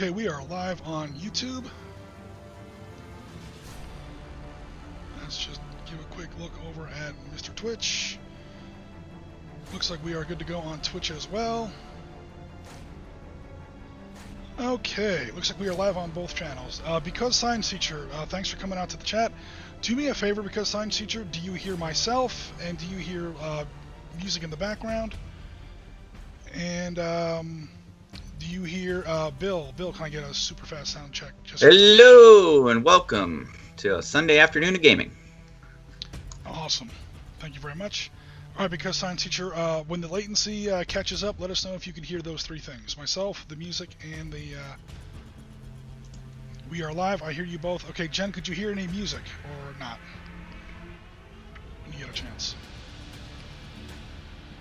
Okay, we are live on YouTube. Let's just give a quick look over at Mr. Twitch. Looks like we are good to go on Twitch as well. Okay, looks like we are live on both channels. Because Science Teacher, thanks for coming out to the chat. Do me a favor, because Science Teacher, do you hear myself and do you hear music in the background? And do you hear Bill? Bill, can I get a super fast sound check? Hello and welcome to a Sunday afternoon of gaming. Awesome. Thank you very much. All right, because Science Teacher, when the latency catches up, let us know if you can hear those three things. Myself, the music, and the... We are live. I hear you both. Okay, Jen, could you hear any music or not? When you get a chance.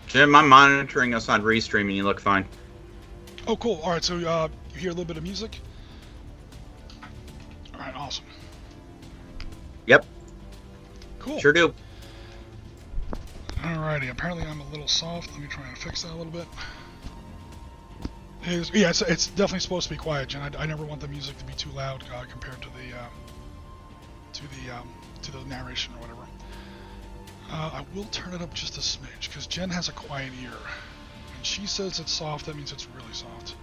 Jim, I'm monitoring us on Restream and you look fine. Oh, cool. All right, so you hear a little bit of music? All right, awesome. Yep. Cool. Sure do. Alrighty, apparently I'm a little soft. Let me try and fix that a little bit. Yeah, it's definitely supposed to be quiet, Jen. I never want the music to be too loud compared to the narration or whatever. I will turn it up just a smidge because Jen has a quiet ear. When she says it's soft, that means it's really soft.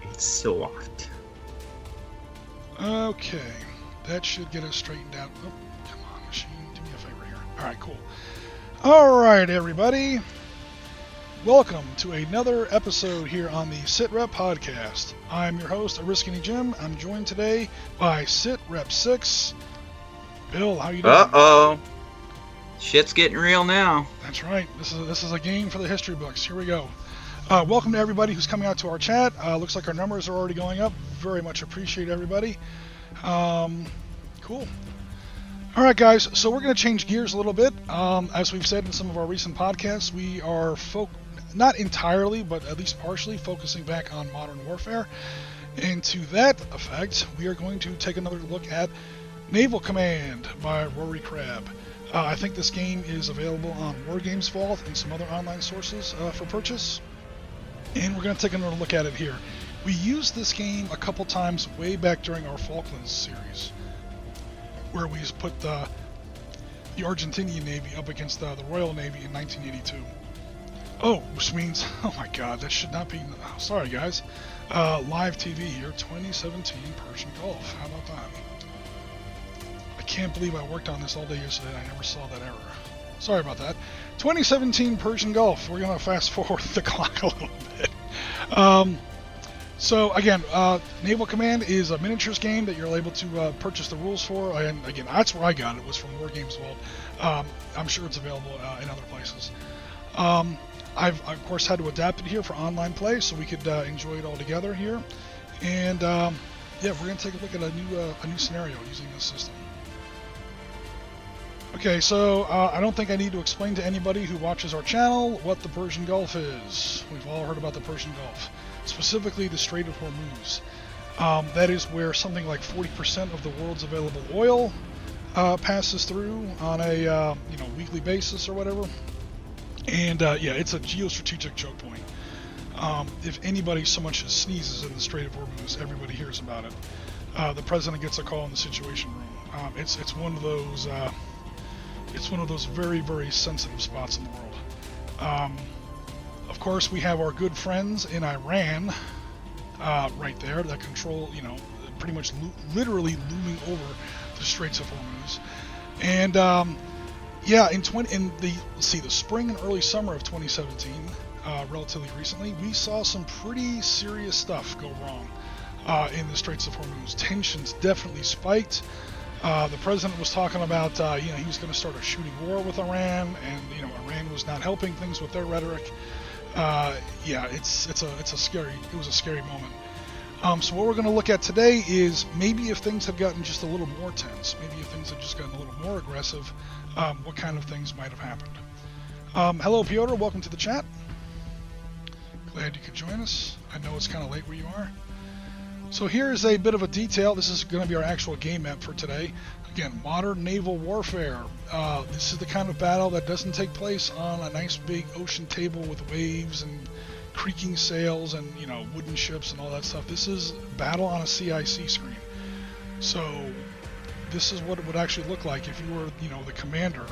It's soft. Okay, that should get us straightened out. Oh, come on, machine, do me a favor here. Alright, cool. Alright, everybody. Welcome to another episode here on the SItrep podcast. I'm your host, Ariscany Jim. I'm joined today by SItrep 6. Bill, how you doing? Uh-oh. Shit's getting real now. That's right. This is a game for the history books. Here we go. Welcome to everybody who's coming out to our chat. Looks like our numbers are already going up. Very much appreciate everybody. Cool. All right, guys. So we're going to change gears a little bit. As we've said in some of our recent podcasts, we are not entirely, but at least partially focusing back on modern warfare. And to that effect, we are going to take another look at Naval Command by Rory Crabb. I think this game is available on War Games Vault and some other online sources for purchase. And we're going to take another look at it here. We used this game a couple times way back during our Falklands series, where we put the Argentinian Navy up against the Royal Navy in 1982. Oh, which means, oh my god, that should not be, sorry guys, live TV here, 2017 Persian Gulf. How about that? I can't believe I worked on this all day yesterday and I never saw that error. Sorry about that. 2017 Persian Gulf. We're going to fast forward the clock a little bit. So again, Naval Command is a miniatures game that you're able to purchase the rules for. And again, that's where I got it, was from War Games Vault. I'm sure it's available in other places. I've of course had to adapt it here for online play so we could enjoy it all together here. And yeah, we're going to take a look at a new scenario using this system. Okay, so I don't think I need to explain to anybody who watches our channel what the Persian Gulf is. We've all heard about the Persian Gulf, specifically the Strait of Hormuz. That is where something like 40% of the world's available oil passes through on a weekly basis or whatever. And yeah, it's a geostrategic choke point. If anybody so much as sneezes in the Strait of Hormuz, everybody hears about it. The president gets a call in the Situation Room. It's one of those. It's one of those very, very sensitive spots in the world. Of course, we have our good friends in Iran right there that control, pretty much literally looming over the Straits of Hormuz. And yeah, in the spring and early summer of 2017, relatively recently, we saw some pretty serious stuff go wrong in the Straits of Hormuz. Tensions definitely spiked. The president was talking about, he was going to start a shooting war with Iran, and Iran was not helping things with their rhetoric. Yeah, it was a scary moment. So what we're going to look at today is maybe if things have gotten just a little more tense, maybe if things have just gotten a little more aggressive, what kind of things might have happened. Hello, Piotr. Welcome to the chat. Glad you could join us. I know it's kind of late where you are. So here's a bit of a detail. This is going to be our actual game map for today. Again, modern naval warfare. This is the kind of battle that doesn't take place on a nice big ocean table with waves and creaking sails and, you know, wooden ships and all that stuff. This is battle on a CIC screen. So this is what it would actually look like if you were, you know, the commander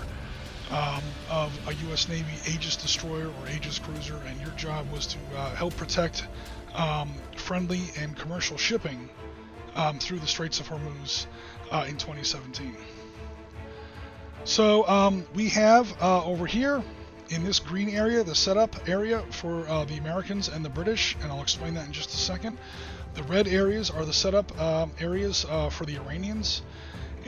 of a U.S. Navy Aegis destroyer or Aegis cruiser, and your job was to help protect friendly and commercial shipping through the Straits of Hormuz in 2017. So we have over here in this green area, the setup area for the Americans and the British, and I'll explain that in just a second. The red areas are the setup areas for the Iranians.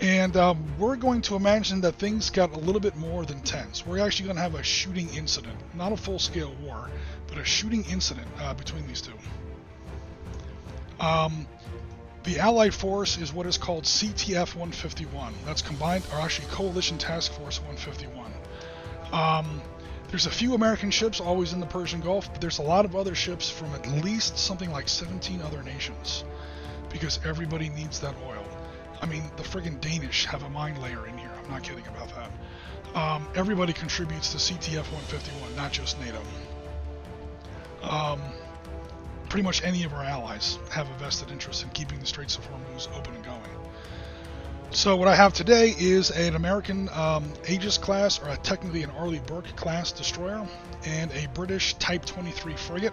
And we're going to imagine that things got a little bit more than tense. We're actually going to have a shooting incident, not a full-scale war, but a shooting incident between these two. The Allied force is what is called CTF 151. That's combined, or actually Coalition Task Force 151. There's a few American ships always in the Persian Gulf, but there's a lot of other ships from at least something like 17 other nations, because everybody needs that oil. I mean, the friggin' Danish have a mine layer in here. I'm not kidding about that. Everybody contributes to CTF 151, not just NATO. Pretty much any of our allies have a vested interest in keeping the Straits of Hormuz open and going. So what I have today is an American Aegis class, or technically an Arleigh Burke class destroyer, and a British Type 23 frigate,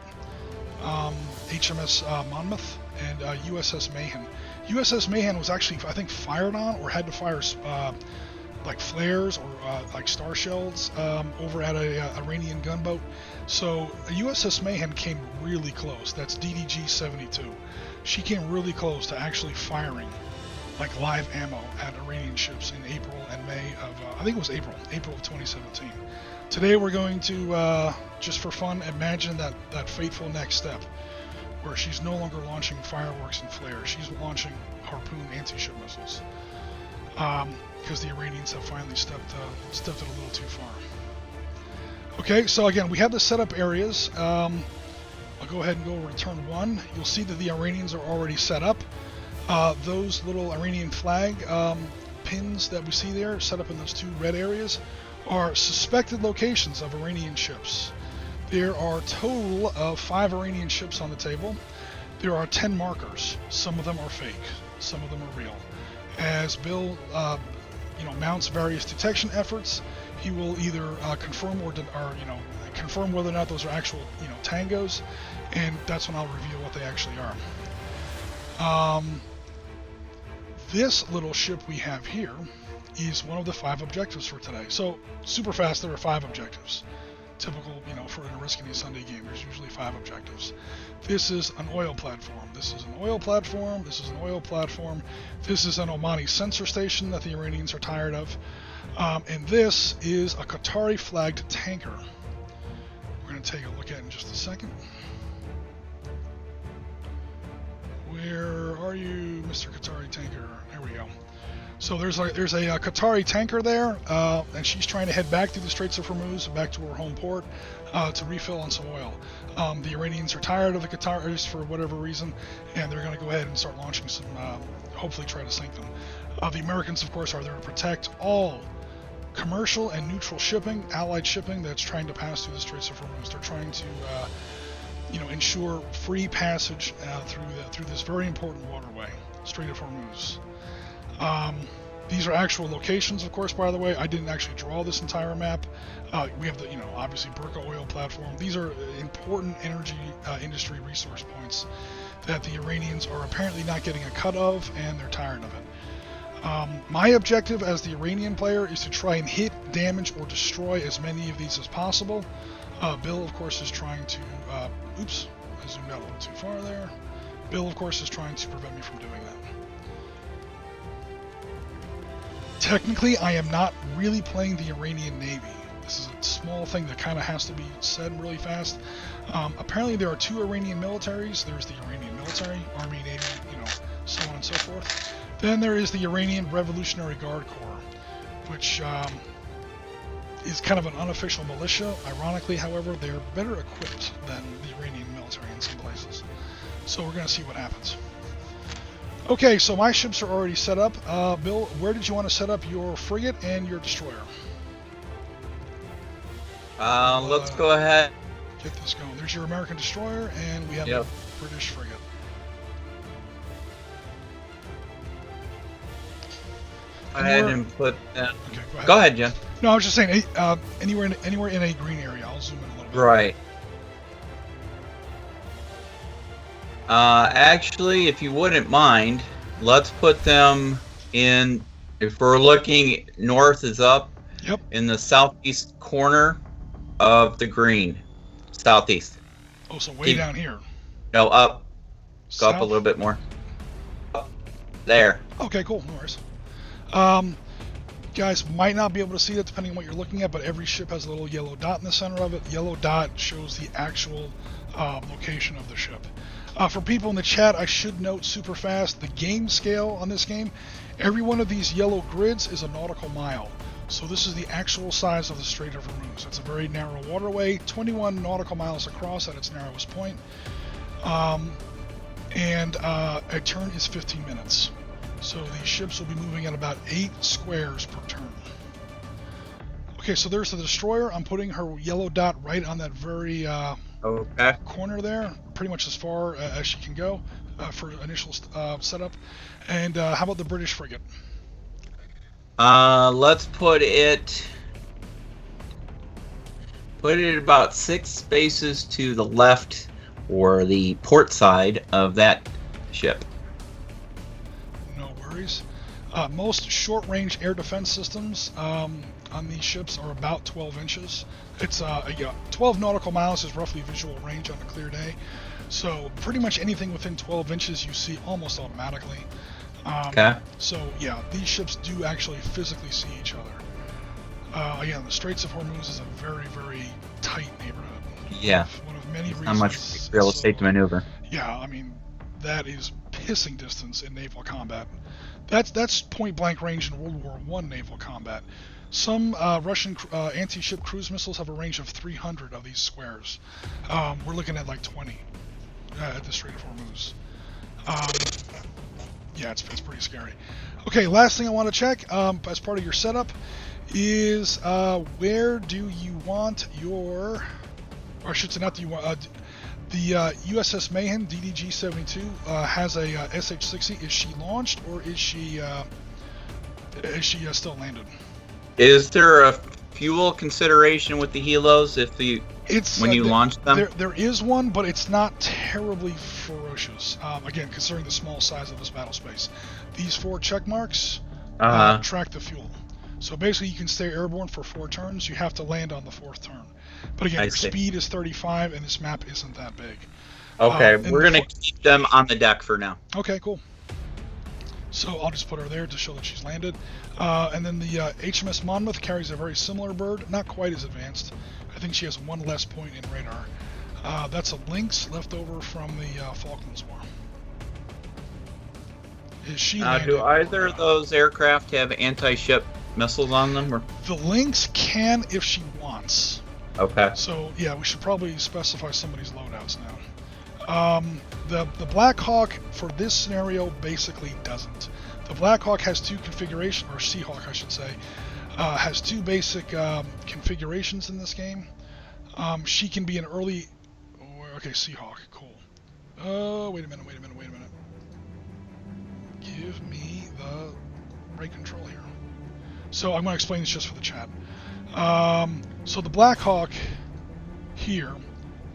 HMS Monmouth, and USS Mayhem. USS Mayhem was actually, I think, fired on or had to fire like flares or like star shells over at a Iranian gunboat. So USS Mayhem came really close. That's DDG 72. She came really close to actually firing like live ammo at Iranian ships in April and May of, I think it was April of 2017. Today we're going to, just for fun, imagine that fateful next step, where she's no longer launching fireworks and flares. She's launching Harpoon anti-ship missiles, because the Iranians have finally stepped it a little too far. Okay, so again, we have the setup areas. I'll go ahead and go over to turn 1. You'll see that the Iranians are already set up. Those little Iranian flag pins that we see there, set up in those 2 red areas, are suspected locations of Iranian ships. There are a total of 5 Iranian ships on the table. There are 10 markers. Some of them are fake. Some of them are real. As Bill, mounts various detection efforts, he will either confirm or confirm whether or not those are actual, tangos, and that's when I'll reveal what they actually are. This little ship we have here is one of the 5 objectives for today. So super fast, there are 5 objectives. Typical, for a Risky Sunday game, there's usually 5 objectives. This is an oil platform. This is an oil platform. This is an oil platform. This is an Omani sensor station that the Iranians are tired of. And this is a Qatari flagged tanker. We're going to take a look at it in just a second. Where are you, Mr. Qatari tanker? There we go. So there's a Qatari tanker there, and she's trying to head back through the Straits of Hormuz, back to her home port, to refill on some oil. The Iranians are tired of the Qataris for whatever reason, and they're going to go ahead and start launching some, hopefully try to sink them. The Americans, of course, are there to protect all commercial and neutral shipping, allied shipping that's trying to pass through the Straits of Hormuz. They're trying to, ensure free passage through this very important waterway, Strait of Hormuz. These are actual locations, of course, by the way. I didn't actually draw this entire map. We have the, obviously Burqa oil platform. These are important energy industry resource points that the Iranians are apparently not getting a cut of, and they're tired of it. My objective as the Iranian player is to try and hit, damage, or destroy as many of these as possible. Bill, of course, is trying to, oops, I zoomed out a little too far there. Bill, of course, is trying to prevent me from doing that. Technically, I am not really playing the Iranian Navy. This is a small thing that kind of has to be said really fast. Apparently, there are 2 Iranian militaries. There's the Iranian military, Army, Navy, so on and so forth. Then there is the Iranian Revolutionary Guard Corps, which is kind of an unofficial militia. Ironically, however, they're better equipped than the Iranian military in some places. So we're going to see what happens. Okay, so my ships are already set up. Bill, where did you want to set up your frigate and your destroyer? Let's go ahead get this going. There's your American destroyer, and we have Yep. a British frigate. Go ahead and put that. Okay, go ahead. Go ahead, Jen. No, I was just saying, anywhere in a green area. I'll zoom in a little bit. Right. Actually, if you wouldn't mind, let's put them in. If we're looking north is up. Yep. In the southeast corner of the green. Southeast. Oh, so way down here. No, up. Go up a South? little bit more. Up. There. Okay, cool. No worries. Guys might not be able to see it depending on what you're looking at, but every ship has a little yellow dot in the center of it. The yellow dot shows the actual location of the ship. For people in the chat, I should note super fast, the game scale on this game, every one of these yellow grids is a nautical mile. So this is the actual size of the Strait of Hormuz. It's a very narrow waterway, 21 nautical miles across at its narrowest point. And a turn is 15 minutes. So these ships will be moving at about 8 squares per turn. Okay, so there's the destroyer. I'm putting her yellow dot right on that very Okay. corner there, pretty much as far as she can go for initial setup. And how about the British frigate? Let's put it about 6 spaces to the left or the port side of that ship. No worries. Most short-range air defense systems on these ships are about 12 inches. It's 12 nautical miles is roughly visual range on a clear day. So pretty much anything within 12 inches you see almost automatically. Okay. So yeah, these ships do actually physically see each other. Again, the Straits of Hormuz is a very, very tight neighborhood. Yeah. One of many reasons. Not much real estate to maneuver. Yeah, I mean, that is pissing distance in naval combat. That's point blank range in World War I naval combat. Some Russian anti-ship cruise missiles have a range of 300 of these squares. We're looking at like 20 at the Strait of Hormuz. Yeah, it's pretty scary. Okay, last thing I want to check as part of your setup is where do you want your, or I should say not do you want, the USS Mayhem DDG-72 has a SH-60. Is she launched or is she still landed? Is there a fuel consideration with the helos when you launch them? There is one, but it's not terribly ferocious. Again, considering the small size of this battle space. These 4 check marks track the fuel. So basically you can stay airborne for 4 turns. You have to land on the 4th turn. But again, your speed is 35 and this map isn't that big. Okay, we're going to keep them on the deck for now. Okay, cool. So I'll just put her there to show that she's landed. And then the HMS Monmouth carries a very similar bird, not quite as advanced. I think she has 1 less point in radar. That's a Lynx left over from the Falklands War. Is she landed? Do either of those aircraft have anti-ship missiles on them? Or? The Lynx can if she wants. Okay. So yeah, we should probably specify somebody's loadouts now. The Black Hawk for this scenario basically doesn't. The Black Hawk has 2 configurations, or Seahawk I should say, has 2 basic configurations in this game. She can be an early, okay, Seahawk, cool. Wait a minute. Give me the rate control here. So I'm going to explain this just for the chat. So the Black Hawk here,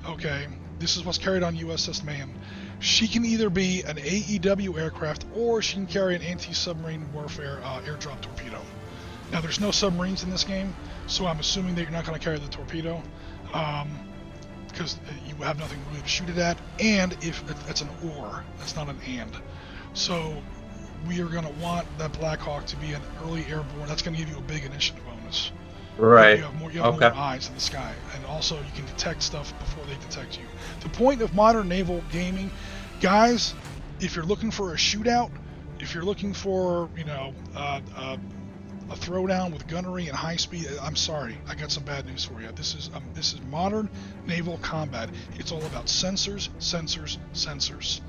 okay, this is what's carried on USS Mayhem. She can either be an AEW aircraft or she can carry an anti-submarine warfare airdrop torpedo. Now there's no submarines in this game, so I'm assuming that you're not going to carry the torpedo because you have nothing really to shoot it at, and if it's an or, that's not an and. So we are going to want that Black Hawk to be an early airborne. That's going to give you a big initiative bonus. Right. You have more eyes in the sky, and also you can detect stuff before they detect you. The point of modern naval gaming, guys, if you're looking for a shootout, if you're looking for a throwdown with gunnery and high speed, I'm sorry, I got some bad news for you. This is modern naval combat. It's all about sensors, sensors, sensors.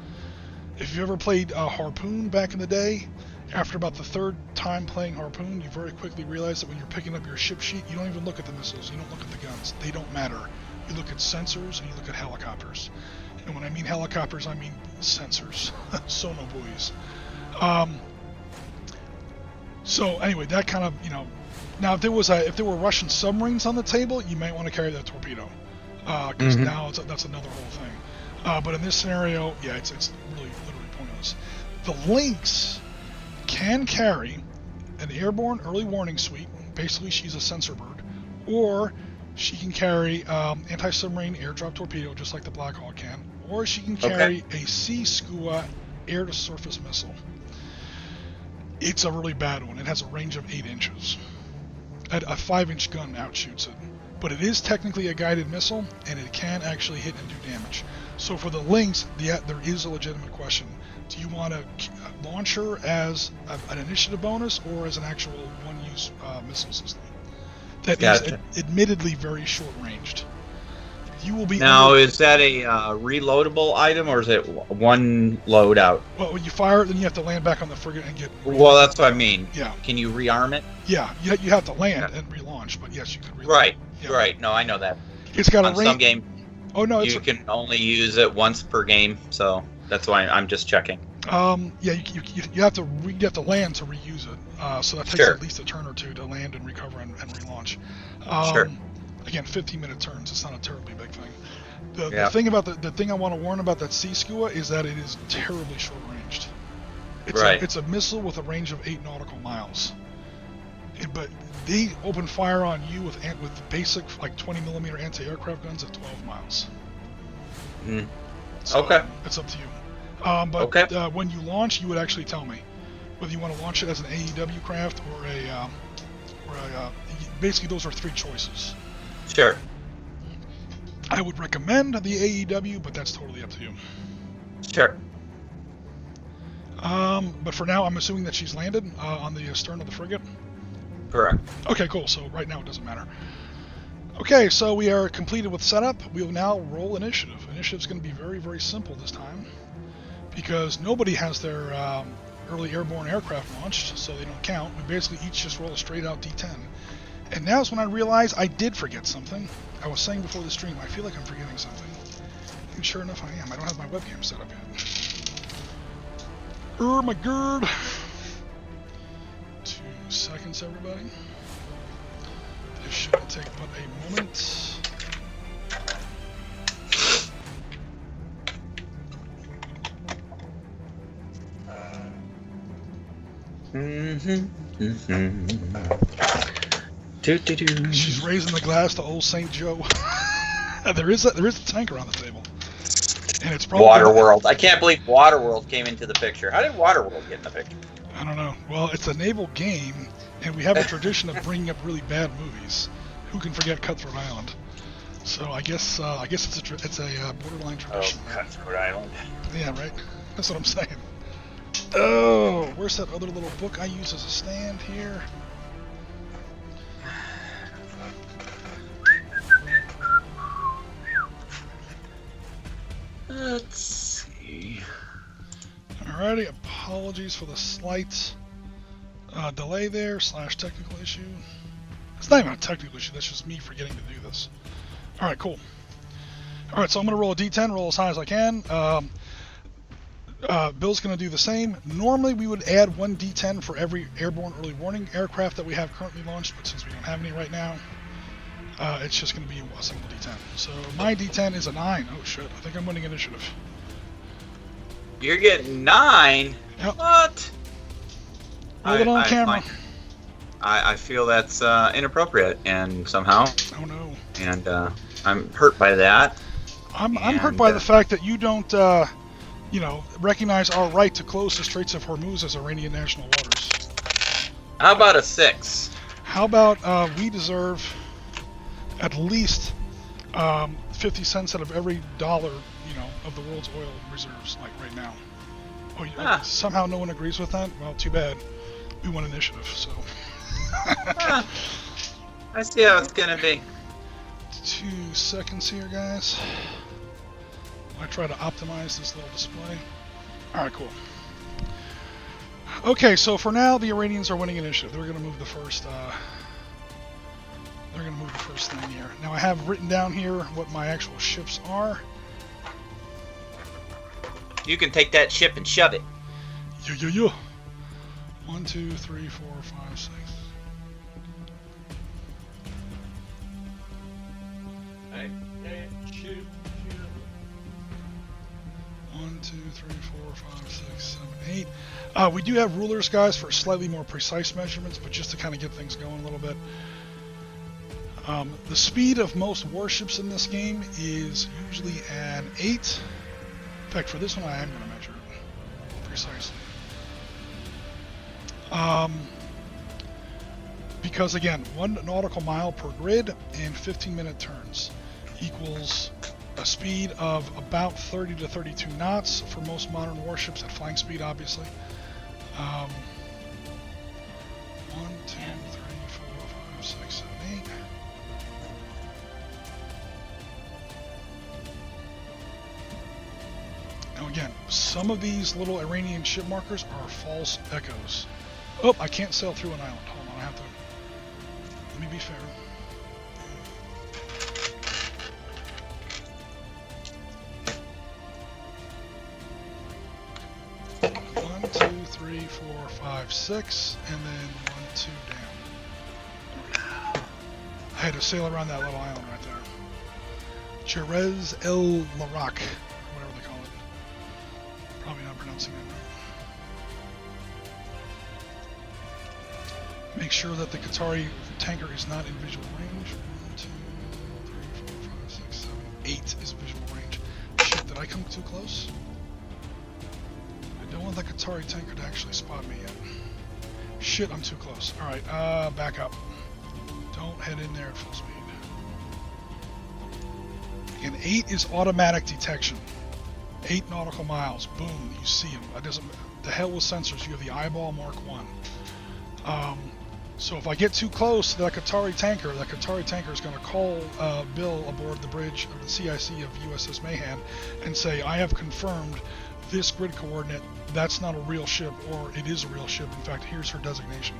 If you ever played Harpoon back in the day, after about the 3rd time playing Harpoon, you very quickly realize that when you're picking up your ship sheet, you don't even look at the missiles, you don't look at the guns. They don't matter. you look at sensors, and you look at helicopters. And when I mean helicopters, I mean sensors, sonar buoys. So anyway, that kind of, now if there were Russian submarines on the table, you might want to carry that torpedo, because now that's another whole thing. But in this scenario, yeah, it's really literally pointless. The Lynx can carry an airborne early warning suite. Basically, she's a sensor bird, or she can carry anti-submarine airdrop torpedo, just like the Black Hawk can, or she can carry a Sea Skua air-to-surface missile. It's a really bad one. It has a range of 8 inches. A 5-inch gun outshoots it. But it is technically a guided missile, and it can actually hit and do damage. So for the Lynx, there is a legitimate question. Do you want to launch her as an initiative bonus or as an actual one-use missile system? That is admittedly very short-ranged. You will be is that a reloadable item, or is it one loadout? Well, when you fire it, then you have to land back on the frigate and get... Well, that's what I mean. Yeah. Can you rearm it? Yeah, you have to land and relaunch, but yes, you can relaunch. Right, yeah. right. No, I know that. It's got on some game. Oh no, you can only use it once per game, so that's why I'm just checking. Yeah, you have to land to reuse it. So that takes at least a turn or two to land and recover and relaunch. Sure. Again, 15-minute turns. It's not a terribly big thing. The thing about the thing I want to warn about that Sea Skua is that it is terribly short-ranged. It's a missile with a range of 8 nautical miles. But they open fire on you with basic 20mm anti-aircraft guns at 12 miles. So it's up to you. When you launch, you would actually tell me whether you want to launch it as an AEW craft or basically those are 3 choices. Sure. I would recommend the AEW, but that's totally up to you. Sure. But for now, I'm assuming that she's landed on the stern of the frigate. Correct. Okay, cool. So right now it doesn't matter. Okay, so we are completed with setup. We will now roll initiative. Initiative's going to be very, very simple this time because nobody has their early airborne aircraft launched, so they don't count. We basically each just roll a straight-out D10. And now is when I realize I did forget something. I was saying before the stream, I feel like I'm forgetting something. And sure enough, I am. I don't have my webcam set up yet. My gird. 2 seconds, everybody. This should take but a moment. She's raising the glass to old St. Joe. there is a tanker on the table, and it's probably Waterworld. I can't believe Waterworld came into the picture. How did Waterworld get in the picture? I don't know. Well, it's a naval game, and we have a tradition of bringing up really bad movies. Who can forget Cutthroat Island? So I guess it's a borderline tradition. Oh, Cutthroat Island. Yeah, right. That's what I'm saying. Oh, where's that other little book I use as a stand here? Let's see. Alrighty, apologies for the slight delay there, / technical issue. It's not even a technical issue, that's just me forgetting to do this. Alright, cool. Alright, so I'm going to roll a D10, roll as high as I can. Bill's going to do the same. Normally we would add 1 D10 for every airborne early warning aircraft that we have currently launched, but since we don't have any right now, it's just going to be a single D10. So my D10 is a 9. Oh shit, I think I'm winning initiative. You're getting 9? Yep. What? Roll it on camera. I feel that's inappropriate, and somehow. Oh no. And I'm hurt by that. I'm hurt by the fact that you don't, recognize our right to close the Straits of Hormuz as Iranian national waters. How about a 6? How about we deserve at least 50 cents out of every dollar, of the world's oil reserves, like right now. Oh, somehow no one agrees with that? Well, too bad. We won initiative, so. I see how it's gonna be. 2 seconds here, guys. I try to optimize this little display. Alright, cool. Okay, so for now, the Iranians are winning initiative. They're going to move the first they're going to move the first thing here. Now I have written down here what my actual ships are. You can take that ship and shove it. Yeah. 1, 2, 3, 4, 5, 6. Hey, shoot. 1, 2, 3, 4, 5, 6, 7, 8. We do have rulers, guys, for slightly more precise measurements, but just to kind of get things going a little bit. The speed of most warships in this game is usually an 8. In fact, for this one, I am going to measure it precisely. Because again, 1 nautical mile per grid and 15-minute turns equals a speed of about 30 to 32 knots for most modern warships at flying speed, obviously. 1, 2, 3, 4, 5, 6, 7, 8. Now again, some of these little Iranian ship markers are false echoes. Oh, I can't sail through an island. Hold on, I have to... Let me be fair. One, 2, 3, 4, 5, 6, and then 1, 2 down. I had to sail around that little island right there. Jerez El Larak, whatever they call it. Probably not pronouncing that right. Make sure that the Qatari tanker is not in visual range. 1, 2, 3, 4, 5, 6, 7, 8 is visual range. Shit, did I come too close? I don't want the Qatari tanker to actually spot me yet. Shit, I'm too close. Alright, back up. Don't head in there at full speed. Again, 8 is automatic detection. 8 nautical miles. Boom, you see him. That doesn't... The hell with sensors. You have the eyeball Mark 1. So if I get too close to that Qatari tanker is going to call Bill aboard the bridge of the CIC of USS Mayhem and say, I have confirmed this grid coordinate, that's not a real ship, or it is a real ship. In fact, here's her designation.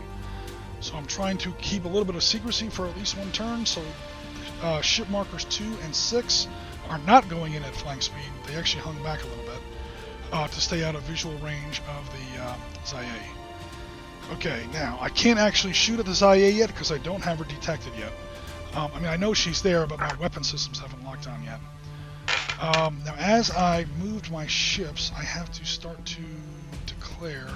So I'm trying to keep a little bit of secrecy for at least one turn, so ship markers 2 and 6 are not going in at flying speed. They actually hung back a little bit to stay out of visual range of the Zaye. Okay, now, I can't actually shoot at the Zaye yet because I don't have her detected yet. I mean, I know she's there, but my weapon systems haven't locked on yet. Now, as I moved my ships, I have to start to declare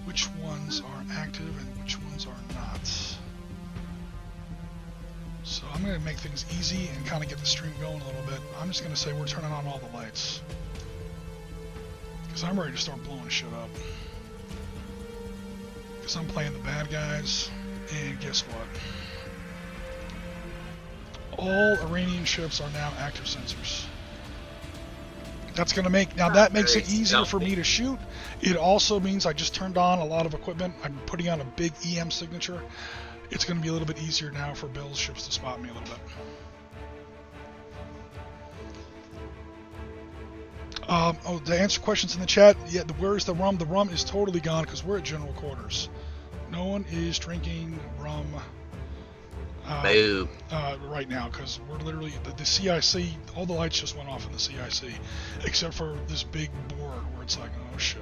which ones are active and which ones are not. So I'm going to make things easy and kind of get the stream going a little bit. I'm just going to say we're turning on all the lights. Because I'm ready to start blowing shit up. Because I'm playing the bad guys, and guess what? All Iranian ships are now active sensors. That's going to make... Now that makes it easier for me to shoot. It also means I just turned on a lot of equipment. I'm putting on a big EM signature. It's going to be a little bit easier now for Bill's ships to spot me a little bit. Oh, to answer questions in the chat, yeah, where is the rum? The rum is totally gone because we're at general quarters. No one is drinking rum right now because we're literally, the CIC, all the lights just went off in the CIC, except for this big board where it's like, oh shit.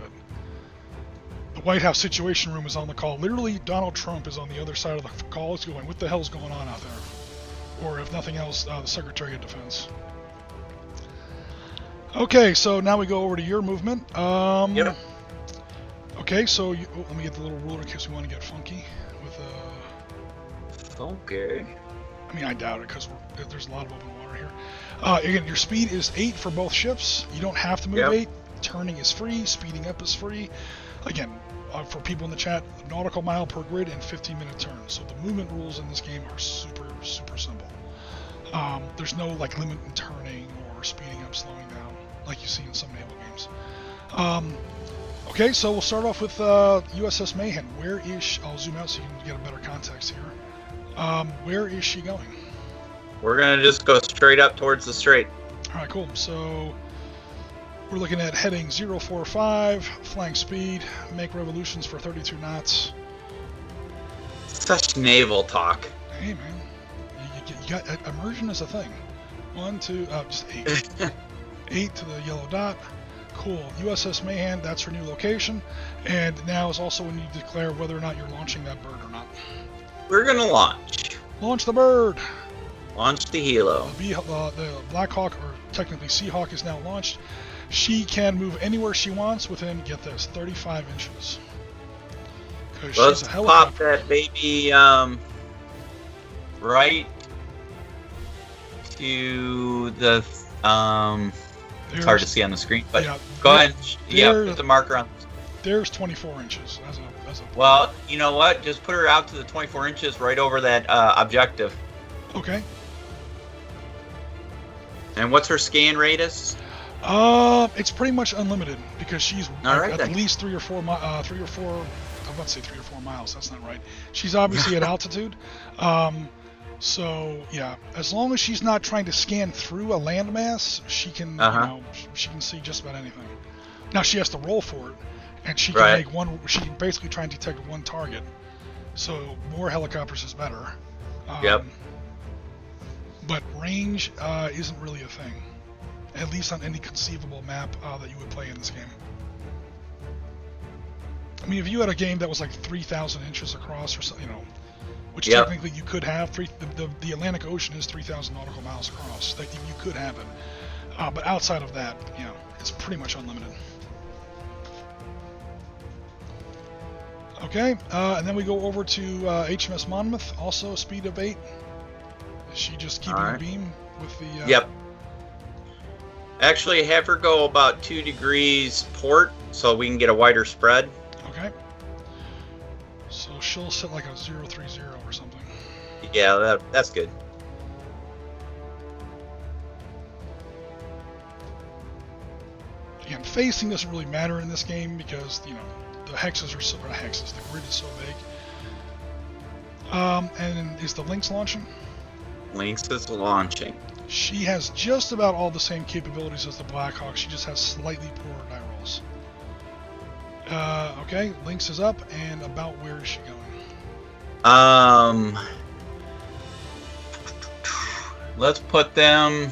The White House Situation Room is on the call. Literally, Donald Trump is on the other side of the call. It's going, what the hell's going on out there? Or if nothing else, the Secretary of Defense. Okay, so now we go over to your movement. Yep. Okay, so let me get the little ruler in case we want to get funky with Okay. I mean, I doubt it because there's a lot of open water here. Again, your speed is 8 for both ships. You don't have to move 8. Turning is free. Speeding up is free. Again, for people in the chat, nautical mile per grid and 15-minute turns. So the movement rules in this game are super, super simple. There's no like limit in turning or speeding up, slowing down like you see in some naval games. Okay, so we'll start off with USS Mayhem. Where is she? I'll zoom out so you can get a better context here. Where is she going? We're going to just go straight up towards the strait. Alright, cool. So we're looking at heading 045, flying speed, make revolutions for 32 knots. Such naval talk. Hey, man. You got immersion is a thing. 1, 2, just 8. 8 to the yellow dot. Cool. USS Mayhan, that's her new location. And now is also when you declare whether or not you're launching that bird or not. We're gonna launch. Launch the bird! Launch the helo. The Black Hawk, or technically Seahawk, is now launched. She can move anywhere she wants within, get this, 35 inches. Let's pop that baby right to the it's hard to see on the screen, but yeah, go ahead. Yeah, put the marker on. There's 24 inches as a well, you know what? Just put her out to the 24 inches right over that objective. Okay. And what's her scan radius? It's pretty much unlimited because she's at least 3 or 4. I'm about to say 3 or 4 miles. That's not right. She's obviously at altitude. So yeah, as long as she's not trying to scan through a landmass, she can she can see just about anything. Now she has to roll for it, and she can make one. She can basically try and detect one target. So more helicopters is better. But range isn't really a thing, at least on any conceivable map that you would play in this game. I mean, if you had a game that was like 3,000 inches across, or something, which technically you could have. The Atlantic Ocean is 3,000 nautical miles across. That you could have it, but outside of that, it's pretty much unlimited. Okay, and then we go over to HMS Monmouth, also a speed of 8. Is she just keeping the beam with the? Yep. Actually, have her go about 2 degrees port so we can get a wider spread. Okay. So she'll set like a 030 or something. Yeah, that's good. Again, facing doesn't really matter in this game because the hexes are so hexes. The grid is so big. And is the Lynx launching? Lynx is launching. She has just about all the same capabilities as the Black Hawk. She just has slightly poorer die rolls. Okay, Lynx is up, and about where is she going? Let's put them.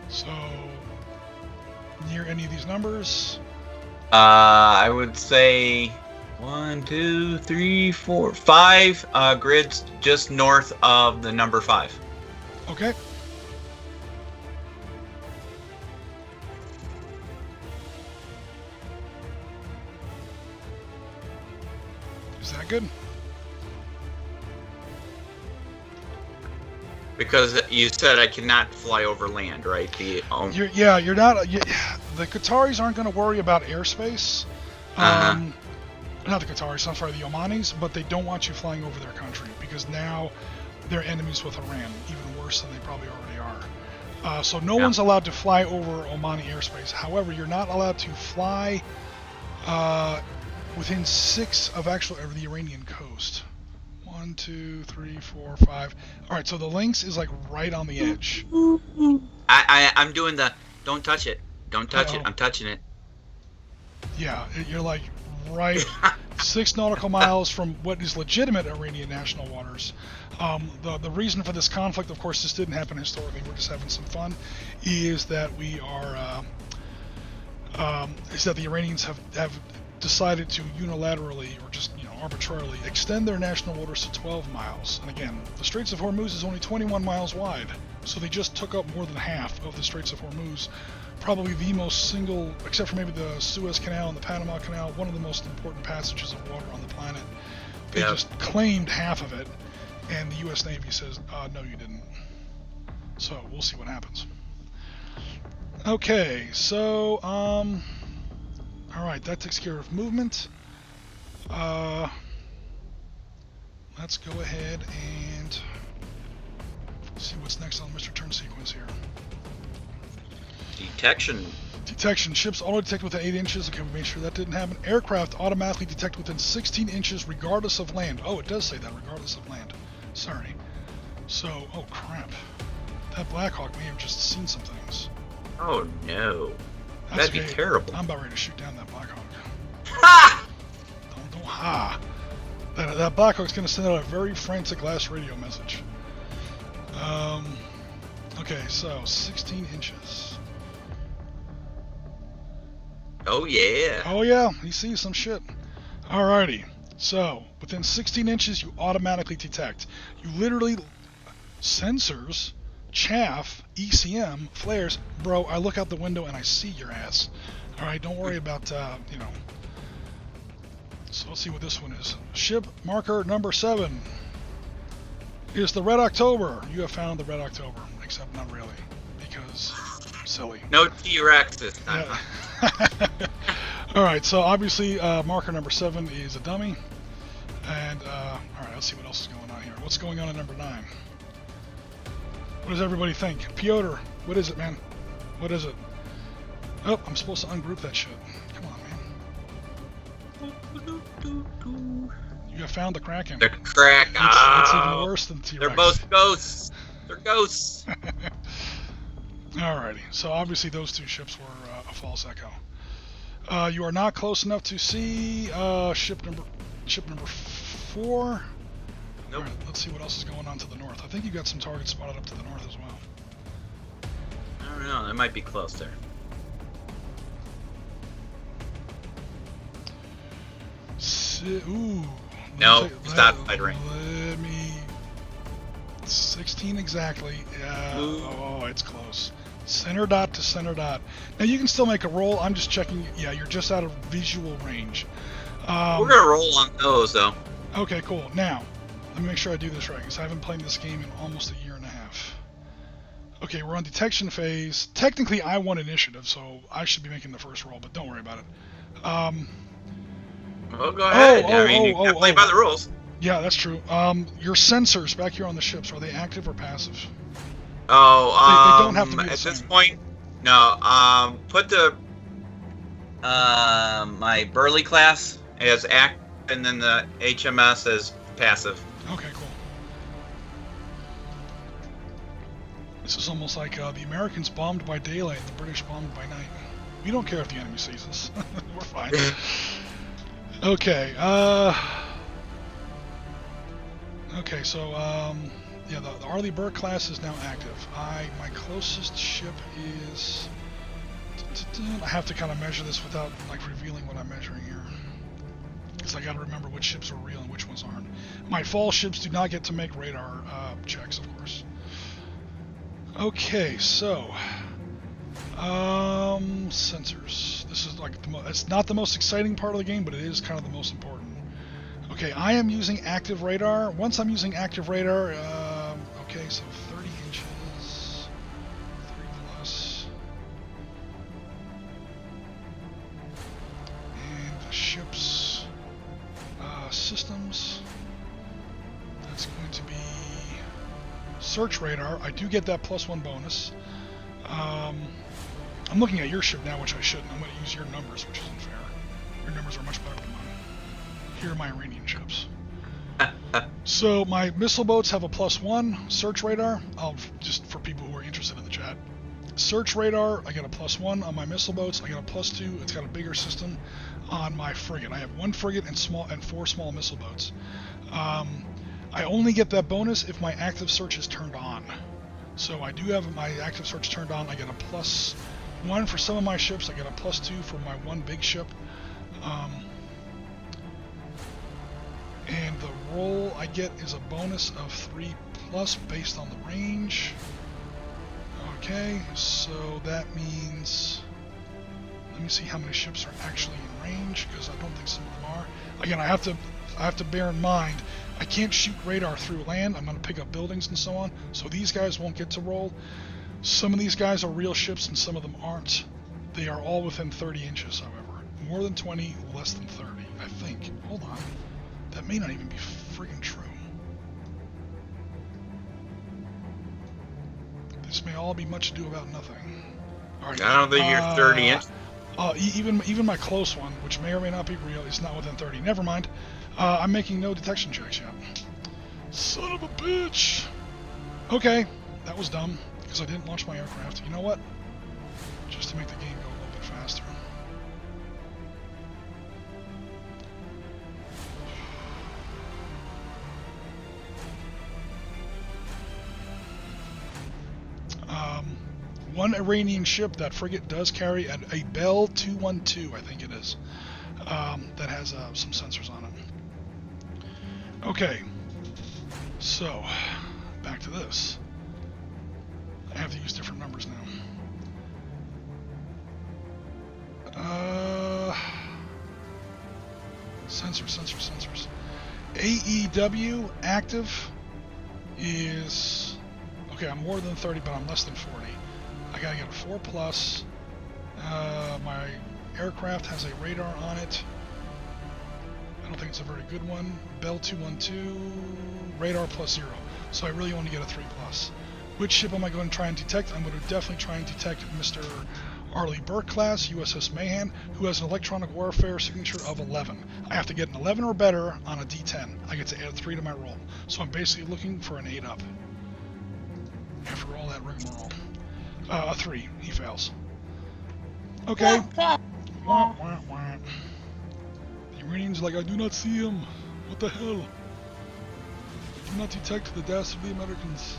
So, near any of these numbers? I would say 1, 2, 3, 4, 5 grids just north of the number 5. Okay. Is that good? Because you said I cannot fly over land, right? You're not. The Qataris aren't going to worry about airspace. Not the Qataris, I'm sorry, the Omanis, but they don't want you flying over their country because now they're enemies with Iran, even worse than they probably already are. So no one's allowed to fly over Omani airspace. However, you're not allowed to fly within 6 of the Iranian coast. 1, 2, 3, 4, 5. All right, so the Lynx is like right on the edge. I'm doing the don't touch it. Don't touch it. I'm touching it. Yeah, you're like right 6 nautical miles from what is legitimate Iranian national waters. The reason for this conflict, of course, this didn't happen historically. We're just having some fun. Is that we are is that the Iranians have decided to unilaterally or just arbitrarily extend their national waters to 12 miles. And again, the Straits of Hormuz is only 21 miles wide, so they just took up more than half of the Straits of Hormuz. Probably the most except for maybe the Suez Canal and the Panama Canal, one of the most important passages of water on the planet. They just claimed half of it, and the U.S. Navy says, no, you didn't. So we'll see what happens. Okay, so all right, that takes care of movement. Let's go ahead and see what's next on Mr. Turn sequence here. Detection. Ships auto-detect within 8 inches. Okay, we made sure that didn't happen. Aircraft automatically detect within 16 inches regardless of land. Oh, it does say that, regardless of land. Sorry. So, oh crap. That Black Hawk may have just seen some things. Oh no. That'd be terrible. I'm about ready to shoot down that Black Hawk. Ha! Don't ha! that Blackhawk's going to send out a very frantic last radio message. Okay, so 16 inches. Oh yeah. Oh yeah, he sees some shit. Alrighty, so within 16 inches you automatically detect. You literally, sensors, chaff, ECM, flares. Bro, I look out the window and I see your ass. Alright, don't worry about, you know. So let's see what this one is. Ship marker number 7 is the Red October. You have found the Red October, except not really, because silly. No T-Rex this time. Yeah. Alright, so obviously marker number 7 is a dummy. And, alright, let's see what else is going on here. What's going on at number 9? What does everybody think? Piotr, what is it, man? What is it? Oh, I'm supposed to ungroup that shit. Come on, man. You have found the Kraken. The Kraken. It's even worse than T-Rex. They're both ghosts. They're ghosts. Alrighty, so obviously those two ships were a false echo. You are not close enough to see ship number 4. Nope. Alright, let's see what else is going on to the north. I think you got some targets spotted up to the north as well. I don't know. That might be close there. Ooh. No, stop fighting. Let me. 16 exactly. Yeah. Ooh. Oh, it's close. Center dot to center dot. Now you can still make a roll. I'm just checking. Yeah, you're just out of visual range. We're gonna roll on those though. Okay, cool. Now, let me make sure I do this right, because I haven't played this game in almost a year and a half. Okay, we're on detection phase. Technically, I won initiative, so I should be making the first roll, but don't worry about it. Well, go ahead. I mean, you can play by the rules. Yeah, that's true. Your sensors back here on the ships, are they active or passive? Oh, they don't have to be the at same. this point, no. Put the my Burley class as active, and then the HMS as passive. Okay, cool. This is almost like the Americans bombed by daylight, the British bombed by night. We don't care if the enemy sees us. We're fine. Okay. Okay, so yeah, the Arleigh Burke class is now active. My closest ship is. I have to kind of measure this without like revealing what I'm measuring here, because I got to remember which ships are real and which ones aren't. My fall ships do not get to make radar checks, of course. Okay, so sensors. This is like it's not the most exciting part of the game, but it is kind of the most important. Okay, I am using active radar. Once I'm using active radar, okay, so 30 inches, 3 plus, and the ship's systems. That's going to be search radar. I do get that +1 bonus. I'm looking at your ship now, which I shouldn't. I'm going to use your numbers, which isn't fair. Your numbers are much better than mine. Here are my Iranian ships. So my missile boats have a +1 search radar. Just for people who are interested in the chat. Search radar, I get a +1 on my missile boats. I get a +2. It's got a bigger system on my frigate. I have 1 frigate and 4 small missile boats. I only get that bonus if my active search is turned on. So I do have my active search turned on. I get a +1 for some of my ships. I get a +2 for my 1 big ship. And the roll I get is a bonus of 3+ based on the range. Okay, so that means, let me see how many ships are actually in range, because I don't think some of them are. Again, I have to bear in mind, I can't shoot radar through land. I'm going to pick up buildings and so on, so these guys won't get to roll. Some of these guys are real ships and some of them aren't. They are all within 30 inches, however. More than 20, less than 30, I think. Hold on. That may not even be friggin' true. This may all be much ado about nothing. Alright. I don't think you're 30 inches. Even my close one, which may or may not be real, is not within 30. Never mind. I'm making no detection checks yet. Son of a bitch! Okay, that was dumb, because I didn't launch my aircraft. You know what? Just to make the game go a little bit faster. one Iranian ship, that frigate does carry a Bell 212, I think it is, that has some sensors on it. Okay, so back to this. I have to use different numbers now. Sensors. AEW active is, okay, I'm more than 30, but I'm less than 40. I gotta get a 4+. My aircraft has a radar on it. I don't think it's a very good one. Bell 212, radar +0. So I really want to get a 3+. Which ship am I going to try and detect? I'm going to definitely try and detect Mr. Arleigh Burke class, USS Mahan, who has an electronic warfare signature of 11. I have to get an 11 or better on a D10. I get to add 3 to my roll. So I'm basically looking for an 8 up. After all that rigmarole. A 3. He fails. Okay. Wah, wah, wah. The Iranians are like, I do not see him. What the hell? I do not detect the dastardly Americans.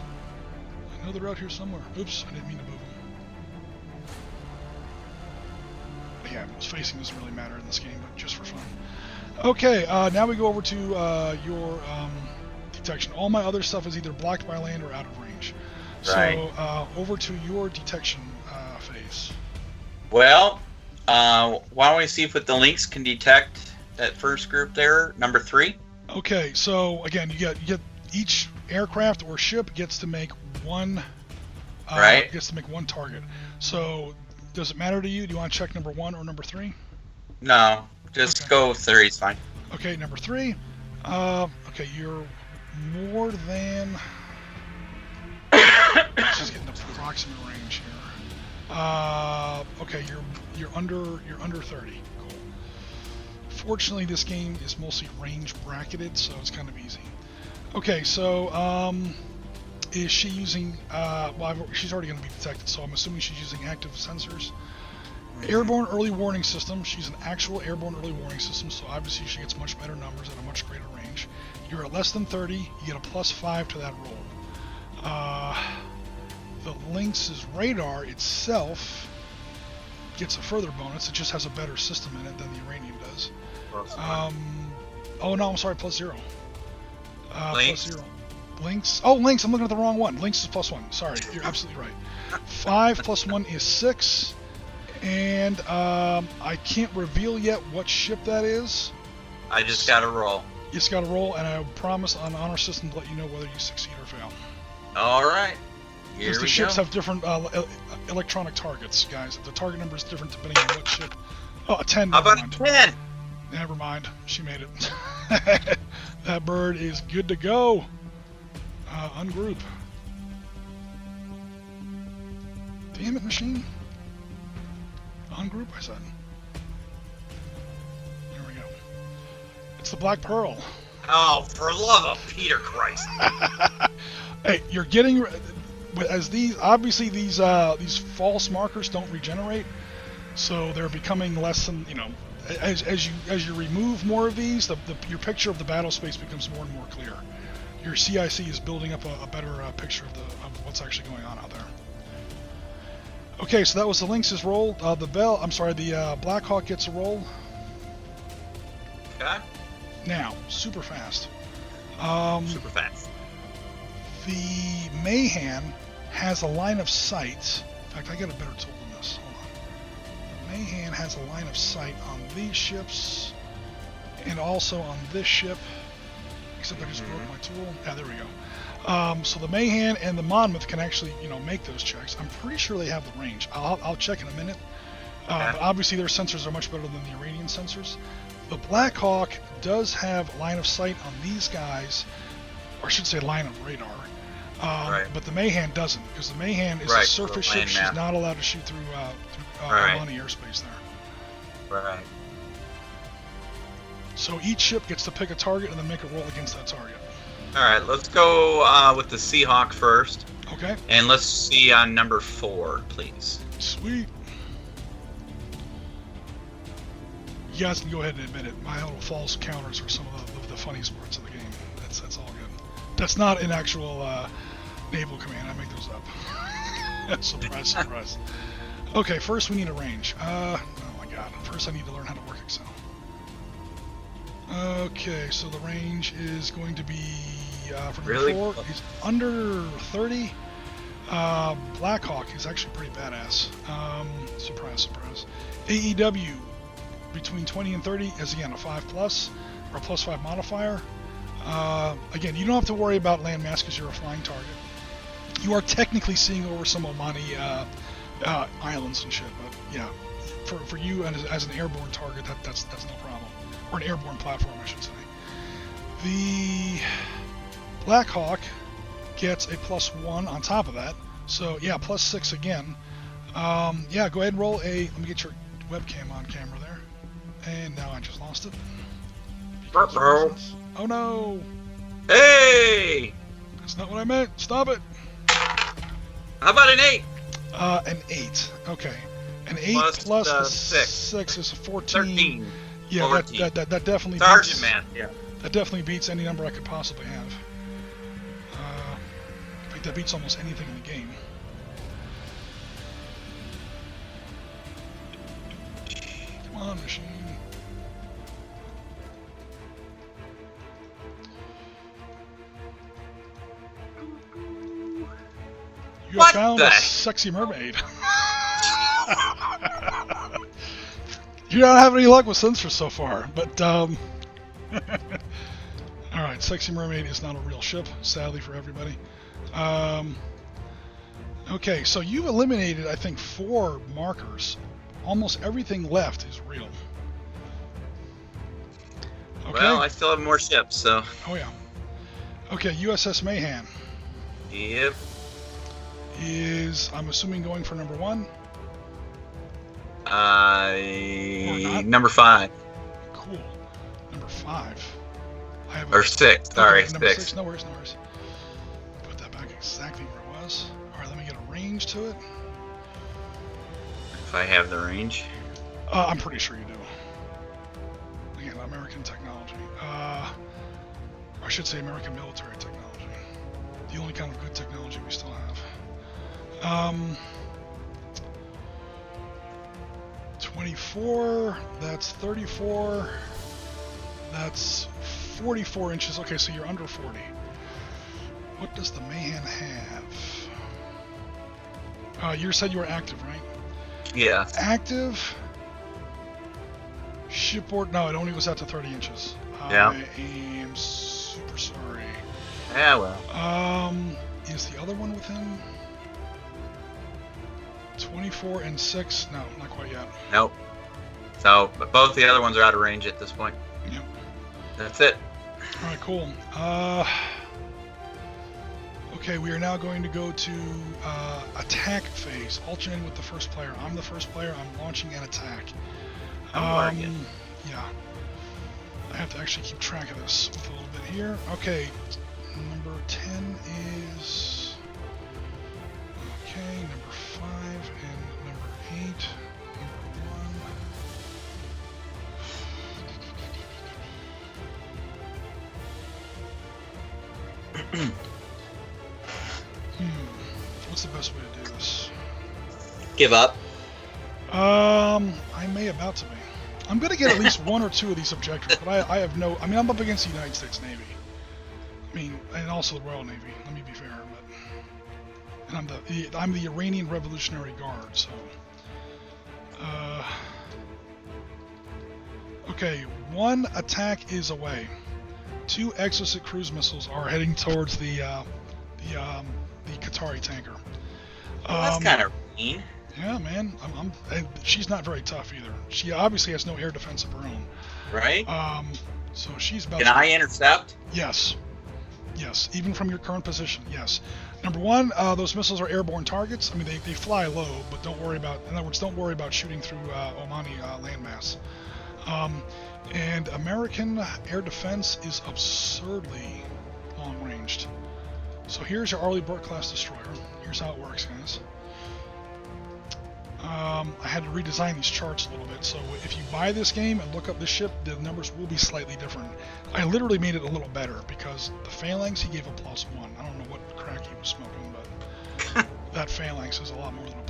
I know they're out here somewhere. Oops, I didn't mean to move them. Yeah, spacing doesn't really matter in this game, but just for fun. Okay, now we go over to your detection. All my other stuff is either blocked by land or out of range. Right. So over to your detection phase. Well, why don't we see if the Lynx can detect that first group there, number 3? Okay, so again, you get each aircraft or ship gets to make one. Right. Gets to make one target. So. Does it matter to you? Do you want to check number 1 or number 3? No, just go with 3 is fine. Okay, number 3. Okay, you're more than. Let's just get an approximate range here. Okay, you're under 30. Cool. Fortunately, this game is mostly range bracketed, so it's kind of easy. Okay, so is she using, well, she's already going to be detected, so I'm assuming she's using active sensors. Airborne early warning system. She's an actual airborne early warning system, so obviously she gets much better numbers at a much greater range. You're at less than 30, you get a +5 to that roll. The Lynx's radar itself gets a further bonus. It just has a better system in it than the Iranian does. Oh no, I'm sorry, +0. +0. Lynx. Oh, Lynx. I'm looking at the wrong one. Lynx is +1. Sorry, you're absolutely right. 5 + 1 is 6, and I can't reveal yet what ship that is. I just got to roll. You just got to roll, and I promise on Honor System to let you know whether you succeed or fail. All right. Because the ships have different electronic targets, guys. The target number is different depending on what ship. Oh, a 10. How about a 10? Never mind. She made it. That bird is good to go. Ungroup. Damn it, machine. Ungroup, I said. There we go. It's the Black Pearl. Oh, for love of Peter Christ. Hey, you're getting, as these, obviously these false markers don't regenerate, so they're becoming less than, you know, as you remove more of these, your picture of the battle space becomes more and more clear. Your CIC is building up a better picture of what's actually going on out there. Okay, so that was the Lynx's roll. The Black Hawk gets a roll. Okay. Now, super fast. Super fast. The Mahan has a line of sight. In fact, I got a better tool than this. Hold on. The Mahan has a line of sight on these ships and also on this ship. Except I just broke my tool. Yeah, there we go. So the Mahan and the Monmouth can actually, you know, make those checks. I'm pretty sure they have the range. I'll check in a minute. But obviously their sensors are much better than the Iranian sensors. The Black Hawk does have line of sight on these guys, or I should say line of radar. Right. But the Mahan doesn't, because the Mahan is a surface ship. She's not allowed to shoot through Iranian airspace there. Right. So each ship gets to pick a target and then make a roll against that target. All right, let's go with the Seahawk first. Okay. And let's see on number 4, please. Sweet. You guys can go ahead and admit it. My little false counters are some of the funniest parts of the game. That's all good. That's not an actual Naval Command. I make those up. Surprise, surprise. Okay, first we need a range. Oh my god. First I need to learn how to work Excel. Okay, so the range is going to be for number 4. He's under 30. Blackhawk is actually pretty badass. Surprise, surprise. AEW between 20 and 30 is again a 5+, or a +5 modifier. Again, you don't have to worry about landmass because you're a flying target. You are technically seeing over some Omani islands and shit, but yeah, for you and as an airborne target, that's no problem, or an airborne platform, I should say. The Blackhawk gets a +1 on top of that, so yeah, +6 again. Yeah, go ahead and roll a. Let me get your webcam on camera there, and now I just lost it. Oh no! Hey! That's not what I meant. Stop it. How about an 8? An 8. Okay. An 8 plus the 6 is 14. 13. Yeah, 14. That definitely Sergeant beats. man. Yeah. That definitely beats any number I could possibly have. I think that beats almost anything in the game. Come on, machine. You have found a sexy mermaid. You don't have any luck with sensors so far, but alright, sexy mermaid is not a real ship, sadly for everybody. Okay, so you've eliminated, I think, 4 markers. Almost everything left is real. Okay. Well, I still have more ships, so. Oh yeah. Okay, USS Mayhan. Yep. Is, I'm assuming, going for number 1? Number 5. Cool. Number 5. I have or 6, sorry, okay, number 6. No worries, no worries. Put that back exactly where it was. Alright, let me get a range to it. If I have the range. I'm pretty sure you do. Again, American technology. I should say American military technology. The only kind of good technology we still have. 24, that's 34, that's 44 inches. Okay, so you're under 40. What does the Mayhan have? You said you were active, right? Yeah. Active. Shipboard. No, it only goes out to 30 inches. Yeah. I am super sorry. Yeah, well. Is the other one within? 24 and 6? No, not quite yet. Nope. So, but both the other ones are out of range at this point. Yep. That's it. Alright, cool. Okay, we are now going to go to attack phase. Alternate with the first player. I'm the first player. I'm launching an attack. Yeah. I have to actually keep track of this with a little bit here. Okay, number 10 is... Okay, number 5 and number 8. Number 1. What's the best way to do this? Give up. I may about to be. I'm gonna get at least 1 or 2 of these objectives, but I have no. I mean, I'm up against the United States Navy. I mean, and also the Royal Navy. Let me be fair, but and I'm the Iranian Revolutionary Guard, so. Okay, 1 attack is away. 2 Exocet cruise missiles are heading towards the Qatari tanker. Well, that's kind of mean. Yeah, man. And she's not very tough either. She obviously has no air defense of her own. Right. So she's about. Can I intercept? Yes. Yes. Even from your current position, yes. Number 1, those missiles are airborne targets. I mean, they fly low, but don't worry about. In other words, don't worry about shooting through Omani landmass. And American air defense is absurdly long-ranged. So here's your Arleigh Burke-class destroyer. Here's how it works, guys. I had to redesign these charts a little bit, so if you buy this game and look up this ship, the numbers will be slightly different. I literally made it a little better because the Phalanx, he gave a +1. I don't know what crack he was smoking, but that phalanx is a lot more than a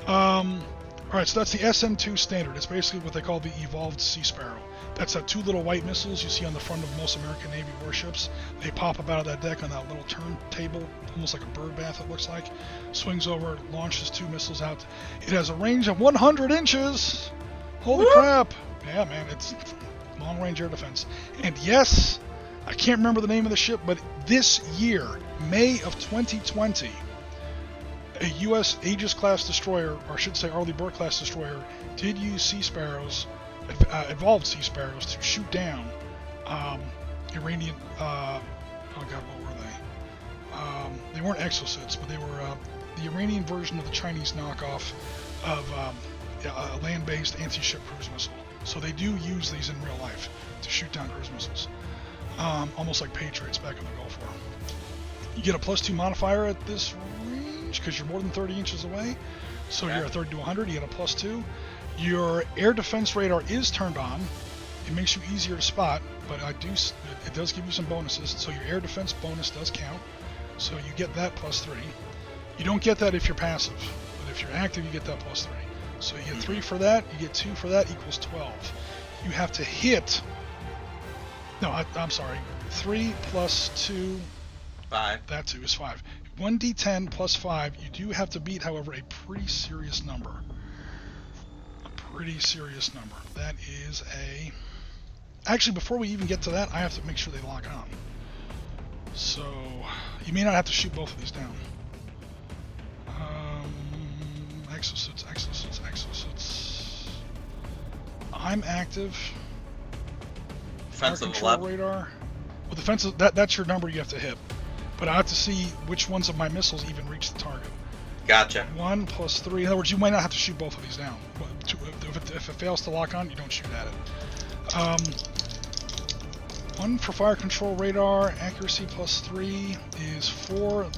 +1. Alright, so that's the SN2 standard. It's basically what they call the Evolved Sea Sparrow. That's that 2 little white missiles you see on the front of most American Navy warships. They pop up out of that deck on that little turntable, almost like a bird bath it looks like. Swings over, launches 2 missiles out. It has a range of 100 inches! Holy crap! Yeah, man, it's long-range air defense. And yes, I can't remember the name of the ship, but this year, May of 2020, a U.S. Aegis-class destroyer, or I should say Arleigh Burke-class destroyer, did use Sea Sparrows, Evolved Sea Sparrows, to shoot down Iranian, oh god, what were they? They weren't exocets, but they were the Iranian version of the Chinese knockoff of a land-based anti-ship cruise missile. So they do use these in real life to shoot down cruise missiles. Almost like Patriots back in the Gulf War. You get a +2 modifier at this range because you're more than 30 inches away. So you're at 30 to 100, you get a +2. Your air defense radar is turned on. It makes you easier to spot, but it does give you some bonuses. So your air defense bonus does count. So you get that +3. You don't get that if you're passive, but if you're active, you get that +3. So you get 3 for that, you get 2 for that, equals 12. You have to hit... No, I'm sorry. 3 plus 2... 5. That 2 is 5. 1d10 plus 5. You do have to beat, however, a pretty serious number. A pretty serious number. That is a... Actually, before we even get to that, I have to make sure they lock on. So, you may not have to shoot both of these down. Exocets. I'm active. Defensive control radar. Well, defensive, that's your number you have to hit. But I have to see which ones of my missiles even reach the target. Gotcha. 1 plus 3. In other words, you might not have to shoot both of these down. If it fails to lock on, you don't shoot at it. 1 for fire control radar. Accuracy +3 is 4.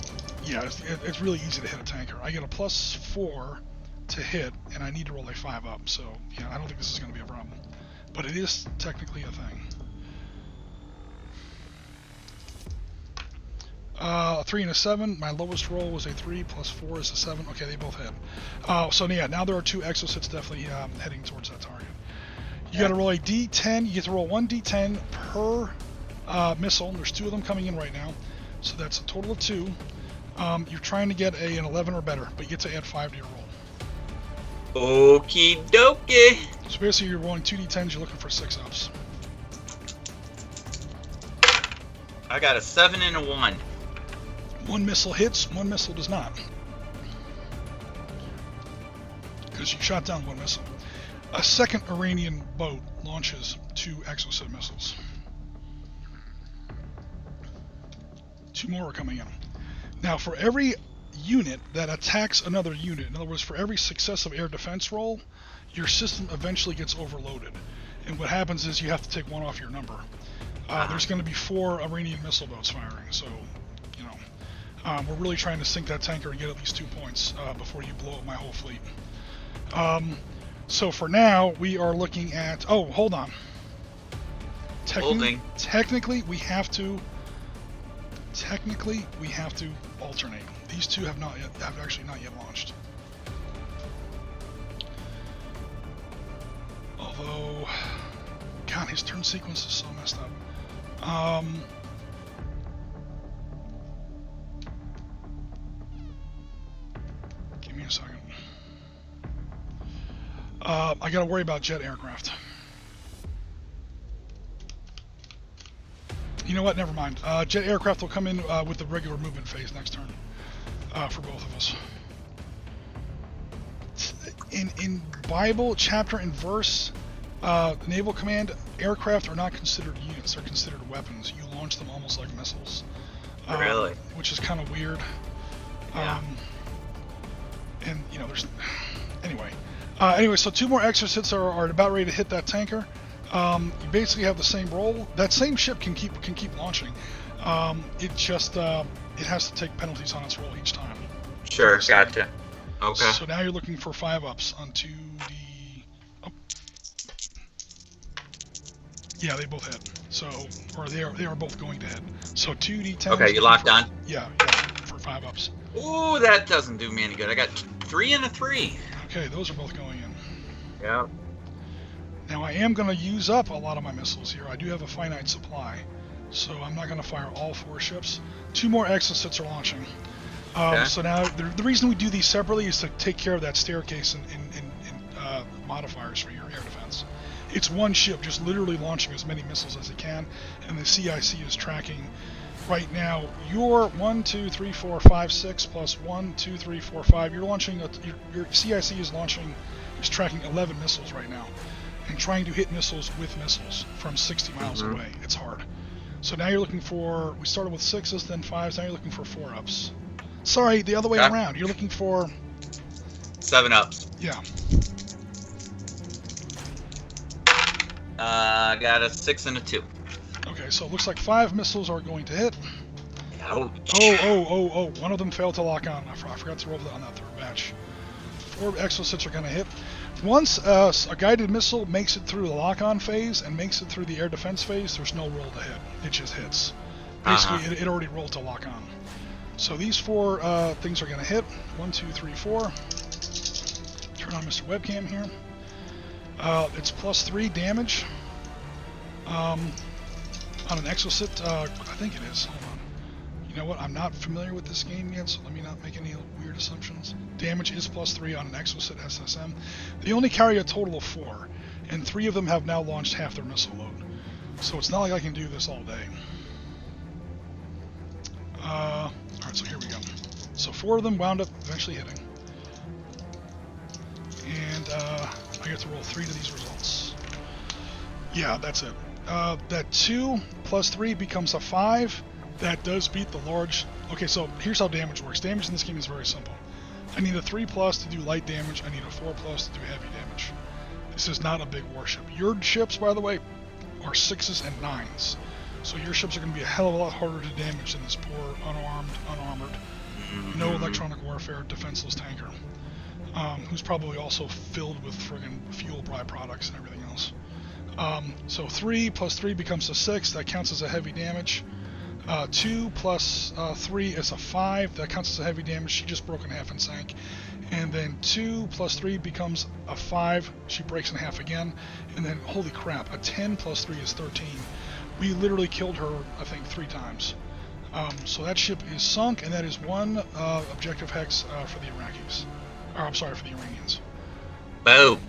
Yeah, it's really easy to hit a tanker. I get a +4 to hit, and I need to roll a 5 up. So, yeah, I don't think this is going to be a problem. But it is technically a thing. 3 and a 7. My lowest roll was a 3 plus 4 is a 7. Okay, they both hit. So yeah, now there are 2 exocets definitely heading towards that target. You got to roll a d10. You get to roll 1 d10 per missile. There's 2 of them coming in right now, so that's a total of 2. You're trying to get an 11 or better, but you get to add 5 to your roll. Okie dokie. So basically, you're rolling 2 d10s. You're looking for 6 ups. I got a 7 and a 1. 1 missile hits, 1 missile does not. Because you shot down 1 missile. A second Iranian boat launches 2 exocet missiles. 2 more are coming in. Now, for every unit that attacks another unit, in other words, for every successive air defense roll, your system eventually gets overloaded. And what happens is you have to take 1 off your number. There's going to be 4 Iranian missile boats firing, so, you know, we're really trying to sink that tanker and get at least 2 points before you blow up my whole fleet. So for now, we are looking at... Oh, hold on. Technically, we have to alternate. These 2 have actually not yet launched. Although, God, his turn sequence is so messed up. Give me a second. I gotta worry about jet aircraft. You know what? Never mind. Jet aircraft will come in with the regular movement phase next turn for both of us. In Bible chapter and verse, Naval Command, aircraft are not considered units; they're considered weapons. You launch them almost like missiles. Really? Which is kind of weird. Yeah. And you know, there's anyway. So 2 more exocets are about ready to hit that tanker. You basically have the same roll. That same ship can keep launching. It just it has to take penalties on its roll each time. Sure, gotcha. Okay. So now you're looking for 5 ups on 2d. Oh. Yeah, they both hit. So, or they are both going to hit. So 2d10. Okay, you locked on. Yeah, for 5 ups. Ooh, that doesn't do me any good. I got 3 and a 3. Okay, those are both going in. Yep. Now I am going to use up a lot of my missiles here. I do have a finite supply, so I'm not going to fire all 4 ships. 2 more exocets are launching. Okay. So now the reason we do these separately is to take care of that staircase and modifiers for your air defense. It's one ship just literally launching as many missiles as it can, and the CIC is tracking. Right now, your 1, 2, 3, 4, 5, 6 plus 1, 2, 3, 4, 5. You're launching. Your CIC is tracking 11 missiles right now, and trying to hit missiles with missiles from 60 miles away. It's hard. So now you're looking for. We started with 6s, then 5s. Now you're looking for 4 ups. Sorry, the other way around. You're looking for 7 ups. Yeah. I got a 6 and a 2. Okay, so it looks like 5 missiles are going to hit. Ouch. Oh, one of them failed to lock on. I forgot to roll that on that 3rd batch. 4 exocets are going to hit. Once a guided missile makes it through the lock-on phase and makes it through the air defense phase, there's no roll to hit. It just hits. Basically, it already rolled to lock on. So these 4 things are going to hit. 1, 2, 3, 4. Turn on Mr. Webcam here. It's +3 damage. On an exocet, I think it is. Hold on. You know what? I'm not familiar with this game yet, so let me not make any weird assumptions. Damage is +3 on an exocet SSM. They only carry a total of 4, and 3 of them have now launched half their missile load. So it's not like I can do this all day. Alright, so here we go. So 4 of them wound up eventually hitting. And I get to roll 3 to these results. Yeah, that's it. That 2 plus 3 becomes a 5. That does beat the large. Okay, so here's how damage works. Damage in this game is very simple. I need a 3+ to do light damage. I need a 4+ to do heavy damage. This is not a big warship. Your ships, by the way, are 6s and 9s. So your ships are going to be a hell of a lot harder to damage than this poor, unarmored, no electronic warfare, defenseless tanker. Who's probably also filled with friggin' fuel byproducts and everything else. So 3 plus 3 becomes a 6. That counts as a heavy damage. 2 plus 3 is a 5. That counts as a heavy damage. She just broke in half and sank. And then 2 plus 3 becomes a 5. She breaks in half again. And then, holy crap, a 10 plus 3 is 13. We literally killed her, I think, 3 times. So that ship is sunk, and that is 1 objective hex for the Iraqis. Or, I'm sorry, for the Iranians. Boom.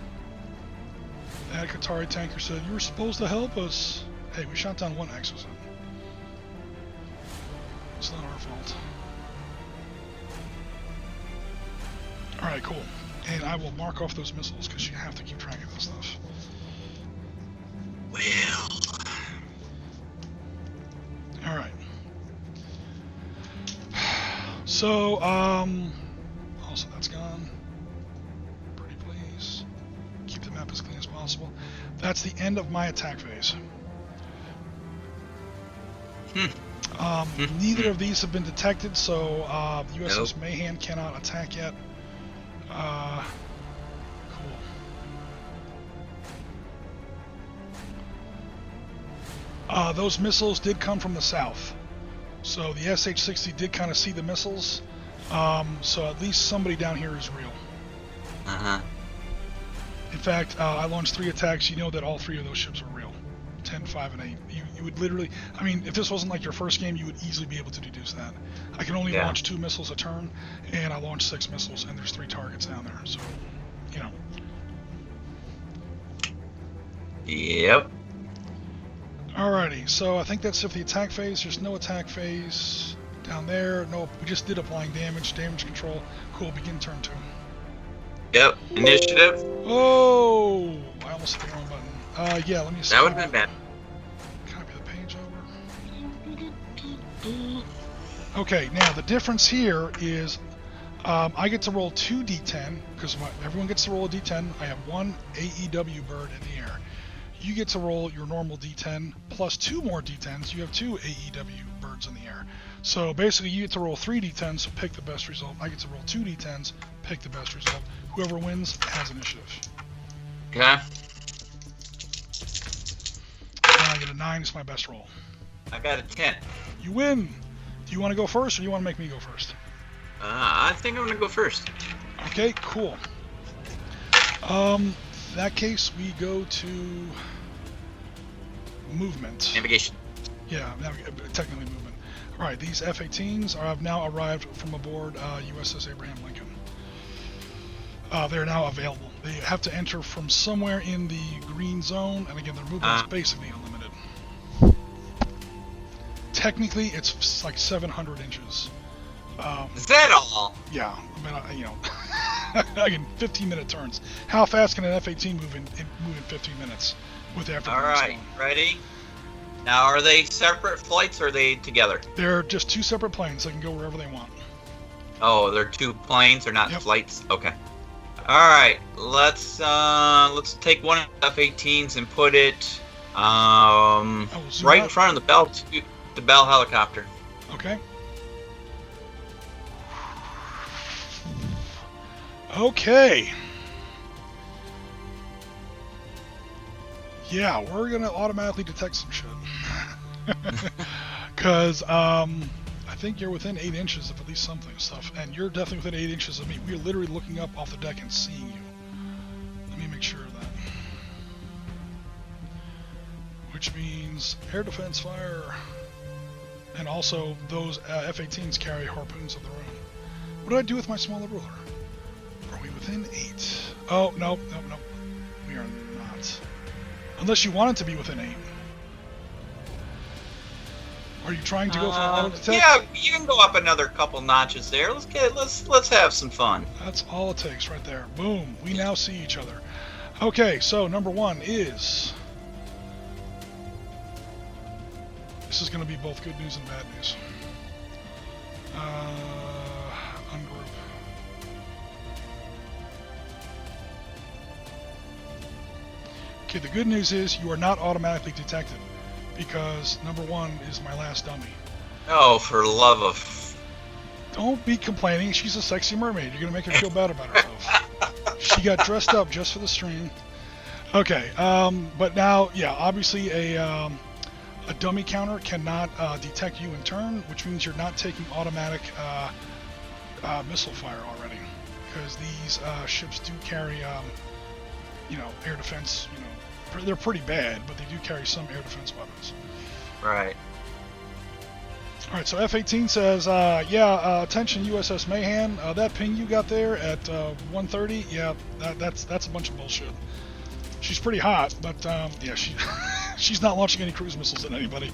That Qatari tanker said, "You were supposed to help us." Hey, we shot down 1 exocet. It's not our fault. Alright, cool. And I will mark off those missiles, because you have to keep track of this stuff. Well. Alright. So, also that's gone. Pretty please. Keep the map as clean as possible. That's the end of my attack phase. Neither of these have been detected, so USS Mayhem cannot attack yet. Cool. Those missiles did come from the south. So the SH-60 did kind of see the missiles. So at least somebody down here is real. In fact, I launched 3 attacks. You know that all 3 of those ships are real. 10, 5, and 8. You would literally... I mean, if this wasn't like your first game, you would easily be able to deduce that. I can only launch 2 missiles a turn, and I launched 6 missiles, and there's 3 targets down there. So, you know. Yep. Alrighty, so I think that's it for the attack phase. There's no attack phase down there. Nope, we just did applying damage control. Cool, begin turn 2. Yep, initiative. Oh, I almost hit the wrong button. Yeah, let me see. That would have been bad. Copy the page over. Okay, now the difference here is I get to roll 2 d10, because everyone gets to roll a d10. I have 1 AEW bird in the air. You get to roll your normal d10 plus 2 more d10s. You have 2 AEW birds in the air. So basically you get to roll 3 d10s, pick the best result. I get to roll 2 d10s, pick the best result. Whoever wins has initiative. Okay. And I get a 9, it's my best roll. I got a 10. You win! Do you want to go first, or do you want to make me go first? I think I'm gonna go first. Okay, cool. In that case, we go to movement. Navigation. Yeah, technically movement. All right, these F-18s have now arrived from aboard USS Abraham Lincoln. They're now available. They have to enter from somewhere in the green zone, and again, their movement is basically unlimited. Technically, it's like 700 inches. Is that all? Yeah, I mean, again, 15-minute turns. How fast can an F-18 move in 15 minutes with everything? All right, ready? Now, are they separate flights or are they together? They're just two separate planes. They can go wherever they want. Oh, they're two planes. They're not flights. Okay. All right. Let's take one of the F-18s and put it right in front of the Bell helicopter. Okay. Okay. Yeah, we're gonna automatically detect some shit. Because I think you're within 8 inches of at least something stuff, and you're definitely within 8 inches of me. We're literally looking up off the deck and seeing you. Let me make sure of that. Which means air defense fire, and also those F-18s carry harpoons of their own. What do I do with my smaller ruler? Are we within 8? Oh, no. We are not. Unless you want it to be within 8. Are you trying to go for auto detect? Yeah, you can go up another couple notches there. Let's have some fun. That's all it takes right there. Boom. We now see each other. Okay, so number 1 is... This is going to be both good news and bad news. Ungroup. Okay, the good news is you are not automatically detected, because number 1 is my last dummy. Oh, for love of... Don't be complaining. She's a sexy mermaid. You're going to make her feel bad about herself. She got dressed up just for the stream. Okay, but now, yeah, obviously a dummy counter cannot detect you in turn, which means you're not taking automatic missile fire already, because these ships do carry, air defense. They're pretty bad, but they do carry some air defense weapons. Right. All right, so F-18 says, attention USS Mayhem. That ping you got there at 1:30, yeah, that's a bunch of bullshit. She's pretty hot, but yeah, she's not launching any cruise missiles at anybody.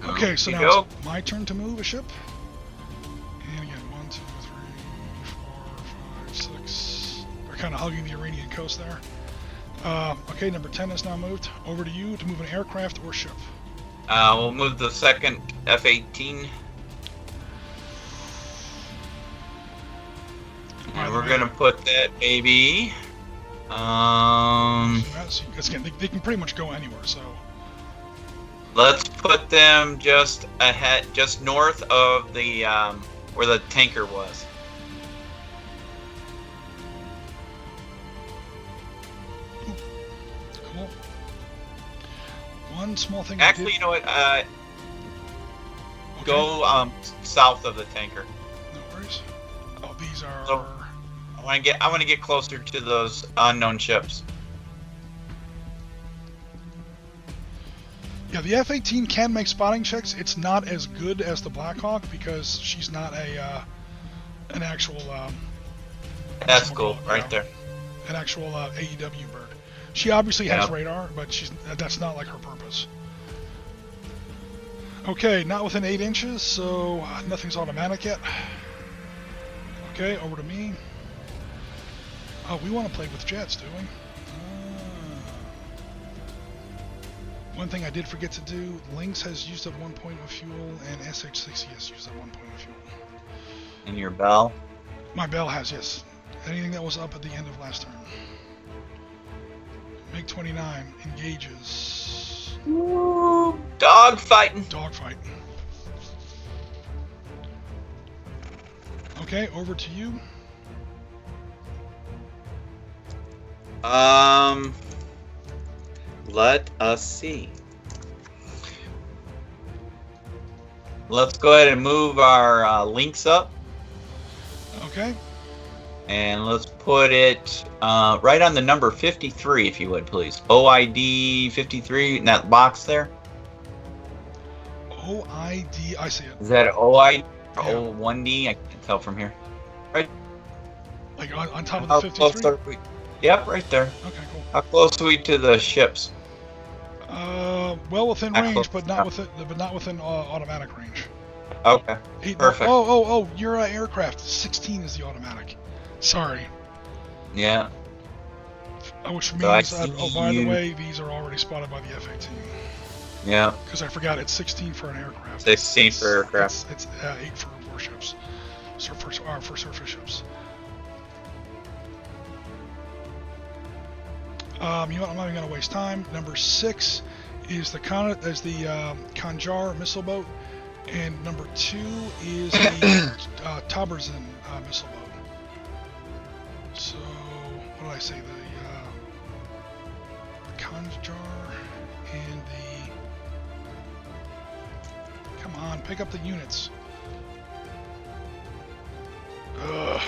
Okay, so now it's my turn to move a ship. And again, 1, 2, 3, 4, 5, 6. We're kind of hugging the Iranian coast there. Okay, number 10 is now moved. Over to you to move an aircraft or ship. We'll move the second F-18. And we're gonna put that baby. Again, they can pretty much go anywhere. So let's put them just ahead, just north of the where the tanker was. Cool. One small thing. Actually, you know what? Okay. Go south of the tanker. No worries. Oh, these are. So, I want to get closer to those unknown ships. Yeah, the F-18 can make spotting checks. It's not as good as the Black Hawk because she's not an actual. That's cool, right there. An actual AEW bird. She obviously has radar, but that's not like her purpose. Okay, not within 8 inches, so nothing's automatic yet. Okay, over to me. Oh, we want to play with jets, do we? One thing I did forget to do, Lynx has used up 1 point of fuel, and SH-60 has used up 1 point of fuel. And your Bell? My Bell has, yes. Anything that was up at the end of last turn. MiG-29 engages. Ooh, dog fighting. Dogfight. Okay, over to you. Let us see. let's go ahead and move our links up. Okay. And let's put it right on the number 53, if you would, please. OID 53 in that box there. OID, I see it. Is that OID or Yeah. O1D? I can't tell from here. Right. Like on top of How the close 53? are we? Yep, right there. Okay, cool. How close are we to the ships? Well within Not range, close but not within automatic range. Okay. Perfect. Oh, your aircraft. 16 is the automatic. Sorry. Yeah. Which means, So I oh, see by the you- way, these are already spotted by the F-18. Yeah. Because I forgot it's 16 for an aircraft. 16 for aircraft. It's 8 for warships. For surface ships. You know what, I'm not even going to waste time. Number 6 is the Khanjar missile boat, and number 2 is the Taberzin missile boat. So, what did I say? The Khanjar and the... Come on, pick up the units. Ugh.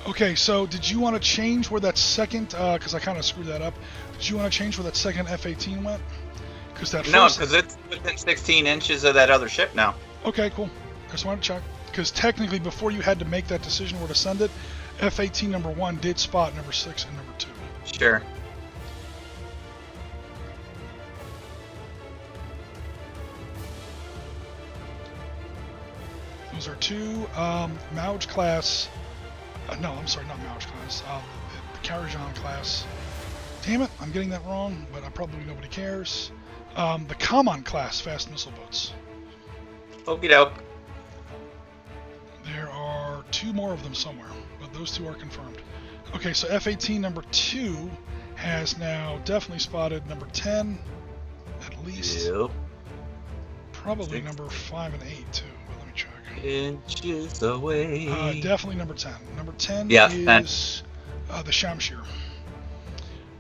Okay, so did you want to change where that second, because I kind of screwed that up, did you want to change where that second F-18 went? Because that No, first... because it's within 16 inches of that other ship now. Okay, cool. Just wanted to check. Because technically, before you had to make that decision where to send it, F-18 number 1 did spot number 6 and number 2. Sure. Those are 2 Mauj class... no, I'm sorry, not Mauj class. The Karajan class. Damn it, I'm getting that wrong, but probably nobody cares. The Command class fast missile boats. Okie doke. There are 2 more of them somewhere, but those 2 are confirmed. Okay, so F-18 number 2 has now definitely spotted number 10, at least. Yep. Probably number 5 and 8 too, but let me check. Inches away. Definitely number 10. Number 10 Yeah, is the Shamshir.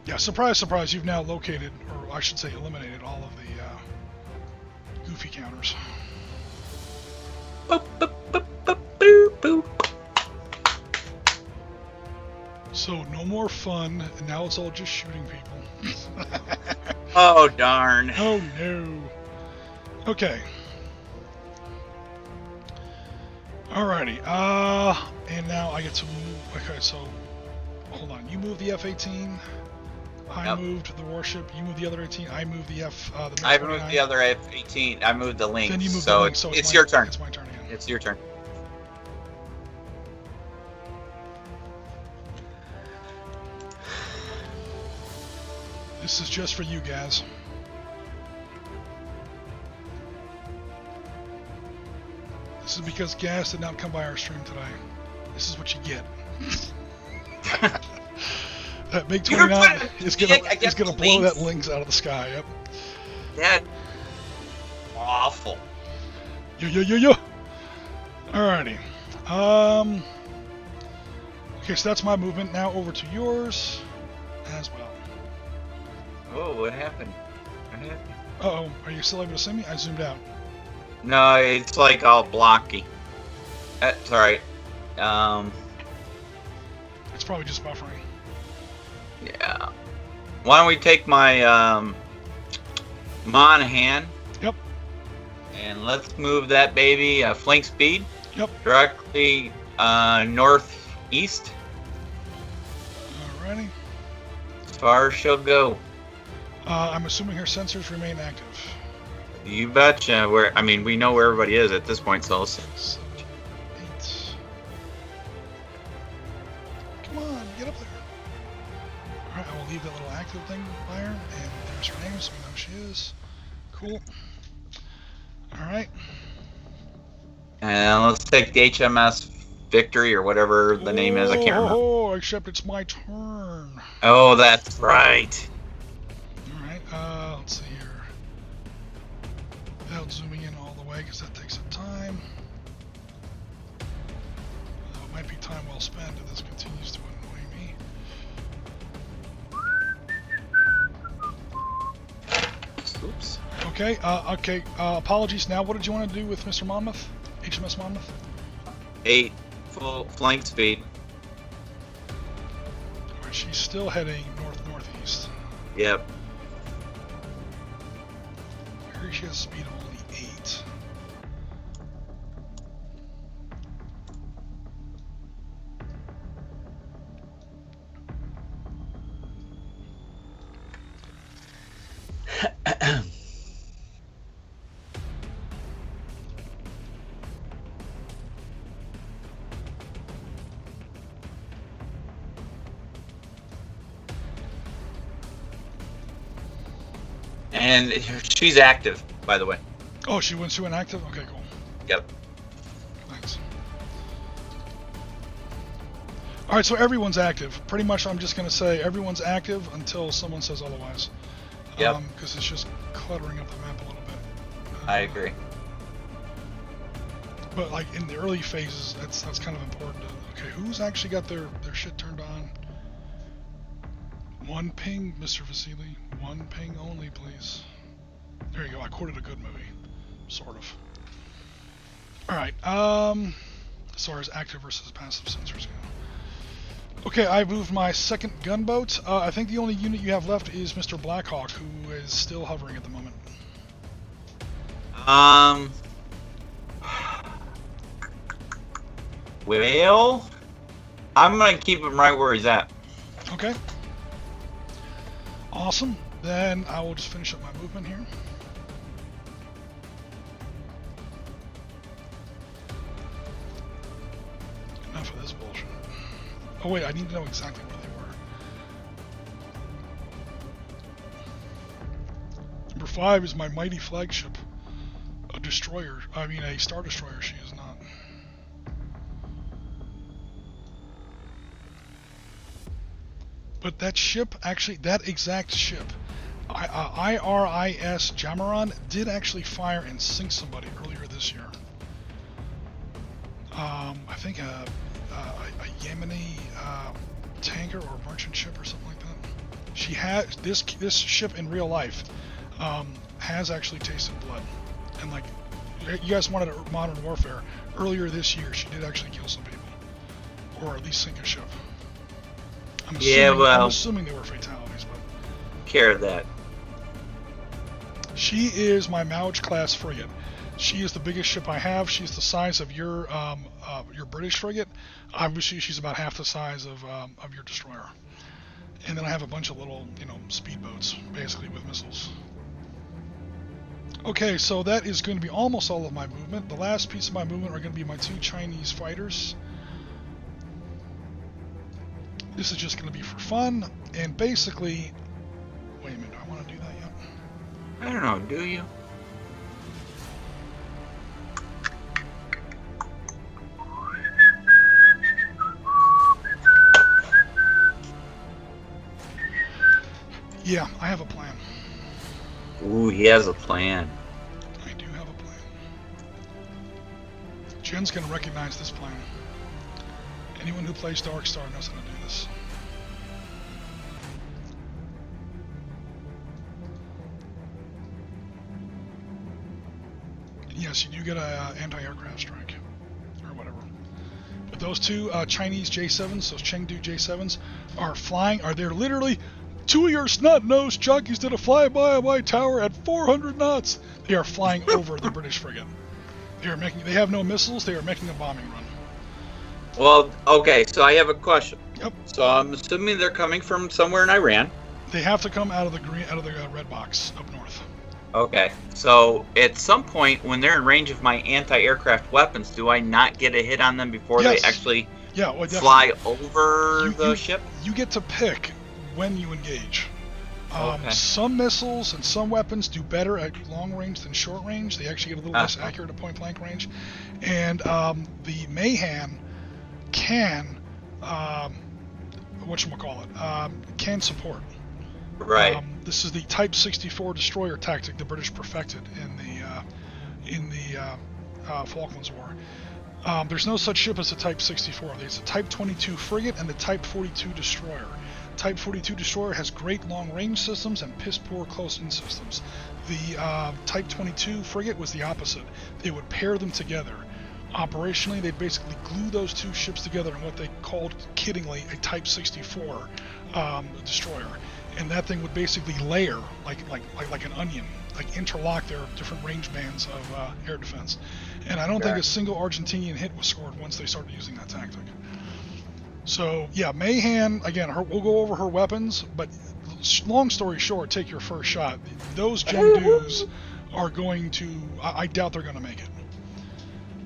Yeah, surprise, surprise, you've now located, or I should say eliminated, all of the goofy counters. Boop, boop, boop, boop, boop, boop. So, no more fun, and now it's all just shooting people. Oh, darn. Oh no. Okay. Alrighty, and now I get to move, okay, so, hold on, you move the F-18, I moved the warship, you moved the other 18, I moved the I moved the other F-18, I moved the link, then you moved so, the link, so it's your turn. It's my turn again. It's your turn. This is just for you guys. This is because Gas did not come by our stream today. This is what you get. That MiG 29 is gonna blow that links out of the sky. Yep. That awful. Yo. Alrighty. Okay, so that's my movement. Now over to yours as well. Oh, what happened? What happened? Uh-oh, are you still able to see me? I zoomed out. No, it's like all blocky. That's alright. It's probably just buffering. Yeah. Why don't we take my Monahan? Yep. And let's move that baby flank speed. Yep. Directly northeast. Alrighty. As far as she'll go. I'm assuming her sensors remain active. You betcha. We know where everybody is at this point, so let's 7, 8. Come on, get up there. Alright, I will leave that little active thing by her, and there's her name, so we know who she is. Cool. Alright. And let's take the HMS Victory or whatever the name is. I can't remember. Oh, except it's my turn. Oh, that's right. Alright, let's see here. Without zooming in all the way, because that takes some time. It might be time well spent if this continues to annoy me. Okay, okay. Apologies. Now, what did you want to do with Mr. Monmouth? HMS Monmouth? 8 full flank speed. Alright, she's still heading north-northeast. Yep. Here she has a speed of only 8. And she's active, by the way. Oh, she went active? Okay, cool. Yep. Thanks. Alright, so everyone's active. Pretty much I'm just going to say everyone's active until someone says otherwise. Yep. Because it's just cluttering up the map a little bit. I agree. But like in the early phases, that's kind of important. Okay, who's actually got their shit turned on? One ping, Mr. Vasily. One ping only, please. There you go. I quoted a good movie, sort of. All right. As far as active versus passive sensors go. Okay, I moved my second gunboat. I think the only unit you have left is Mr. Blackhawk, who is still hovering at the moment. Well, I'm gonna keep him right where he's at. Okay. Awesome. Then I will just finish up my movement here. Enough of this bullshit. Oh wait, I need to know exactly where they were. Number 5 is my mighty flagship. A destroyer. I mean a star destroyer, she is not. But that ship, actually, that exact ship, IRIS Jamaron, did actually fire and sink somebody earlier this year. I think a Yemeni tanker or merchant ship or something like that. She had this ship in real life has actually tasted blood, and like you guys wanted a modern warfare earlier this year, she did actually kill some people, or at least sink a ship. I'm assuming they were fatalities, but care of that. She is my Mauj class frigate. She is the biggest ship I have. She's the size of your British frigate. Obviously, she's about half the size of your destroyer. And then I have a bunch of little, speedboats, basically with missiles. Okay, so that is going to be almost all of my movement. The last piece of my movement are going to be my 2 Chinese fighters. This is just going to be for fun, and basically... Wait a minute, do I want to do that yet? I don't know, do you? Yeah, I have a plan. Ooh, he has a plan. I do have a plan. Jen's going to recognize this plan. Anyone who plays Dark Star knows how to do this. Yes, you do get a anti-aircraft strike, or whatever. But those 2 Chinese J7s, those Chengdu J7s, are flying. They're literally 2 of your snot-nosed jockeys did a flyby of my tower at 400 knots. They are flying over the British frigate. They have no missiles. They are making a bombing run. Well, okay, so I have a question. Yep. So I'm assuming they're coming from somewhere in Iran. They have to come out of the red box up north. Okay, so at some point when they're in range of my anti-aircraft weapons, do I not get a hit on them before Yes. they actually fly over the ship? You get to pick when you engage. Okay. Some missiles and some weapons do better at long range than short range. They actually get a little less accurate at point blank range. And the Mayhan can can support. Right. This is the Type 64 destroyer tactic the British perfected in the Falklands War. There's no such ship as a Type 64. There's a Type 22 frigate and the Type 42 destroyer. Type 42 destroyer has great long-range systems and piss-poor close-in systems. The Type 22 frigate was the opposite. They would pair them together. Operationally, they'd basically glue those two ships together in what they called, kiddingly, a Type 64 destroyer. And that thing would basically layer like an onion, like interlock their different range bands of air defense. And I don't think a single Argentinian hit was scored once they started using that tactic. So yeah, Mahan, again, we'll go over her weapons, but long story short, take your first shot. Those Gemdus are going to, I doubt they're going to make it.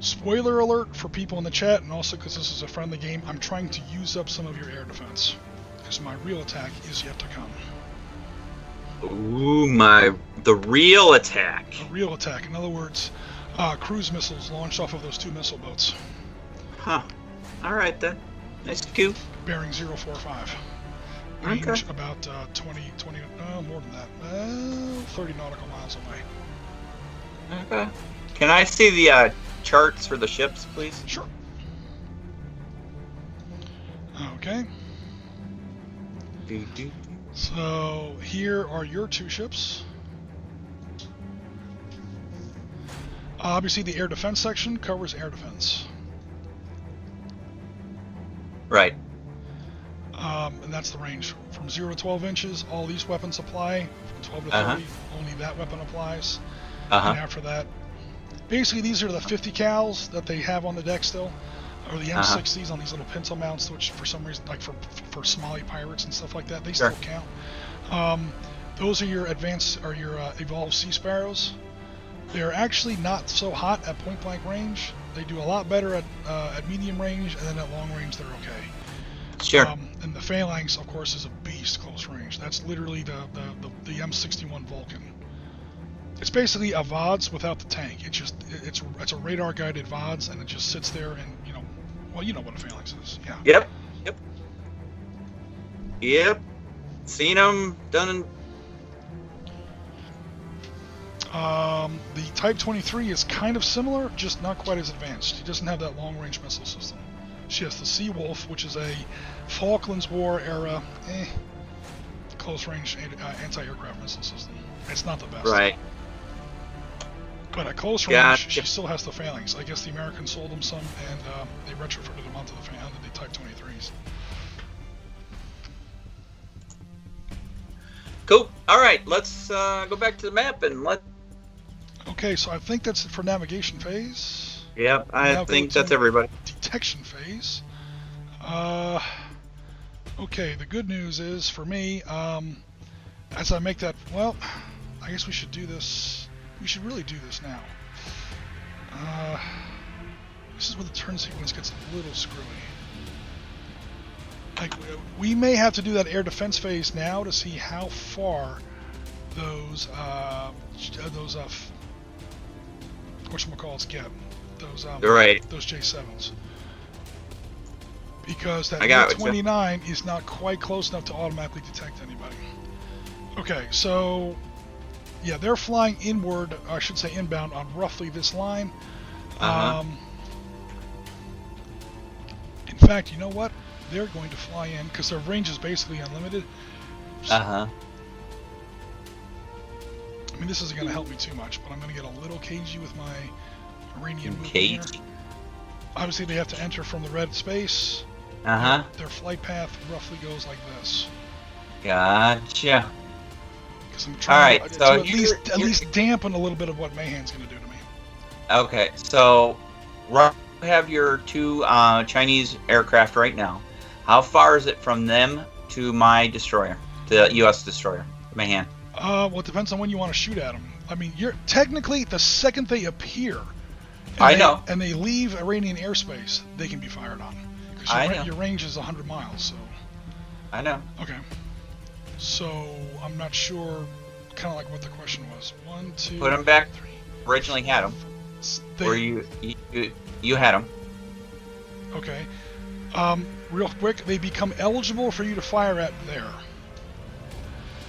Spoiler alert for people in the chat, and also because this is a friendly game, I'm trying to use up some of your air defense, because my real attack is yet to come. Ooh, the real attack. A real attack. In other words, cruise missiles launched off of those two missile boats. Huh. All right then. Nice scoop. Bearing 045. Range about 20, more than that. 30 nautical miles away. Okay. Can I see the charts for the ships, please? Sure. Okay. So here are your two ships. Obviously, the air defense section covers air defense. Right. And that's the range. From 0 to 12 inches, all these weapons apply. From 12 to 30, only that weapon applies. And after that, basically these are the 50 cals that they have on the deck still, or the M60s on these little pintle mounts, which for some reason, like for Somali pirates and stuff like that, they still count. Those are your advanced, or your evolved Sea Sparrows. They're actually not so hot at point blank range. They do a lot better at medium range, and then at long range they're okay. Sure. And the Phalanx, of course, is a beast close range. That's literally the M61 Vulcan. It's basically a VODS without the tank. It's a radar guided VODS, and it just sits there, and you know what a Phalanx is. Yeah. Yep. Seen them done. The Type 23 is kind of similar, just not quite as advanced. She doesn't have that long-range missile system. She has the Seawolf, which is a Falklands War era, close-range anti-aircraft missile system. It's not the best. Right. But at close range, she still has the Phalanx. I guess the Americans sold them some, and they retrofitted them onto the Type 23s. Cool. All right, let's go back to the map and let. Okay, so I think that's it for navigation phase. Yep, I think that's everybody. Detection phase. Okay, the good news is for me, as I make that, well, I guess we should do this. We should really do this now. This is where the turn sequence gets a little screwy. Like, we may have to do that air defense phase now to see how far those whatchamacallits get. Those J7s. Because that 29 is not quite close enough to automatically detect anybody. Okay, so yeah, they're flying inward, I should say inbound, on roughly this line. In fact, you know what? They're going to fly in, because their range is basically unlimited. I mean, this isn't going to help me too much, but I'm going to get a little cagey with my Iranian movement here. Obviously, they have to enter from the red space. Their flight path roughly goes like this. Gotcha. Because I'm trying to at least dampen a little bit of what Mahan's going to do to me. Okay, so you have your two Chinese aircraft right now. How far is it from them to my destroyer, the U.S. destroyer, Mahan? Well, it depends on when you want to shoot at them. I mean, you're technically, the second they appear, and they leave Iranian airspace, they can be fired on. Because your range is 100 miles, so. I know. Okay. So I'm not sure, kind of like what the question was. 1, 2. Put them back. 3. Originally had them. Or you had them. Okay. Real quick, they become eligible for you to fire at there.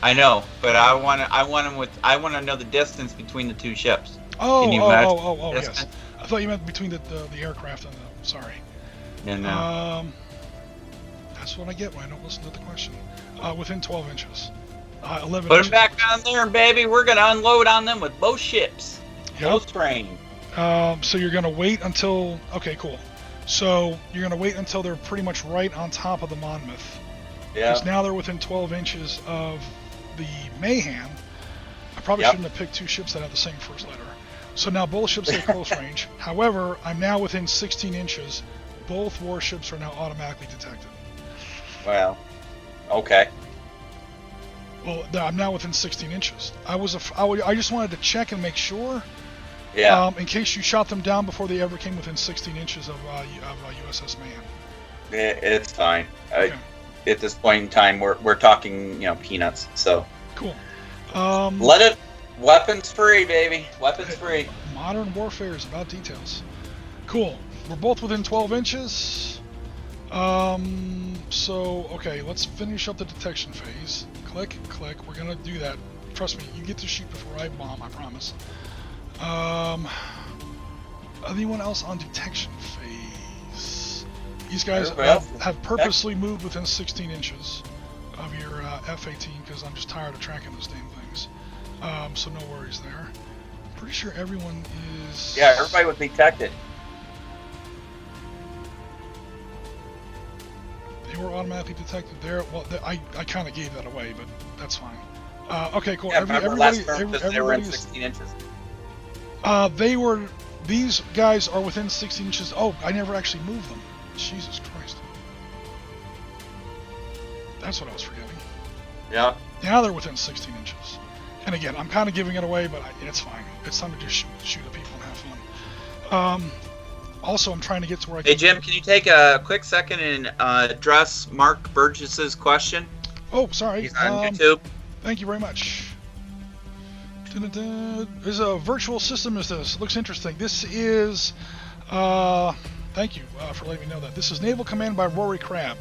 I know, but I want to know the distance between the two ships. Yes. I thought you meant between the aircraft and the. Sorry. No. That's what I get when I don't listen to the question. Within 12 inches. 11 Put inches. them back on there, baby. We're going to unload on them with both ships. Yep. Both train. So you're going to wait until... Okay, cool. So you're going to wait until they're pretty much right on top of the Monmouth. Yeah. Because now they're within 12 inches of the Mayhem. I probably shouldn't have picked two ships that have the same first letter. So now both ships are close range. However, I'm now within 16 inches. Both warships are now automatically detected. Well, okay. Well, I'm now within 16 inches. I just wanted to check and make sure. Yeah. In case you shot them down before they ever came within 16 inches of USS Mayhem. It's fine. Okay. At this point in time, we're talking, peanuts. So Cool. let it. Weapons free, baby. Weapons free. Modern warfare is about details. Cool. We're both within 12 inches. So, okay, let's finish up the detection phase. Click, click. We're going to do that. Trust me, you get to shoot before I bomb, I promise. Anyone else on detection phase? These guys have purposely moved within 16 inches of your F-18 because I'm just tired of tracking those damn things. So no worries there. Pretty sure everyone is... Yeah, everybody was detected. They were automatically detected there. Well, I kind of gave that away, but that's fine. Okay, cool. Yeah, Everybody they were in 16 inches. These guys are within 16 inches. Oh, I never actually moved them. Jesus Christ. That's what I was forgetting. Yeah. Now they're within 16 inches. And again, I'm kind of giving it away, but it's fine. It's time to just shoot at people and have fun. Also, I'm trying to get to where I can... Hey, Jim, can you take a quick second and address Mark Burgess's question? Oh, sorry. He's on YouTube. Thank you very much. There's a virtual system is this. It looks interesting. This is... thank you for letting me know that. This is Naval Command by Rory Crabb.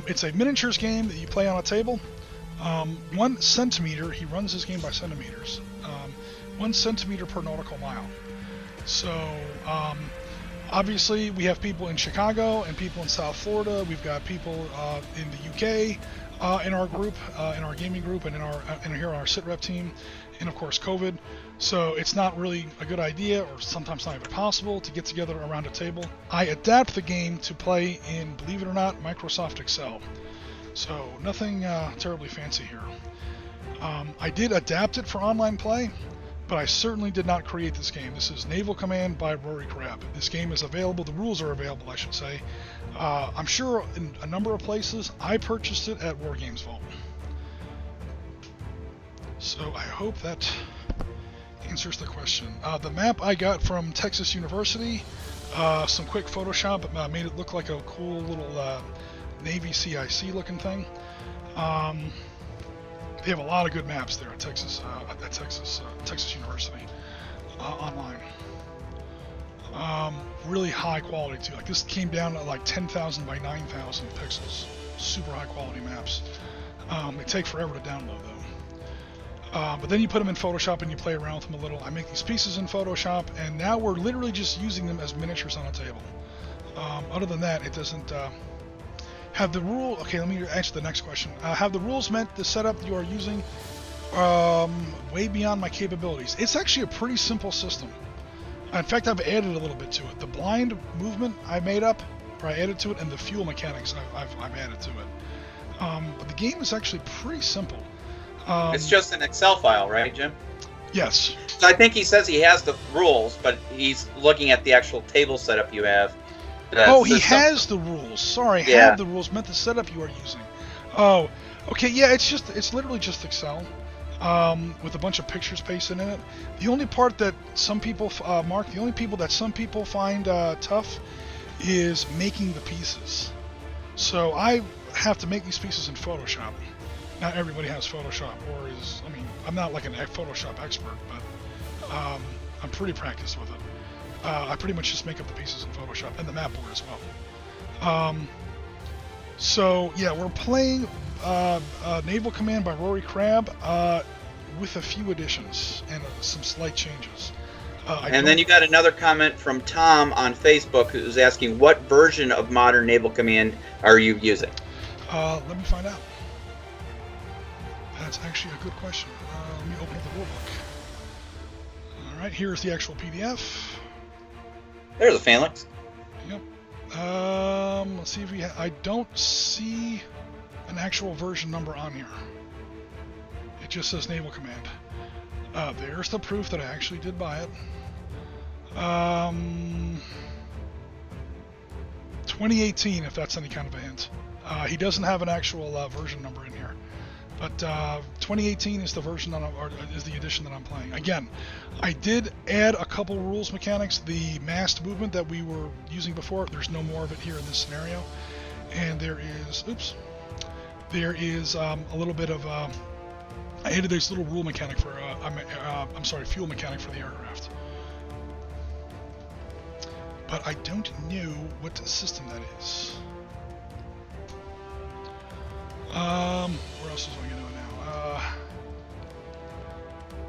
It's a miniatures game that you play on a table. 1 centimeter, he runs his game by centimeters. 1 centimeter per nautical mile. So, obviously, we have people in Chicago and people in South Florida. We've got people in the UK in our group, in our gaming group, and here on our SItrep team, and of course COVID. So it's not really a good idea, or sometimes not even possible, to get together around a table. I adapt the game to play in, believe it or not, Microsoft Excel. So nothing terribly fancy here. I did adapt it for online play, but I certainly did not create this game. This is Naval Command by Rory Crabb. This game is available, the rules are available, I should say. I'm sure in a number of places. I purchased it at War Games Vault. So I hope that answers the question. The map I got from Texas University, some quick Photoshop made it look like a cool little Navy CIC looking thing. They have a lot of good maps there at Texas University online. Really high quality too. Like this came down to like 10,000 by 9,000 pixels. Super high quality maps. They take forever to download though. But then you put them in Photoshop and you play around with them a little. I make these pieces in Photoshop, and now we're literally just using them as miniatures on a table. Other than that, it doesn't have the rule. Okay, let me answer the next question. Have the rules meant the setup you are using way beyond my capabilities? It's actually a pretty simple system. In fact, I've added a little bit to it. The blind movement I made up, or I added to it, and the fuel mechanics I've added to it. But the game is actually pretty simple. It's just an Excel file, right, Jim? Yes. So I think he says he has the rules, but he's looking at the actual table setup you have. Oh, he has the rules. Sorry, have the rules. Meant the setup you are using. Oh, okay. Yeah, it's literally just Excel with a bunch of pictures pasted in it. The only part that some people, Mark, the only people that some people find tough is making the pieces. So I have to make these pieces in Photoshop. Not everybody has Photoshop, or is, I mean, I'm not like an Photoshop expert, but I'm pretty practiced with it. I pretty much just make up the pieces in Photoshop, and the map board as well. So, yeah, we're playing Naval Command by Rory Crabb with a few additions and some slight changes. And then you got another comment from Tom on Facebook who's asking, what version of Modern Naval Command are you using? Let me find out. That's actually a good question. Let me open up the rulebook. Alright, here's the actual PDF. There's a phalanx. Yep. Let's see if we I don't see an actual version number on here. It just says Naval Command. There's the proof that I actually did buy it. 2018, if that's any kind of a hint. He doesn't have an actual version number in here, but 2018 is the version that is the edition that I'm playing. Again, I did add a couple rules mechanics. The mast movement that we were using before, there's no more of it here in this scenario, and there is a little bit of I added this little rule mechanic for fuel mechanic for the aircraft. But I don't know what system that is. Where else is I gonna know now?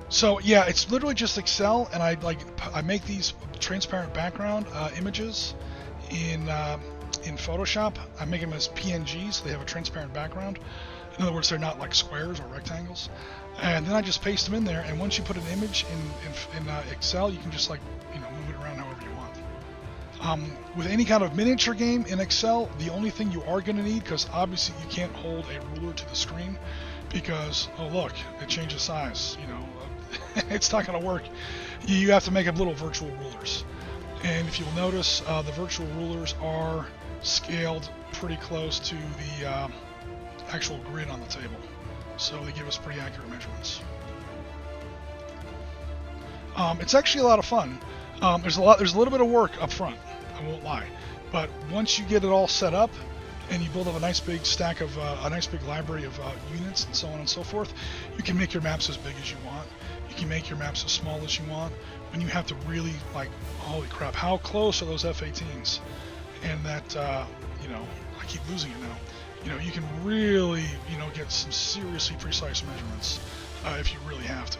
So yeah, it's literally just Excel, and I make these transparent background images in Photoshop. I make them as PNGs, so they have a transparent background. In other words, they're not like squares or rectangles. And then I just paste them in there. And once you put an image in Excel, you can just move it around however you want. With any kind of miniature game in Excel, the only thing you are going to need, because obviously you can't hold a ruler to the screen, because oh look, it changes size. It's not going to work. You have to make up little virtual rulers. And if you'll notice, the virtual rulers are scaled pretty close to the actual grid on the table, so they give us pretty accurate measurements. It's actually a lot of fun. There's a little bit of work up front, I won't lie, but once you get it all set up and you build up a nice big stack of a nice big library of units and so on and so forth, you can make your maps as big as you want. You can make your maps as small as you want. When you have to really holy crap, how close are those F-18s? And that I keep losing it now. You can really, get some seriously precise measurements if you really have to.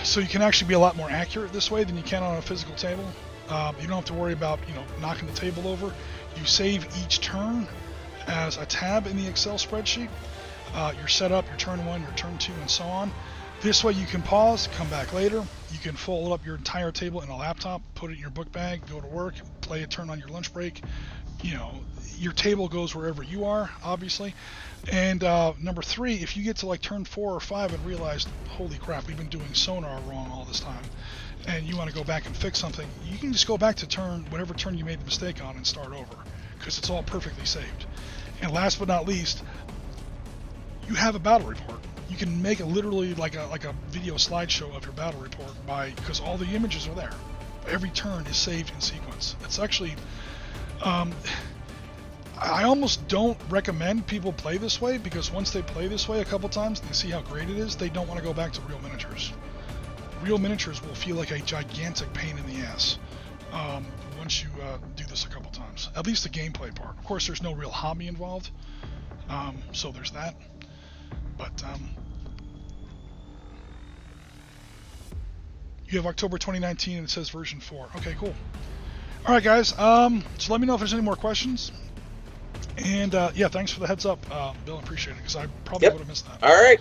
So you can actually be a lot more accurate this way than you can on a physical table. You don't have to worry about, knocking the table over. You save each turn as a tab in the Excel spreadsheet. Your setup, your turn 1, your turn 2, and so on. This way you can pause, come back later. You can fold up your entire table in a laptop, put it in your book bag, go to work, play a turn on your lunch break. Your table goes wherever you are, obviously. And number 3, if you get to turn 4 or 5 and realize, holy crap, we've been doing sonar wrong all this time, and you want to go back and fix something, you can just go back to whatever turn you made the mistake on and start over, because it's all perfectly saved. And last but not least, you have a battle report. You can make it literally like a video slideshow of your battle report because all the images are there. Every turn is saved in sequence. It's actually I almost don't recommend people play this way, because once they play this way a couple times and they see how great it is, they don't want to go back to real miniatures. Real miniatures will feel like a gigantic pain in the ass once you do this a couple times. At least the gameplay part. Of course, there's no real hobby involved, so there's that. But you have October 2019 and it says version 4. Okay, cool. All right, guys. So let me know if there's any more questions. And yeah, thanks for the heads up, Bill. I appreciate it, because I probably would have missed that. All right.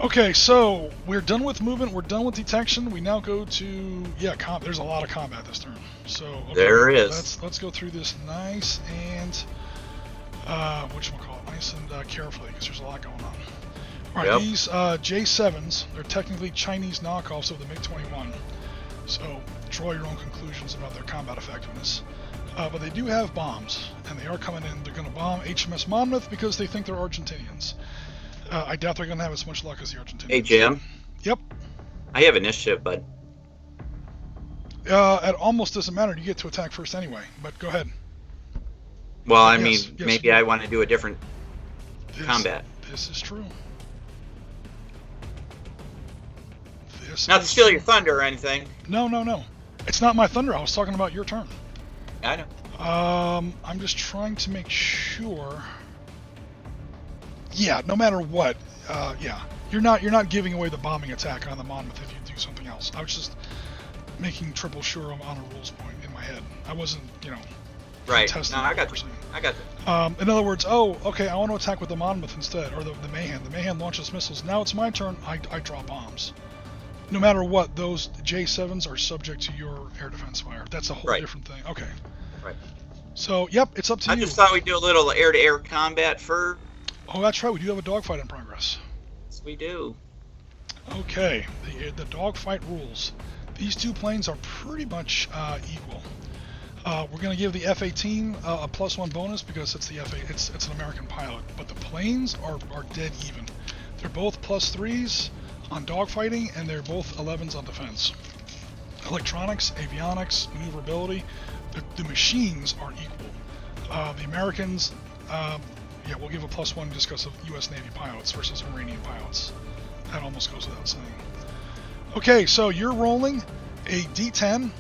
Okay, so we're done with movement. We're done with detection. We now go to there's a lot of combat this turn. So okay, there is. Let's go through this nice and nice and carefully, because there's a lot going on. All right, these J7s, they're technically Chinese knockoffs of the MiG-21. So draw your own conclusions about their combat effectiveness. But they do have bombs, and they are coming in. They're going to bomb HMS Monmouth because they think they're Argentinians. I doubt they're going to have as much luck as the Argentinians. Hey, Jim. Yep. I have initiative, bud. It almost doesn't matter. You get to attack first anyway, but go ahead. Well, I mean, maybe I want to do a different combat. This is true. Not to steal your thunder or anything. No. It's not my thunder. I was talking about your turn. I know. I'm just trying to make sure. Yeah, no matter what, you're not giving away the bombing attack on the Monmouth if you do something else. I was just making triple sure I'm on a rules point in my head. I wasn't, right. testing No, I got you. I got that. In other words, oh, okay, I want to attack with the Monmouth instead, or the Mayhem. The Mayhem launches missiles. Now it's my turn. I drop bombs. No matter what, those J7s are subject to your air defense fire. That's a whole different thing. Okay. Right. So, yep, it's up to you. I just thought we'd do a little air-to-air combat first. Oh, that's right. We do have a dogfight in progress. Yes, we do. Okay, the dogfight rules. These two planes are pretty much equal. We're going to give the F-18 a +1 bonus because it's the F-8. It's an American pilot, but the planes are dead even. They're both +3s on dogfighting, and they're both 11s on defense. Electronics, avionics, maneuverability, the machines are equal. The Americans, yeah, we'll give a +1 just because of U.S. Navy pilots versus Iranian pilots. That almost goes without saying. Okay, so you're rolling a D10.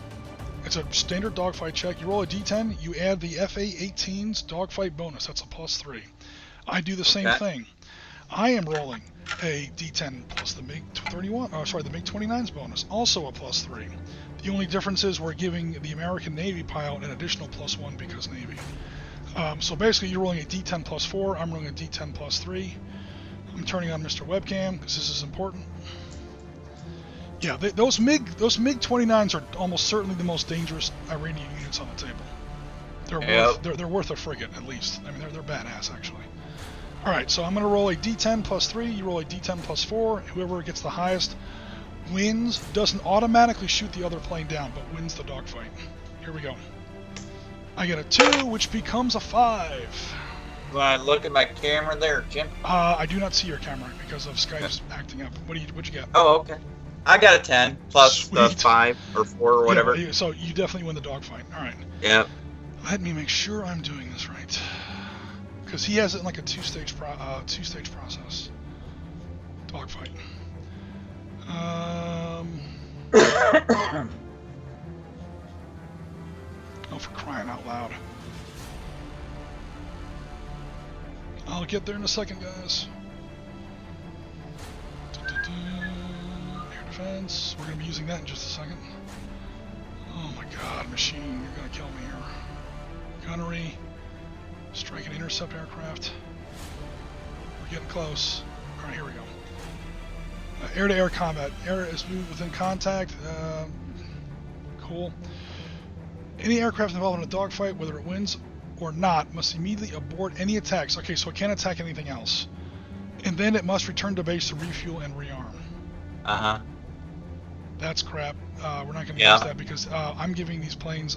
It's a standard dogfight check. You roll a D10, you add the FA-18's dogfight bonus. That's a +3. I do the same thing. I am rolling a D10 plus the MiG-31. Sorry, the MiG-29's bonus, also a +3. The only difference is we're giving the American Navy pilot an additional +1 because Navy. So basically, you're rolling a D10 +4. I'm rolling a D10 +3. I'm turning on Mr. Webcam because this is important. Yeah, those MiG-29s are almost certainly the most dangerous Iranian units on the table. They're worth a frigate at least. I mean, they're badass actually. All right, so I'm going to roll a D10 +3. You roll a D10 +4. Whoever gets the highest wins. Doesn't automatically shoot the other plane down, but wins the dogfight. Here we go. I get a 2, which becomes a 5. Want to look at my camera there, Jim? I do not see your camera because of Skype's acting up. What'd you get? Oh, okay. I got a 10 plus Sweet. the 5 or 4 or whatever. Yeah, so you definitely win the dogfight. All right. Yep. Let me make sure I'm doing this right, because he has it in like a two-stage process. Dogfight. Oh, for crying out loud. I'll get there in a second, guys. Air defense. We're going to be using that in just a second. Oh my god, machine, you're going to kill me here. Gunnery. Strike and intercept aircraft. We're getting close. Alright, here we go. Air-to-air combat. Air is moved within contact. Cool. Any aircraft involved in a dogfight, whether it wins or not, must immediately abort any attacks. Okay, so it can't attack anything else. And then it must return to base to refuel and rearm. Uh-huh. That's crap. We're not going to use that because I'm giving these planes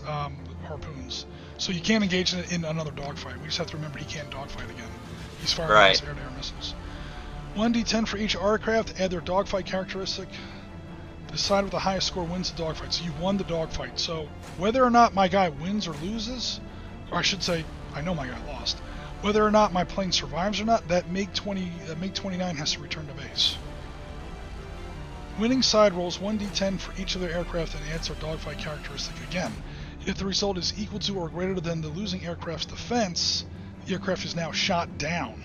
harpoons. So you can't engage in another dogfight. We just have to remember he can't dogfight again. He's firing his air-to-air missiles. 1d10 for each aircraft. Add their dogfight characteristic. Decide what the highest score wins the dogfight. So you won the dogfight. So whether or not my guy wins or loses, or I should say, I know my guy lost. Whether or not my plane survives or not, that MiG-29 has to return to base. Winning side rolls 1d10 for each of their aircraft and adds their dogfight characteristic again. If the result is equal to or greater than the losing aircraft's defense, the aircraft is now shot down.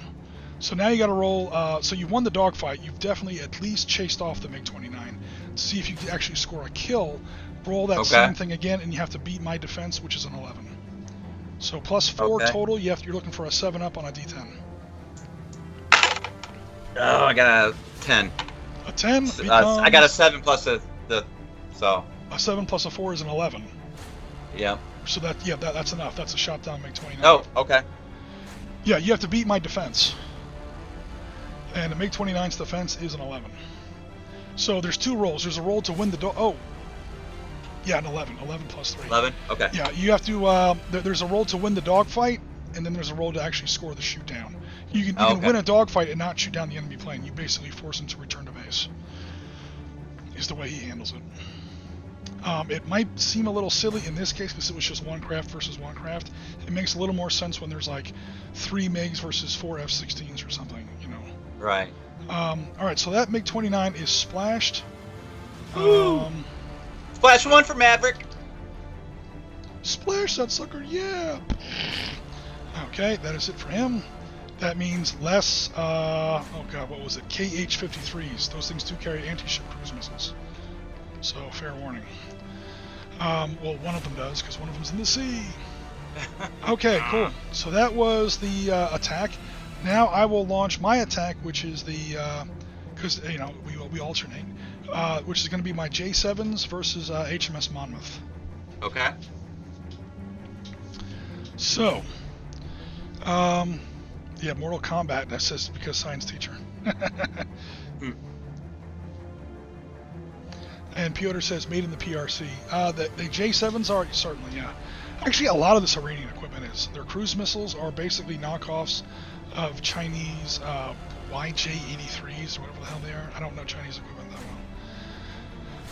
So now you got to roll. So you won the dogfight. You've definitely at least chased off the MiG-29. To see if you can actually score a kill, roll that same thing again, and you have to beat my defense, which is an 11. So +4 total. You're looking for a 7-up on a D10. Oh, I got a 10. A 10 becomes... I got a 7 plus so... A 7 plus a 4 is an 11. Yeah. So that's enough. That's a shot down MiG-29. Oh, okay. Yeah, you have to beat my defense. And the MiG-29's defense is an 11. So there's 2 rolls. There's a roll to win the an 11. 11 plus 3. 11? Okay. Yeah, you have to... there's a roll to win the dogfight, and then there's a roll to actually score the shoot down. You can win a dogfight and not shoot down the enemy plane. You basically force him to return to base. Is the way he handles it. It might seem a little silly in this case because it was just one craft versus one craft. It makes a little more sense when there's like 3 MiGs versus 4 F-16s or something, you know. Right. Alright, so that MiG-29 is splashed. Splash 1 for Maverick. Splash that sucker, yeah! Okay, that is it for him. That means less, oh god, what was it? KH-53s. Those things do carry anti-ship cruise missiles. So, fair warning. Well, one of them does, because one of them's in the sea. Okay, cool. So that was the attack. Now I will launch my attack, which is the because we alternate, which is going to be my J7s versus HMS Monmouth. Okay. So, yeah, Mortal Kombat. That says because science teacher. And Piotr says made in the PRC. The J7s are certainly, yeah. Actually, a lot of this Iranian equipment is. Their cruise missiles are basically knockoffs of Chinese YJ-83s or whatever the hell they are. I don't know Chinese equipment that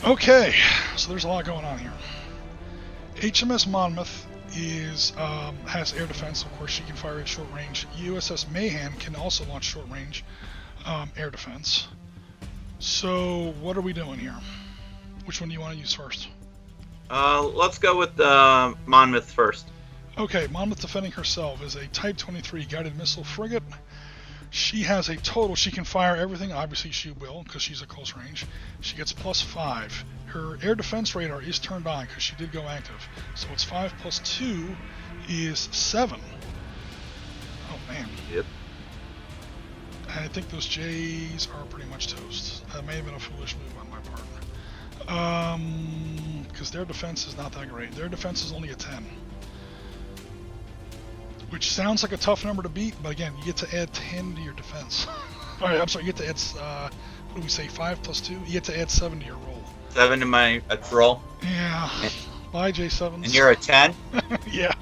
well. Okay, so there's a lot going on here. HMS Monmouth has air defense. Of course, she can fire at short range. USS Mayhem can also launch short range air defense. So what are we doing here? Which one do you want to use first? Let's go with Monmouth first. Okay, Monmouth defending herself is a Type 23 guided missile frigate. She has a total, she can fire everything, obviously she will, because she's at close range. She gets +5. Her air defense radar is turned on, because she did go active. So it's 5 plus 2 is 7. Oh man. Yep. And I think those J's are pretty much toast. That may have been a foolish move on my part. Because their defense is not that great. Their defense is only a 10. Which sounds like a tough number to beat, but again, you get to add 10 to your defense. Alright, I'm sorry, you get to add, what do we say, 5 plus 2? You get to add 7 to your roll. 7 to my roll? Yeah. Bye, J7s. And you're a 10? Yeah.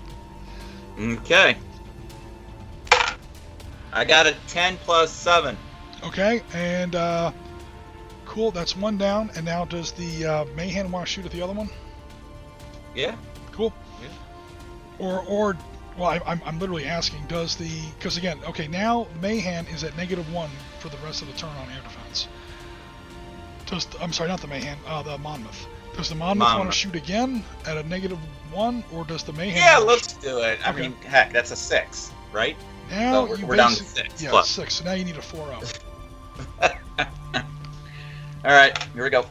Okay. I got a 10 plus 7. Okay, and cool, that's one down. And now does the Mayhem want to shoot at the other one? Yeah. Cool. Yeah. Or well, I'm literally asking, does the, because again, okay, now Mayhem is at -1 for the rest of the turn on air defense. I'm sorry, not the Mayhem, the Monmouth. Does the Monmouth want to shoot again at a -1, or does the Mayhem? Yeah, let's do it. I Okay. mean, heck, that's a 6, right? Now So you we're down to 6. Yeah, plus. 6. So now you need a 4-0. All right, here we go.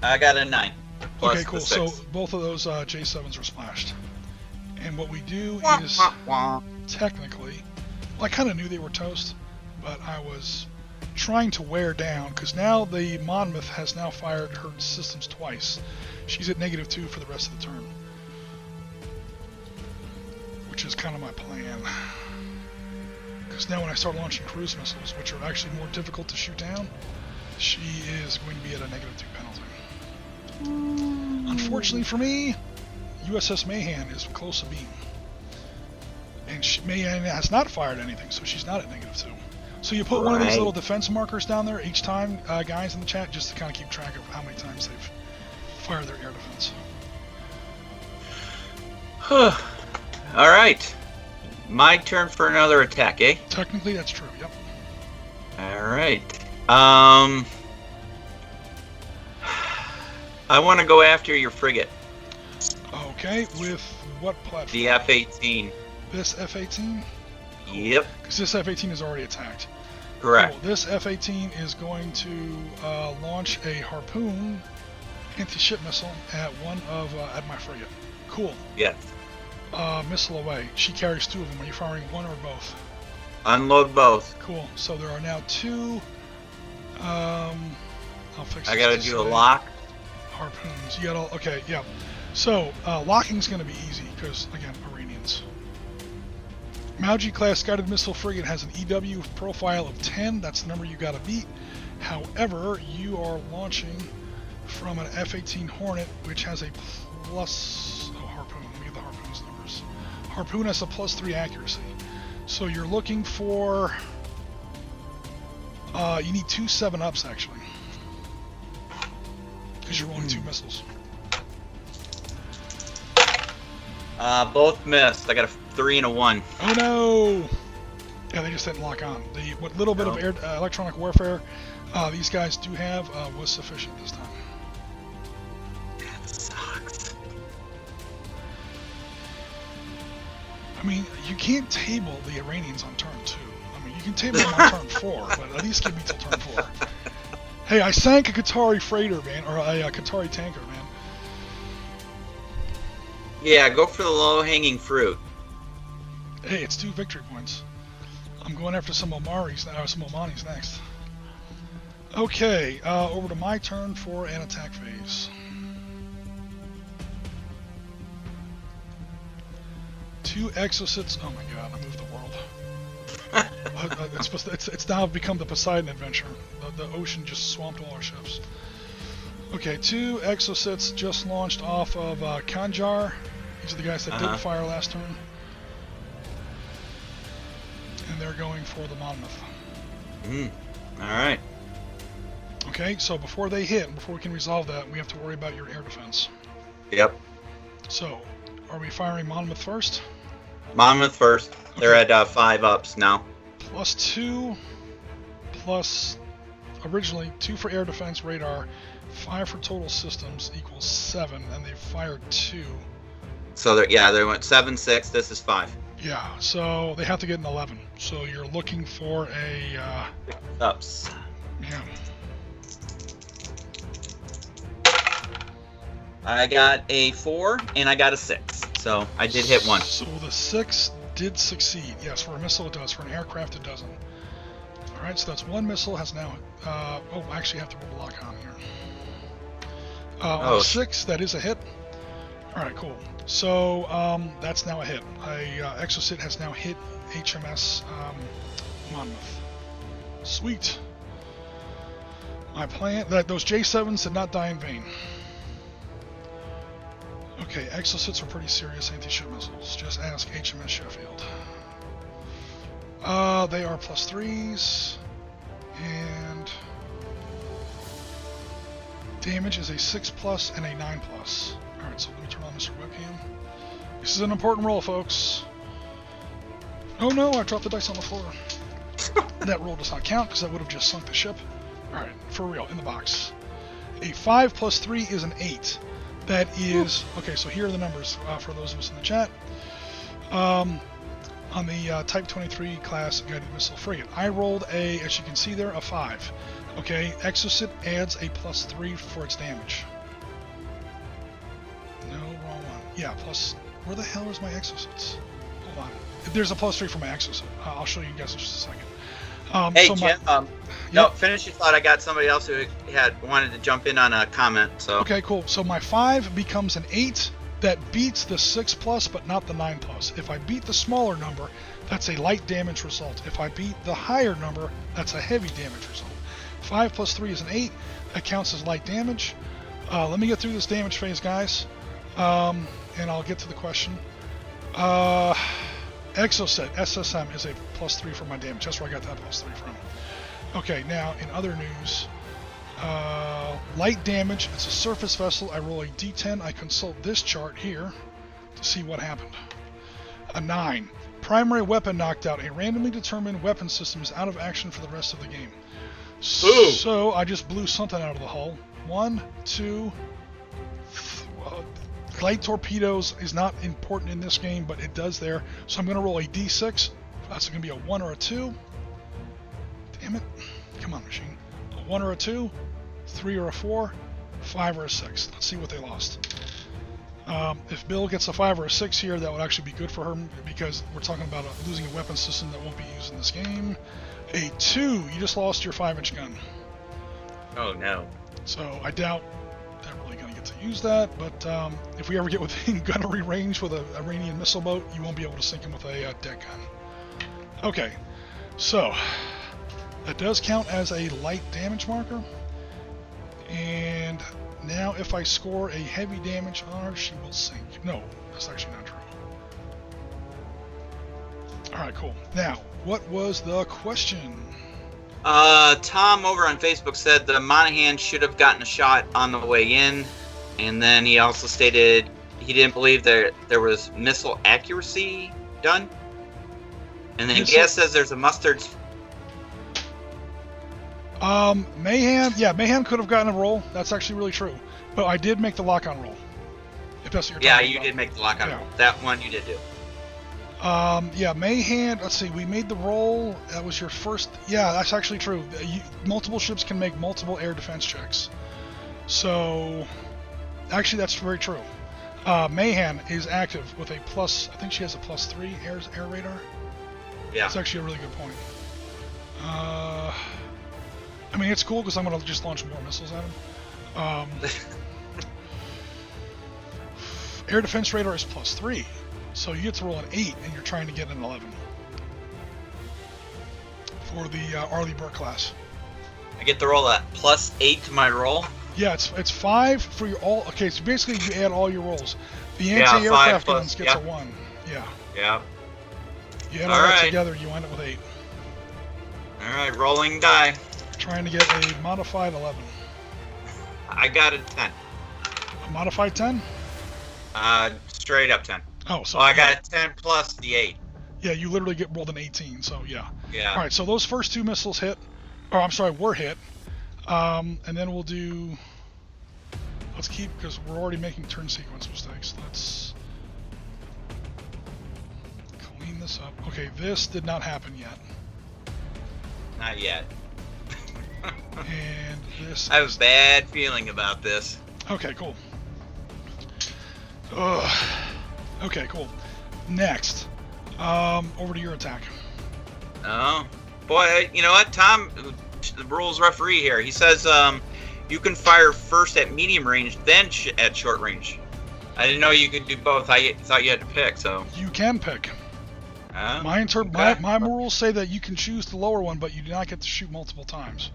I got a 9. Plus Okay, cool. the So 6. both of those J7s are splashed. And what we do is technically, well, I kind of knew they were toast, but I was trying to wear down because now the Monmouth has now fired her systems twice. She's at -2 for the rest of the turn, which is kind of my plan. Because now when I start launching cruise missiles, which are actually more difficult to shoot down, she is going to be at a -2 penalty. Unfortunately for me, USS Mayhem is close to beam. And Mayhem has not fired anything, so she's not at -2. So you put one of these little defense markers down there each time, guys in the chat, just to kind of keep track of how many times they've fired their air defense. All right. My turn for another attack, eh? Technically, that's true, yep. All right. I want to go after your frigate. Okay, with what platform? The F-18. This F-18? Yep. Because this F-18 is already attacked. Correct. Cool. This F-18 is going to launch a Harpoon anti-ship missile at at my frigate. Cool. Yes. Missile away. She carries 2 of them. Are you firing one or both? Unload both. Cool. So there are now 2. I'll fix. I gotta do a lock. Harpoons. You gotta. Okay. Yeah. So locking's gonna be easy because again, Iranians. Mauji class guided missile frigate has an EW profile of 10. That's the number you gotta beat. However, you are launching from an F-18 Hornet, which has a plus. Oh, Harpoon. Let me get the Harpoon's numbers. Harpoon has a +3 accuracy. So you're looking for. You need 2 7-ups actually. Because you're rolling 2 missiles. Both missed. I got a 3 and a 1. Oh no! Yeah, they just didn't lock on. What little bit of air, electronic warfare these guys do have was sufficient this time. That sucks. I mean, you can't table the Iranians on turn 2. I mean, you can table them on turn 4, but at least give me till turn 4. Hey, I sank a Qatari freighter, man, or a Qatari tanker, man. Yeah, go for the low-hanging fruit. Hey, it's 2 victory points. I'm going after some Omanis next. Okay, over to my turn for an attack phase. 2 exocets. Oh my god, I moved the world. It's now become the Poseidon adventure. The ocean just swamped all our ships. Okay, 2 exocets just launched off of Kanjar. These are the guys that didn't fire last turn. And they're going for the Monmouth. Alright. Okay, so before they hit, and before we can resolve that, we have to worry about your air defense. Yep. So, are we firing Monmouth first? Monmouth first. Okay. They're at 5 ups now. +2, plus originally 2 for air defense radar, 5 for total systems equals 7, and they fired 2. So they went 7, 6. This is 5. Yeah, so they have to get an 11. So you're looking for a ups. Yeah. I got a 4 and I got a 6. So I did hit 1. So the 6 did succeed. Yes, for a missile it does. For an aircraft it doesn't. Alright, so that's 1 missile has now... I actually have to roll a lock on here. On a 6, that is a hit. Alright, cool. So that's now a hit. Exocet has now hit HMS Monmouth. Sweet. My plan... those J7s did not die in vain. Okay, exocets are pretty serious anti-ship missiles. Just ask HMS Sheffield. They are +3s, and damage is a 6+ and a 9+. Alright, so let me turn on Mr. Webcam. This is an important roll, folks. Oh no, I dropped the dice on the floor. That roll does not count, because that would have just sunk the ship. Alright, for real, in the box. A 5 + 3 is an 8. That is... Okay, so here are the numbers for those of us in the chat. On the Type 23 class guided missile frigate, I rolled a, as you can see there, a 5. Okay, Exocet adds a +3 for its damage. No, wrong one. Yeah, plus... Where the hell is my Exocets? Hold on. There's a +3 for my Exocet. I'll show you guys in just a second. Hey, so Jim, no, finish your thought. I got somebody else who wanted to jump in on a comment. So okay, cool. So my 5 becomes an 8 that beats the 6+, but not the 9+. If I beat the smaller number, that's a light damage result. If I beat the higher number, that's a heavy damage result. 5 + 3 is an 8. That counts as light damage. Let me get through this damage phase, guys, and I'll get to the question. Exocet, SSM, is a +3 for my damage. That's where I got that +3 from. Okay, now in other news, light damage, it's a surface vessel. I roll a d10. I consult this chart here to see what happened. A 9. Primary weapon knocked out. A randomly determined weapon system is out of action for the rest of the game. Ooh. So I just blew something out of the hull. 1, 2... light torpedoes is not important in this game, but it does there. So I'm going to roll a d6. That's going to be a 1 or a 2. Damn it. Come on, machine. A 1 or a 2, 3 or a 4, 5 or a 6. Let's see what they lost. If Bill gets a 5 or a 6 here, that would actually be good for her, because we're talking about losing a weapon system that won't be used in this game. A 2, you just lost your 5-inch gun. Oh no. So I doubt they're really going to get to use that, but if we ever get within gunnery range with an Iranian missile boat, you won't be able to sink him with a deck gun. Okay, so that does count as a light damage marker, and now if I score a heavy damage on her, she will sink. No, that's actually not true. Alright, cool. Now, what was the question? Tom over on Facebook said the Monahan should have gotten a shot on the way in, and then he also stated he didn't believe there was missile accuracy done. And then Gas says there's a mustard. Mayhem could have gotten a roll. That's actually really true. But I did make the lock-on roll. If that's what you're talking about. Did make the lock-on roll. That one you did do. Mayhem, let's see, we made the roll. That was your first. Yeah, that's actually true. Multiple ships can make multiple air defense checks. So, actually, that's very true. Mayhan is active with a plus. I think she has a +3 air radar. Yeah. That's actually a really good point. I mean, it's cool because I'm going to just launch more missiles at him. Air defense radar is +3, so you get to roll an 8, and you're trying to get an 11 for the Arleigh Burke class. I get to roll a +8 to my roll. Yeah, it's 5 for your all. Okay, so basically you add all your rolls. The anti-aircraft guns gets a 1. Yeah. Yeah. You add all that together, you end up with 8. All right, rolling die. Trying to get a modified 11. I got a 10. A modified 10? Straight up 10. Oh, so I got a 10 plus the 8. Yeah, you literally get rolled an 18. So yeah. Yeah. All right, so those first 2 missiles hit. Or I'm sorry, were hit. And then we'll do. Let's keep, because we're already making turn sequence mistakes. Let's clean this up. Okay, this did not happen yet. Not yet. And this. I have a bad feeling about this. Okay, cool. Ugh. Okay, cool. Next, over to your attack. Oh, boy, you know what, Tom, the rules referee here, he says you can fire first at medium range, then at short range. I didn't know you could do both. I thought you had to pick, so. You can pick. Oh, My rules say that you can choose the lower one, but you do not get to shoot multiple times.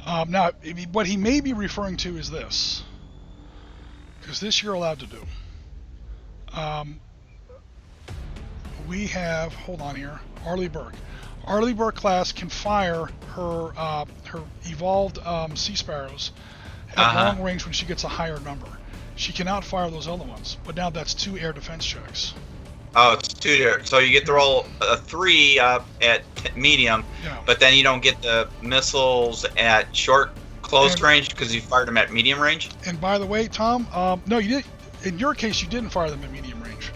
Now, what he may be referring to is this, because this you're allowed to do. We have, hold on here, Arleigh Burke. Arleigh Burke class can fire her her evolved Sea Sparrows at long range when she gets a higher number. She cannot fire those other ones, but now that's 2 air defense checks. Oh, it's 2 there. So you get to roll a 3 at medium, Yeah. but then you don't get the missiles at close range because you fired them at medium range? And by the way, Tom, no, you did. In your case, you didn't fire them at medium range.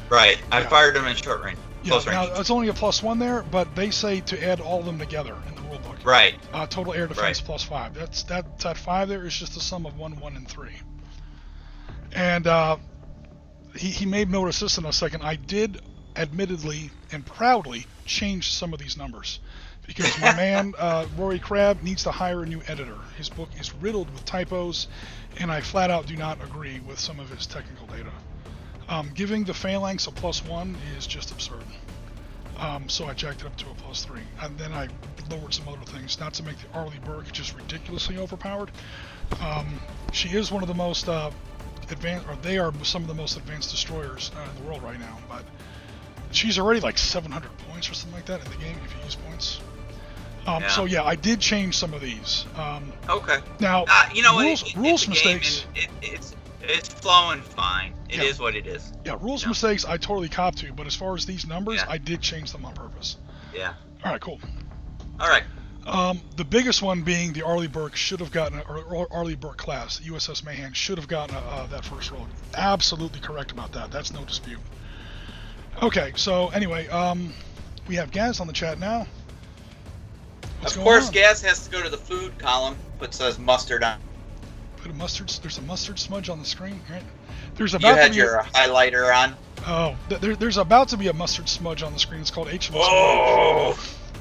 Right. I Yeah. fired them in short range. Close Now, range. it's only a +1 there, but they say to add all of them together in the rule book. Right. Total air defense Right. +5. That 5 there is just the sum of 1, 1, and 3. And he may notice this in a second. I did, admittedly and proudly, change some of these numbers because my man Rory Crabb needs to hire a new editor. His book is riddled with typos, and I flat out do not agree with some of his technical data. Giving the phalanx a +1 is just absurd. So I jacked it up to a +3, and then I lowered some other things, not to make the Arleigh Burke just ridiculously overpowered. She is one of the most advanced, or they are some of the most advanced destroyers in the world right now, but she's already like 700 points or something like that in the game if you use points. So yeah, I did change some of these. Okay. Now, you know, rules mistakes. It's flowing fine. It is what it is. Yeah, rules mistakes I totally cop to, but as far as these numbers, Yeah. I did change them on purpose. Yeah. All right, cool. All right. The biggest one being the Arleigh Burke should have gotten, or Arleigh Burke class, the USS Mayhan should have gotten that first roll. Absolutely correct about that. That's no dispute. Okay, so anyway, we have Gaz on the chat now. What's Of going course, on? Gaz has to go to the food column. It says mustard on. Put a mustard. There's a mustard smudge on the screen, right? There's You about to had be your highlighter on. there's about to be a mustard smudge on the screen. It's called HMS. Oh!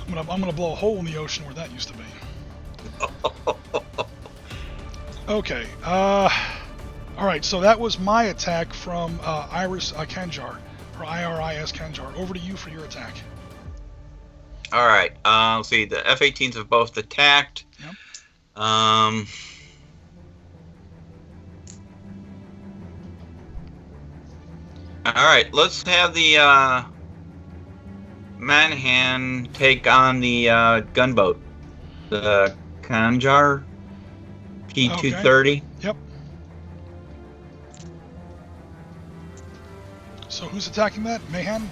I'm gonna blow a hole in the ocean where that used to be. Okay. All right. So that was my attack from Iris Kanjar, or IRIS Kanjar. Over to you for your attack. All right. Let's see. The F-18s have both attacked. Yep. All right. Let's have the Manhan take on the gunboat, the Kanjar P-230. Yep. So who's attacking that? Mayhan?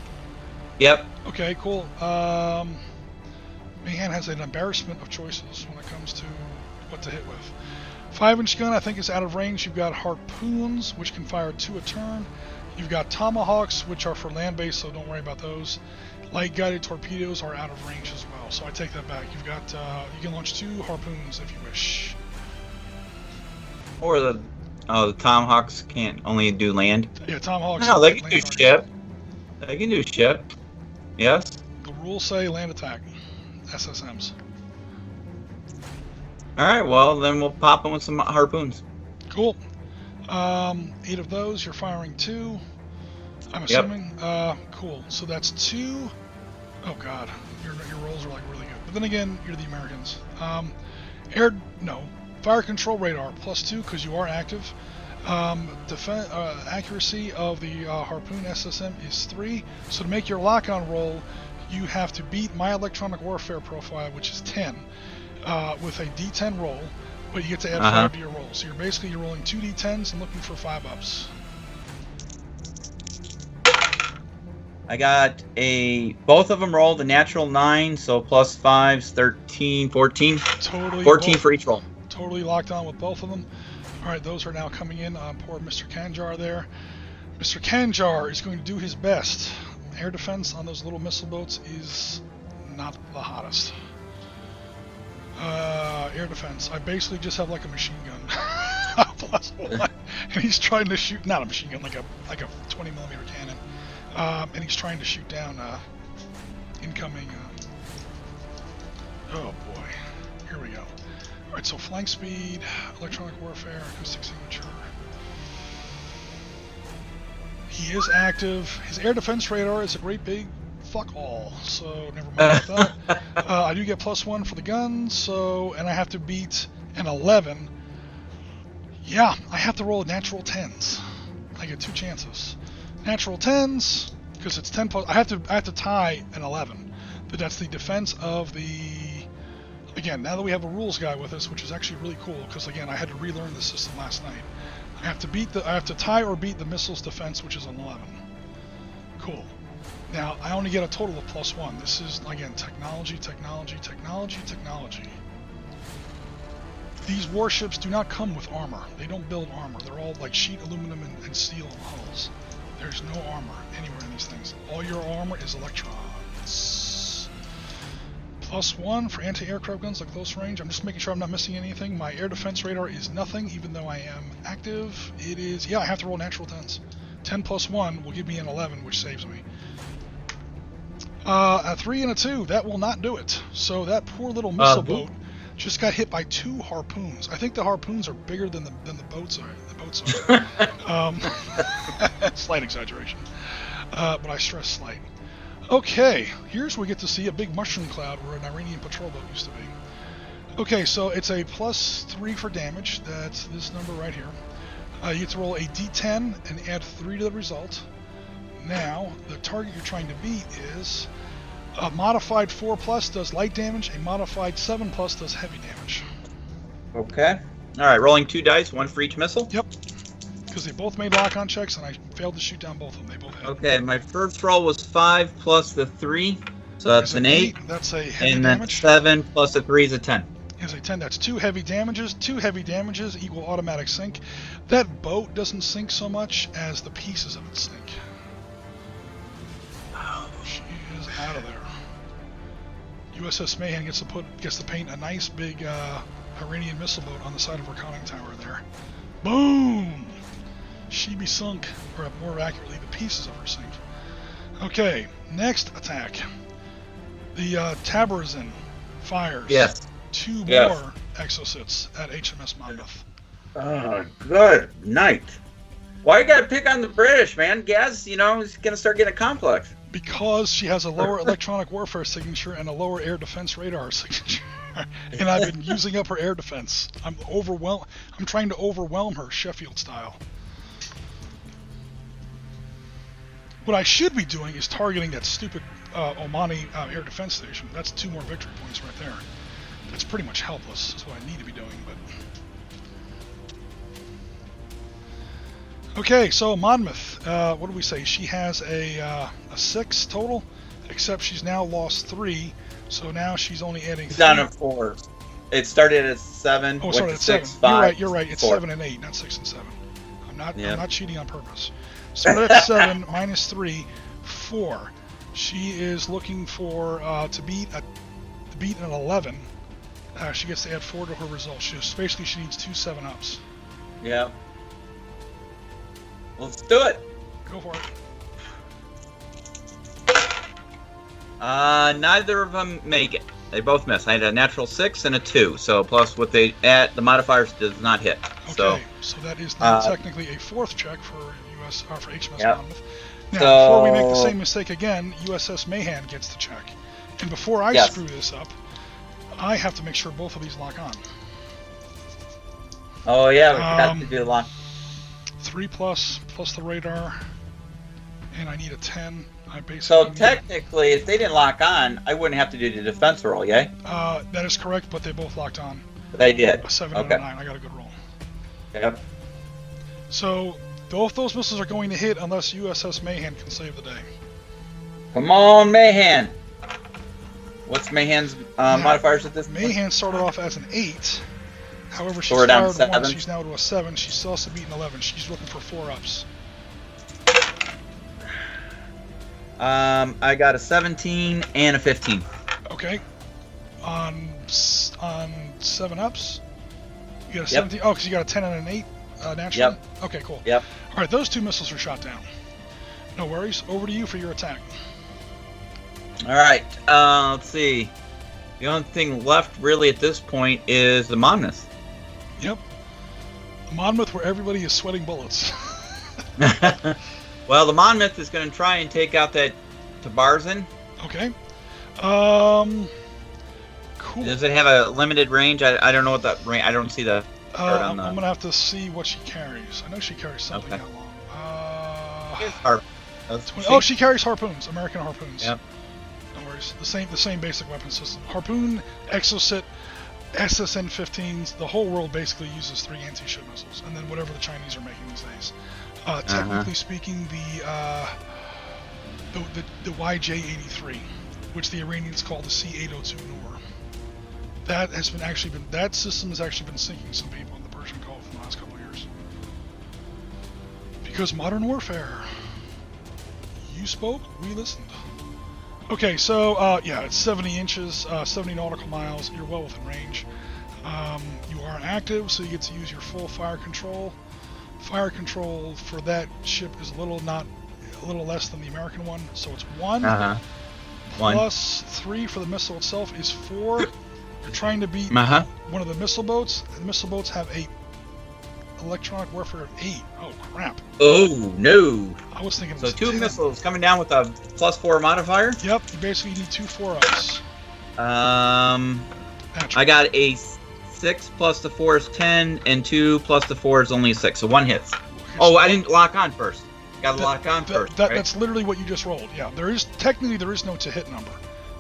Yep. Okay, cool. Mayhan has an embarrassment of choices when it comes to what to hit with. 5-inch gun, I think, is out of range. You've got harpoons, which can fire 2 a turn. You've got tomahawks, which are for land-based, so don't worry about those. Light-guided torpedoes are out of range as well, so I take that back. You've got you can launch 2 harpoons if you wish. Or the Oh, the Tomahawks can't only do land. Yeah, Tomahawks. No, they can land do targets. ship. They can do ship. Yes. The rules say land attack. SSMs. All right. Well, then we'll pop them with some harpoons. Cool. 8 of those. You're firing 2. I'm assuming. Cool. So that's 2. Oh God, your rolls are like really good. But then again, you're the Americans. Fire control radar +2 because you are active. Accuracy of the harpoon SSM is 3. So to make your lock-on roll, you have to beat my electronic warfare profile, which is 10, with a D10 roll. But you get to add 5 to your roll. So you're rolling 2 D10s and looking for 5 ups. I got both of them rolled a natural 9, so +5's 13, 14. Totally. 14 for each roll. Totally locked on with both of them. All right, those are now coming in on poor Mr. Kanjar there. Mr. Kanjar is going to do his best. Air defense on those little missile boats is not the hottest. Air defense. I basically just have like a machine gun. +1. And he's trying to shoot, not a machine gun, like a 20 millimeter cannon. And he's trying to shoot down incoming. Oh boy, here we go. All right, so flank speed, electronic warfare, acoustic signature. He is active. His air defense radar is a great big fuck all, so never mind about that. I do get +1 for the guns, and I have to beat an 11. Yeah, I have to roll natural 10s. I get 2 chances. Natural 10s, because it's 10 plus. I have to tie an 11, but that's the defense of the. Again, now that we have a rules guy with us, which is actually really cool, because again, I had to relearn the system last night. I have to tie or beat the missile's defense, which is an 11. Cool. Now I only get a total of +1. This is again technology. These warships do not come with armor. They don't build armor. They're all like sheet aluminum and steel hulls. There's no armor anywhere in these things. All your armor is electrons. +1 for anti-aircraft guns at close range. I'm just making sure I'm not missing anything. My air defense radar is nothing, even though I am active. It is, yeah, I have to roll natural 10s. 10 + 1 will give me an 11, which saves me. A 3 and a 2, that will not do it. So that poor little missile boat just got hit by 2 harpoons. I think the harpoons are bigger than the boats are. The boats are. Slight exaggeration, but I stress slight. Okay, here's where we get to see a big mushroom cloud where an Iranian patrol boat used to be. Okay, so it's a +3 for damage. That's this number right here. You get to roll a D10 and add 3 to the result. Now, the target you're trying to beat is a modified 4+ does light damage, a modified 7+ does heavy damage. Okay. All right, rolling 2 dice, 1 for each missile. Yep. Because they both made lock-on checks, and I failed to shoot down both of them. They both had. Okay, my first roll was 5 plus the 3, so that's an 8. That's a heavy and damage. then 7 plus a 3 is a 10. Is a 10. That's 2 heavy damages. 2 heavy damages equal automatic sink. That boat doesn't sink so much as the pieces of it sink. She is out of there. USS Mayhem gets to paint a nice big Iranian missile boat on the side of her conning tower there. Boom! She be sunk, or more accurately, the pieces of her sink. Okay, next attack. The Tabarazin fires. Yes. 2 more exocets at HMS Monmouth. Oh, good night. Why you gotta pick on the British, man? Gaz, is gonna start getting a complex. Because she has a lower electronic warfare signature and a lower air defense radar signature. And I've been using up her air defense. I'm trying to overwhelm her, Sheffield style. What I should be doing is targeting that stupid Omani air defense station. That's 2 more victory points right there. That's pretty much helpless. That's what I need to be doing, but... Okay, so Monmouth, what do we say? She has a 6 total, except she's now lost 3, so now she's only adding 3. Down to 4. It started at 7. Oh, sorry, at 7. 6, 5, you're right. It's 4. 7 and 8, not 6 and 7. I'm not cheating on purpose. Started at 7 minus 3, 4. She is looking for to beat an 11. She gets to add 4 to her result. She needs 2 7-ups. Yeah. Let's do it. Go for it. Neither of them make it. They both miss. I had a natural 6 and a 2. So plus what they add, the modifiers does not hit. Okay, so that is now technically a 4th check for for HMS Yep. Monmouth. Now, before we make the same mistake again, USS Mahan gets the check. And before I screw this up, I have to make sure both of these lock on. Oh yeah, we forgot to do the lock. 3 plus the radar, and I need a 10. I basically So technically, if they didn't lock on, I wouldn't have to do the defense roll, yeah? that is correct, but they both locked on. They did. A 7 and a 9. I got a good roll. Yep. So both those missiles are going to hit unless USS Mahan can save the day. Come on, Mahan. What's Mahan's modifiers at this point? Mahan started off as an 8. However, she's So we're down fired to 1. 7. She's now to a 7. She's still has to beat an 11. She's looking for 4-ups. I got a 17 and a 15. Okay. On 7-ups, you got a 17. Oh, because you got a 10 and an 8 naturally? Yep. Okay, cool. Yep. All right, those 2 missiles are shot down. No worries. Over to you for your attack. All right. Let's see. The only thing left really at this point is the Monmouth. Yep. The Monmouth where everybody is sweating bullets. Well, the Monmouth is going to try and take out that Tabarzan. Okay. Cool. Does it have a limited range? I don't know what that range. I don't see the. I'm gonna have to see what she carries. I know she carries something that long. Oh, she carries harpoons, American harpoons. Yep. No worries. The same basic weapon system. Harpoon, Exocet, SSN-15s. The whole world basically uses 3 anti-ship missiles, and then whatever the Chinese are making these days. Technically speaking, the YJ-83, which the Iranians call the C-802 Noor. That system has actually been sinking some people in the Persian Gulf in the last couple of years. Because modern warfare. You spoke, we listened. Okay, so yeah, it's 70 inches, 70 nautical miles. You're well within range. You are active, so you get to use your full fire control. Fire control for that ship is a little less than the American one, so it's 1. 1 plus 3 for the missile itself is 4. You're trying to beat one of the missile boats. The missile boats have a electronic warfare of 8. Oh crap! Oh no! I was thinking. So It was 2 10. missiles coming down with a +4 modifier. Yep. You basically need 2 4-ups. I got a 6 plus the 4 is 10, and 2 plus the 4 is only 6. So 1 hits. Okay, Oh, so I didn't lock on first. Got to lock on first. Right? That's literally what you just rolled. Yeah. There is no to hit number.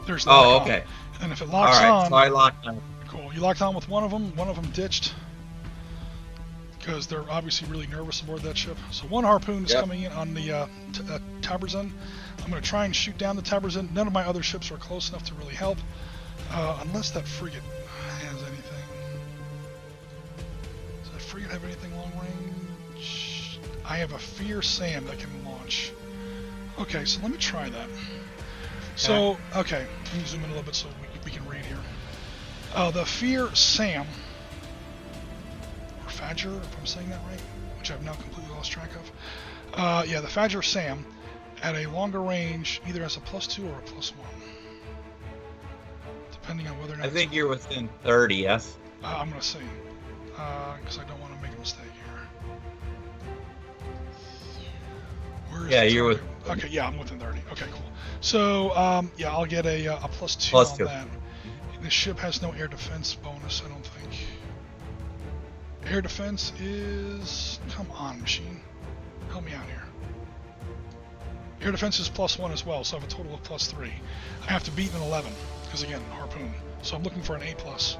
There's no. Oh, okay. And if it locks All right, on. so I locked on. Cool. You locked on with one of them. One of them ditched. Because they're obviously really nervous aboard that ship. So 1 harpoon is coming in on the Tabarzan. I'm going to try and shoot down the Tabarzan. None of my other ships are close enough to really help. Unless that frigate has anything. Does that frigate have anything long range? I have a Fear Sam that can launch. Okay, so let me try that. So, okay, let me zoom in a little bit so we can read here. The Fear Sam, or Fajr, if I'm saying that right, which I've now completely lost track of. Yeah, the Fajr Sam, at a longer range, either has a +2 or a +1. Depending on whether or not... I think you're within 30, yes? I'm going to see, because I don't want to make a mistake here. Yeah, you're with... Okay, yeah, I'm within 30. Okay, cool. So, yeah, I'll get a +2 on that. The ship has no air defense bonus, I don't think. Air defense is... Come on, machine. Help me out here. Air defense is +1 as well, so I have a total of +3. I have to beat an 11, because again, harpoon. So I'm looking for an 8+.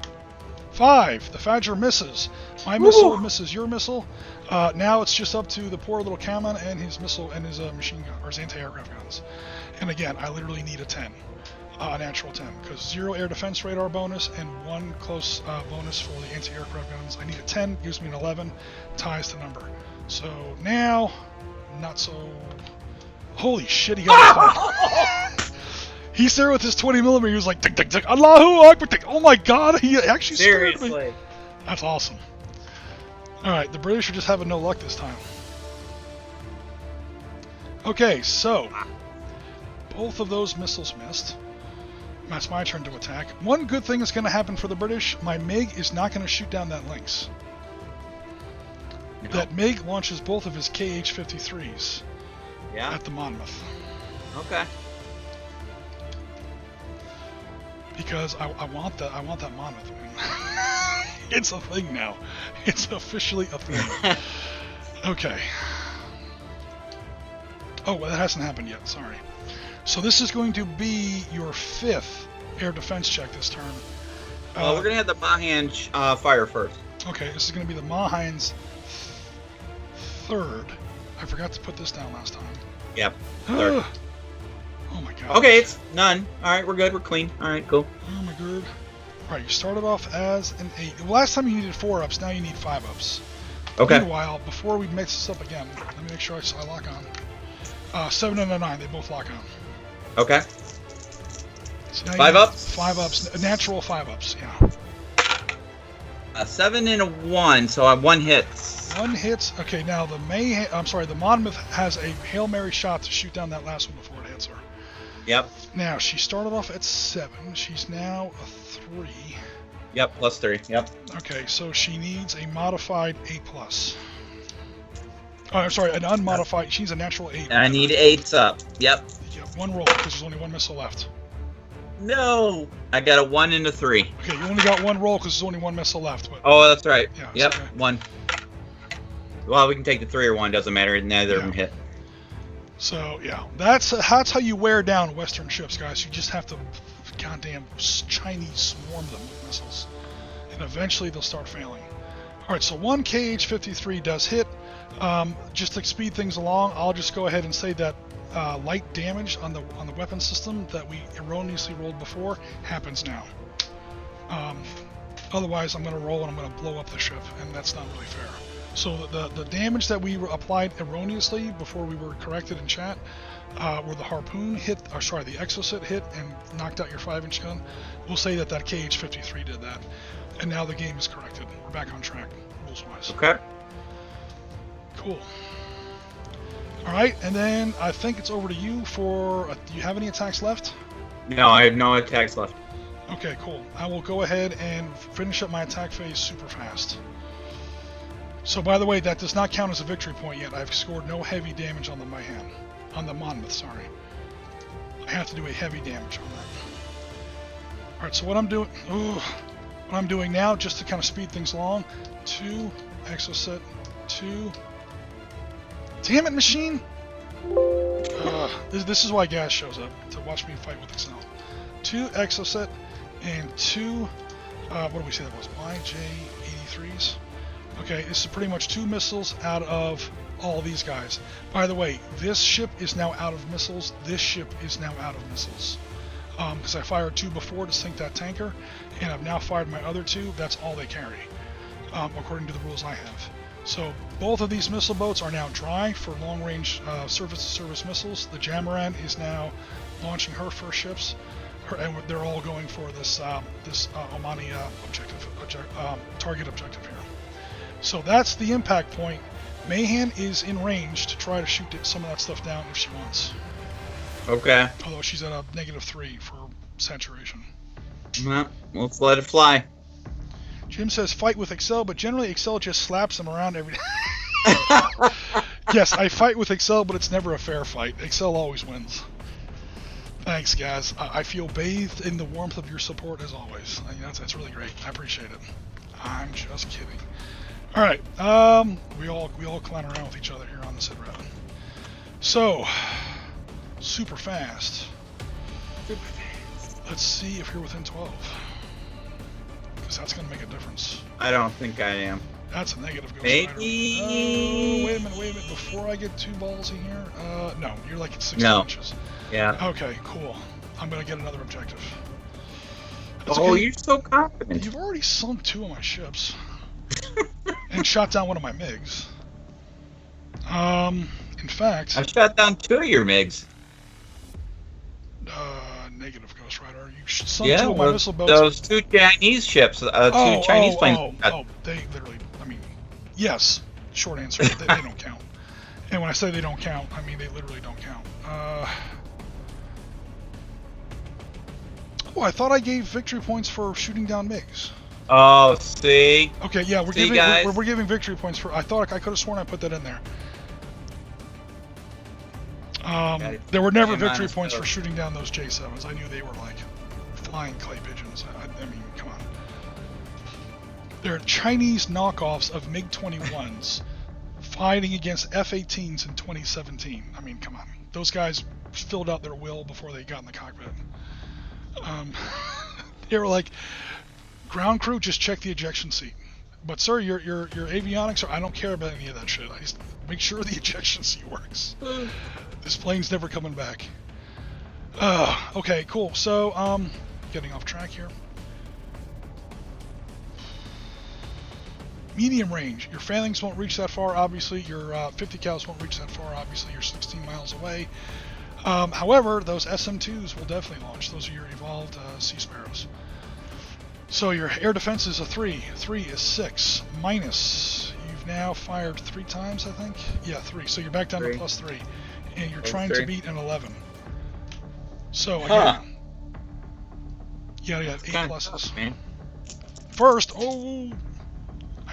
5! The Fajr misses. My missile misses your missile. Now it's just up to the poor little Kaman and his missile and his machine gun, or his anti-aircraft guns. And again, I literally need a 10. A natural 10, because 0 air defense radar bonus and 1 close bonus for the anti-aircraft guns. I need a 10, gives me an 11, ties the number. So now, not so... Holy shit, he got it. He's there with his 20mm, he was like, tick, tick, tick, Allahu Akbar, tick. Oh my god, he actually scared me. That's awesome. Alright, the British are just having no luck this time. Okay, so both of those missiles missed. That's my turn to attack. One good thing that's going to happen for the British, my MiG is not going to shoot down that Lynx. No. That MiG launches both of his KH-53s Yeah. at the Monmouth. Okay. Because I want that Monmouth. It's a thing now. It's officially a thing. Okay. Oh, well, that hasn't happened yet. Sorry. So this is going to be your 5th air defense check this turn. Well, we're gonna have the Mahan fire first. Okay, this is going to be the Mahan's 3rd. I forgot to put this down last time. Yep. 3rd. Oh my god. Okay, it's none. All right, we're good. We're clean. All right, cool. Oh my god. Alright, you started off as an 8. Well, last time you needed 4 ups, now you need 5 ups. Okay. Meanwhile, before we mix this up again, let me make sure I lock on. 7 and a 9, they both lock on. Okay. So now 5 ups? 5 ups, natural 5 ups, yeah. A 7 and a 1, so I have 1 hit. 1 hits. Okay, now the Monmouth has a Hail Mary shot to shoot down that last one before it hits her. Yep. Now, she started off at 7. She's now a 3. Yep, +3. Yep. Okay, so she needs a modified 8+. Oh, I'm sorry, an unmodified. She needs a natural 8. I need 8s up. Yep. Yeah, 1 roll, because there's only 1 missile left. No. I got a 1 and a 3. Okay, you only got 1 roll because there's only 1 missile left. But Oh, that's right. Yeah, Yep. okay. 1. Well, we can take the 3 or 1. Doesn't matter. Neither of them hit. So yeah, that's how you wear down Western ships, guys. You just have to goddamn Chinese swarm them with missiles, and eventually they'll start failing. All right, so 1 KH-53 does hit. Just to speed things along, I'll just go ahead and say that light damage on the weapon system that we erroneously rolled before happens now. Otherwise, I'm going to roll and I'm going to blow up the ship, and that's not really fair. So the damage that we applied erroneously before we were corrected in chat, where the harpoon hit, or sorry, the exocet hit and knocked out your 5-inch gun, we'll say that KH-53 did that, and now the game is corrected. We're back on track, rules-wise. Okay. Cool. All right, and then I think it's over to you for. Do you have any attacks left? No, I have no attacks left. Okay, cool. I will go ahead and finish up my attack phase super fast. So, by the way, that does not count as a victory point yet. I've scored no heavy damage on the Mahan, on the Monmouth. Sorry, I have to do a heavy damage on that. All right, so what I'm doing now, just to kind of speed things along, 2 exocet, 2. Damn it, machine! This is why Gas shows up, to watch me fight with Excel. 2 exocet and 2. What do we say that was? YJ-83s. Okay, this is pretty much 2 missiles out of all these guys. By the way, this ship is now out of missiles. This ship is now out of missiles. Because I fired 2 before to sink that tanker, and I've now fired my other 2. That's all they carry, according to the rules I have. So both of these missile boats are now dry for long-range surface-to-surface missiles. The Jamaran is now launching her first ships, and they're all going for this Omani target objective here. So that's the impact point. Mahan is in range to try to shoot some of that stuff down if she wants. Okay. Although she's at a -3 for saturation. Well, let's let it fly. Jim says fight with Excel, but generally Excel just slaps him around every Yes, I fight with Excel, but it's never a fair fight. Excel always wins. Thanks, guys. I feel bathed in the warmth of your support as always. That's really great. I appreciate it. I'm just kidding. All right, we all clown around with each other here on the SItrep. So, super fast. Let's see if you're within 12, because that's gonna make a difference. I don't think I am. That's a negative Ghost Maybe. Rider. Oh, wait a minute. Before I get too ballsy here, no, you're like at 16 inches. Yeah. Okay, cool. I'm gonna get another objective. That's Oh, okay. you're so confident. You've already sunk 2 of my ships. And shot down 1 of my MiGs. In fact... I shot down 2 of your MiGs. Negative Ghost Rider. You sunk 2 of my missile boats. Those 2 Chinese ships, 2 Chinese planes. They literally, I mean, yes, short answer, they don't count. And when I say they don't count, I mean they literally don't count. Oh, I thought I gave victory points for shooting down MiGs. Oh, see. Okay, yeah, we're giving victory points for. I thought I could have sworn I put that in there. There were never victory points for shooting down those J7s. I knew they were like flying clay pigeons. I mean, come on. They're Chinese knockoffs of MiG-21s fighting against F-18s in 2017. I mean, come on. Those guys filled out their will before they got in the cockpit. They were like, ground crew, just check the ejection seat. But sir, your avionics, I don't care about any of that shit. I just make sure the ejection seat works. This plane's never coming back. Okay, cool. So, getting off track here. Medium range. Your Phalanx won't reach that far, obviously. Your 50 cals won't reach that far, obviously. You're 16 miles away. However, those SM2s will definitely launch. Those are your evolved Sea Sparrows. So your air defense is a 3. 3 is 6. Minus. You've now fired 3 times, I think? Yeah, 3. So you're back down to plus 3. And you're trying to beat an 11. So, again, you gotta get 8 pluses. Man. First, I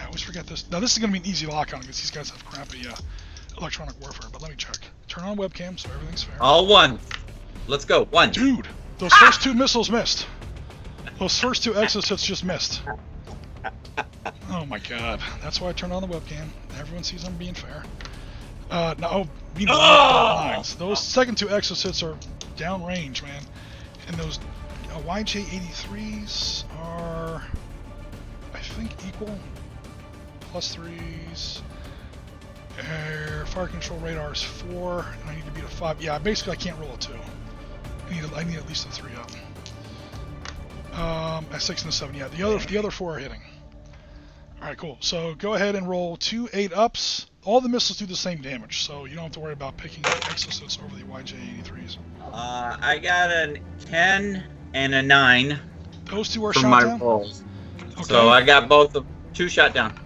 always forget this. Now, this is going to be an easy lock-on because these guys have crappy electronic warfare, but let me check. Turn on webcam so everything's fair. All 1. Let's go. 1. Dude, those first 2 missiles missed. Those first 2 exocets just missed. Oh my god. That's why I turned on the webcam. Everyone sees I'm being fair. Lines. Those second 2 exocets are downrange, man. And those YJ-83s are, I think, equal. Plus 3s. Fire control radar is 4, and I need to beat a 5. Yeah, basically I can't roll a 2. I need at least a 3 up. A 6 and a 7. Yeah, the other 4 are hitting. All right, cool. So go ahead and roll 2 8-ups. All the missiles do the same damage, so you don't have to worry about picking exocets over the YJ-83s. I got a 10 and a 9. Those 2 are for shot my down. rolls. Okay. So I got both of 2 shot down.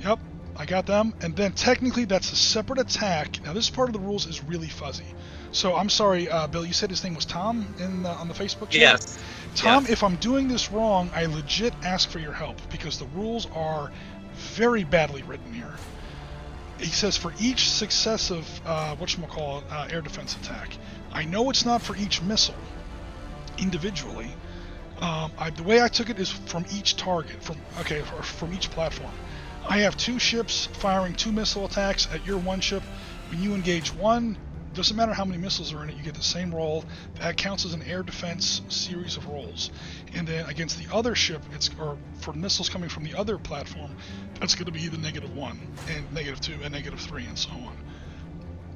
Yep, I got them. And then technically that's a separate attack. Now this part of the rules is really fuzzy. So I'm sorry, Bill, you said his name was Tom on the Facebook chat? Yes. Tom, yes. If I'm doing this wrong, I legit ask for your help because the rules are very badly written here. He says for each successive, air defense attack. I know it's not for each missile individually. The way I took it is from each target, from each platform. I have 2 ships firing 2 missile attacks at your 1 ship. When you engage 1, doesn't matter how many missiles are in it, you get the same roll. That counts as an air defense series of rolls. And then against the other ship, or for missiles coming from the other platform, that's going to be the -1 and -2 and -3 and so on.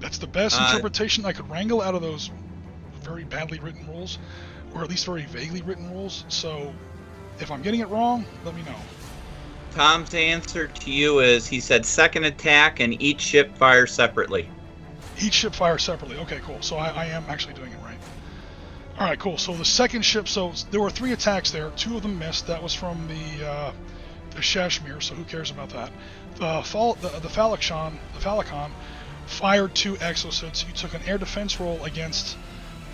That's the best interpretation I could wrangle out of those very badly written rules, or at least very vaguely written rules. So if I'm getting it wrong, let me know. Tom's answer to you is, he said second attack and each ship fires separately. Each ship fires separately. Okay, cool. So I am actually doing it right. All right, cool. So the second ship, so there were 3 attacks there. 2 of them missed. That was from the Shashmir, so who cares about that? The Phalicon fired 2 exocets. You took an air defense roll against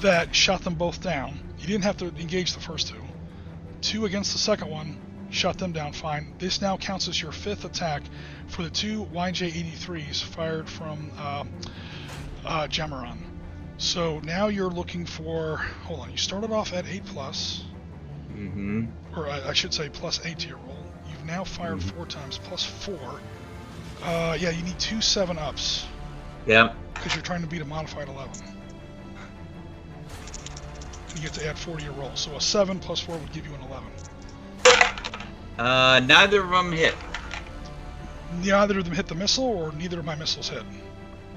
that, shot them both down. You didn't have to engage the first 2. 2 against the second one, shut them down fine. This now counts as your 5th attack for the 2 YJ-83s fired from Jamaran. So now you're looking for, hold on, you started off at 8 plus, or I should say plus 8 to your roll. You've now fired 4 times, plus 4. Yeah, you need 2 7-ups. Yep. Because you're trying to beat a modified 11. And you get to add 4 to your roll. So a 7 plus 4 would give you an 11. Neither of them hit. Neither of them hit the missile, or neither of my missiles hit?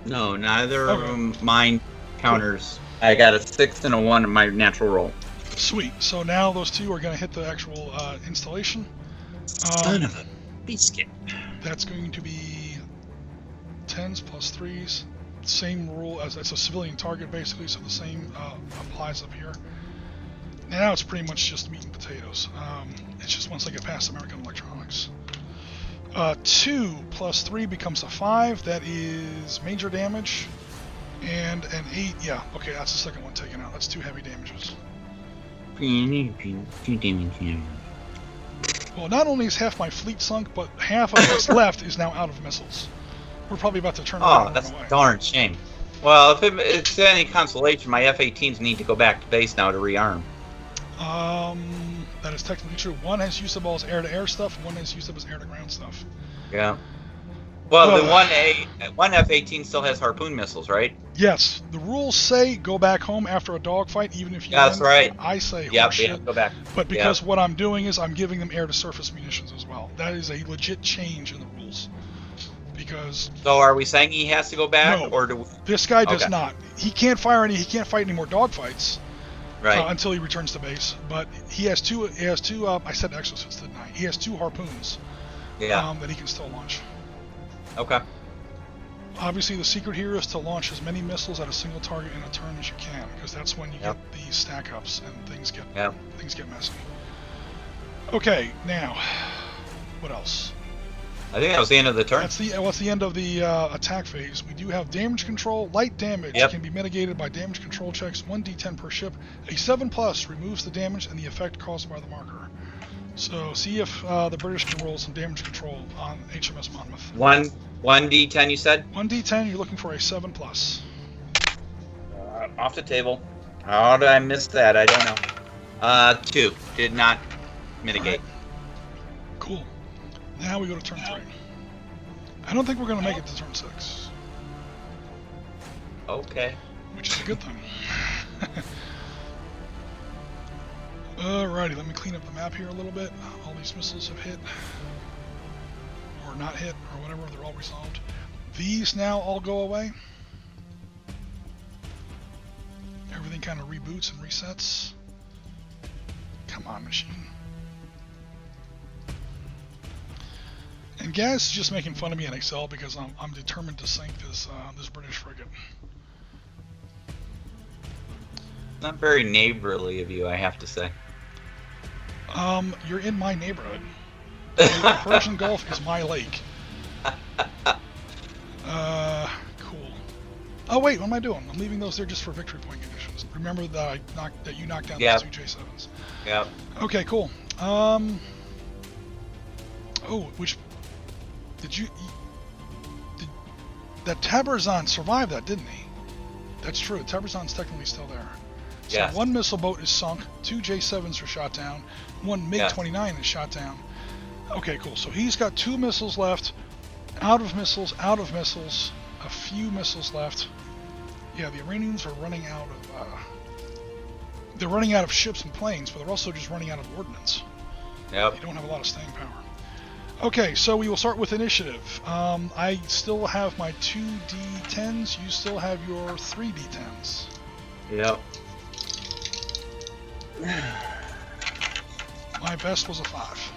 No, neither of them mine counters. Cool. I got a 6 and a 1 in my natural roll. Sweet. So now those 2 are going to hit the actual installation. Son of a biscuit. That's going to be 10s plus 3s. Same rule as it's a civilian target basically, so the same applies up here. Now it's pretty much just meat and potatoes. It's just once I get past American Electronics. 2 plus 3 becomes a 5. That is major damage. And an 8. Yeah, okay, that's the second one taken out. That's 2 heavy damages. Well, not only is half my fleet sunk, but half of what's left is now out of missiles. We're probably about to turn around and that's run away. a darn shame. Well, if it's any consolation, my F-18s need to go back to base now to rearm. That is technically true. One has used up all his air-to-air stuff, one has used up his air-to-ground stuff. Yeah. Well, the one F-18 still has harpoon missiles, right? Yes. The rules say go back home after a dogfight, even if you That's win. right. I say Yep, horseshit. go back. But because what I'm doing is I'm giving them air-to-surface munitions as well. That is a legit change in the rules. Because So are we saying he has to go back, No. or do we... this guy does Okay. not. He can't fight any more dogfights. Right. Until he returns to base, but he has two. I said exosuits, didn't I? He has 2 harpoons. Yeah. That he can still launch. Okay. Obviously, the secret here is to launch as many missiles at a single target in a turn as you can, because that's when you get these stack ups and things get messy. Okay, now what else? I think that was the end of the turn. That's the end of the attack phase. We do have damage control. Light damage can be mitigated by damage control checks, 1d10 per ship. A 7+ removes the damage and the effect caused by the marker. So see if the British can roll some damage control on HMS Monmouth. 1d10, you said? 1d10, you're looking for a 7+. Off the table. How did I miss that? I don't know. 2. Did not mitigate. Right. Cool. Now we go to turn 3. I don't think we're going to make it to turn 6. Okay. Which is a good thing. Alrighty, let me clean up the map here a little bit. All these missiles have hit. Or not hit, or whatever, they're all resolved. These now all go away. Everything kind of reboots and resets. Come on, machine. And Gaz is just making fun of me in Excel because I'm determined to sink this British frigate. Not very neighborly of you, I have to say. You're in my neighborhood. The Persian Gulf is my lake. Cool. Oh wait, what am I doing? I'm leaving those there just for victory point conditions. Remember that you knocked down those 2 J7s. Yeah. Okay, cool. That Tabarzan survived that, didn't he? That's true. Tabarzan's technically still there. So Yes. 1 missile boat is sunk, 2 J7s are shot down, 1 MiG-29 is shot down. Okay, cool. So he's got 2 missiles left, out of missiles, a few missiles left. Yeah, the Iranians are running out of they're running out of ships and planes, but they're also just running out of ordnance. Yep. You don't have a lot of staying power. Okay, so we will start with initiative. I still have my 2 D10s. You still have your 3 D10s. Yep. My best was a 5.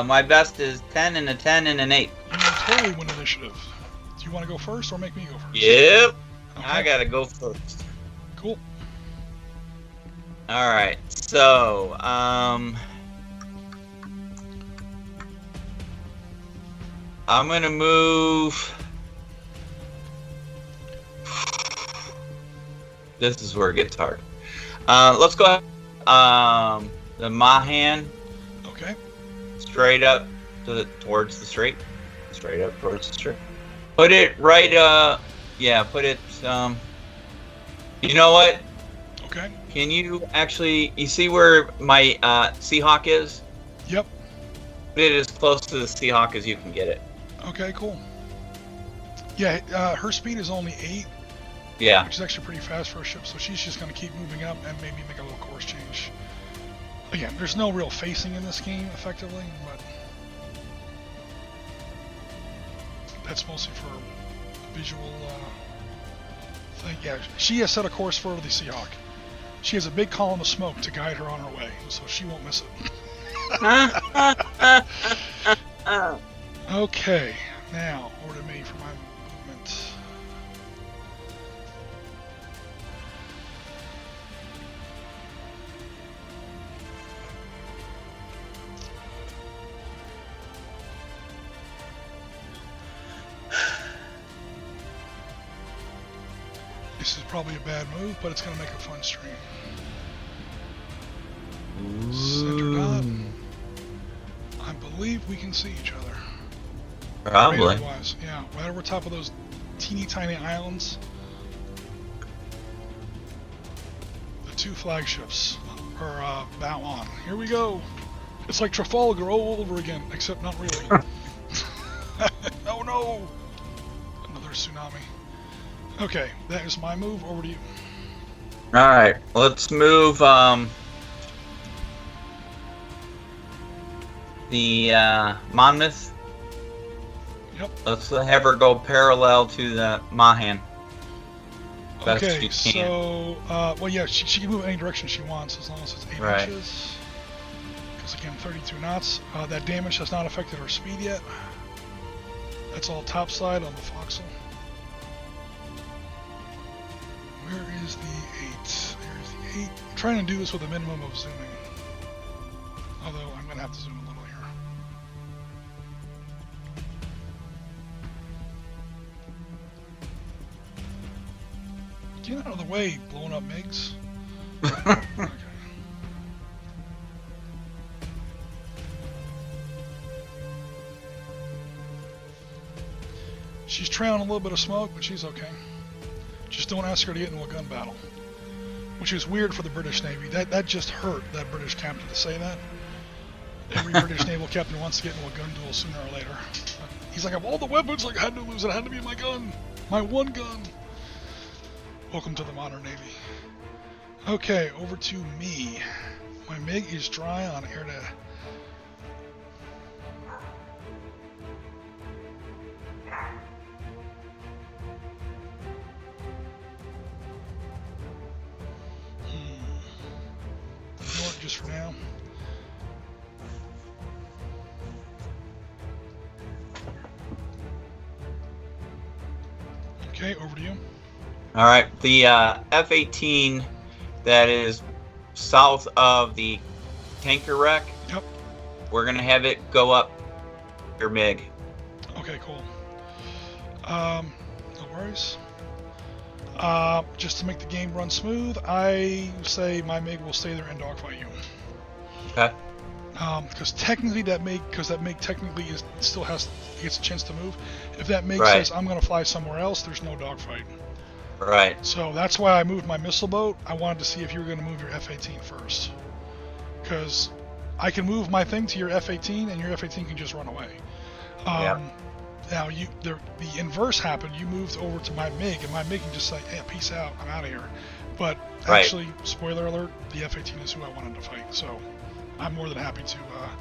My best is 10 and a 10 and an 8. You totally win initiative. Do you want to go first or make me go first? Yep. Okay. I gotta go first. Cool. Alright, so, I'm gonna move... This is where it gets hard. Let's go ahead. The Mahan. Okay. Straight up towards the strait. Straight up towards the strait. Put it right, put it, you know what? Okay. Can you actually, you see where my Seahawk is? Yep. Put it as close to the Seahawk as you can get it. Okay, cool. Yeah, her speed is only 8, Yeah. which is actually pretty fast for a ship, so she's just going to keep moving up and maybe make a little course change. Again, there's no real facing in this game, effectively, but that's mostly for visual thing. Yeah, she has set a course for the Seahawk. She has a big column of smoke to guide her on her way, so she won't miss it. Okay, now over to me for my movement. This is probably a bad move, but it's going to make a fun stream. Center dot. I believe we can see each other. Probably. Radar-wise, yeah, right over top of those teeny tiny islands. The two flagships are bow on. Here we go. It's like Trafalgar all over again, except not really. Oh no! Another tsunami. Okay, that is my move. Over to you. Alright, let's move the Monmouth. Yep. Let's have her go parallel to the Mahan. Best Okay, you can. so, well, yeah, she can move any direction she wants as long as it's 8 Right. inches. Because again, 32 knots. That damage has not affected her speed yet. That's all topside on the forecastle. Where is the 8? There's the 8. I'm trying to do this with a minimum of zooming. Although I'm going to have to zoom a little here. Get out of the way, blowing up MiGs. Okay. She's trailing a little bit of smoke, but she's okay. Just don't ask her to get into a gun battle. Which is weird for the British Navy. That just hurt that British captain to say that. Every British naval captain wants to get into a gun duel sooner or later. He's like, of all the weapons I had to lose, it had to be my gun. My one gun. Welcome to the modern Navy. Okay, over to me. My MiG is dry on air to... Ignore it just for now. Okay, over to you. All right, the F-18 that is south of the tanker wreck. Yep. We're gonna have it go up your MiG. Okay, cool. No worries. Just to make the game run smooth, I say my MiG will stay there and dogfight you. Okay. Because technically that MiG technically still gets a chance to move. If that MiG Right. says I'm going to fly somewhere else, there's no dogfight. Right. So that's why I moved my missile boat. I wanted to see if you were going to move your F-18 first. Because I can move my thing to your F-18 and your F-18 can just run away. Yeah. Now the inverse happened. You moved over to my MiG, and my MiG can just say, "Hey, peace out, I'm out of here." But actually, spoiler alert: the F-18 is who I wanted to fight. So I'm more than happy to.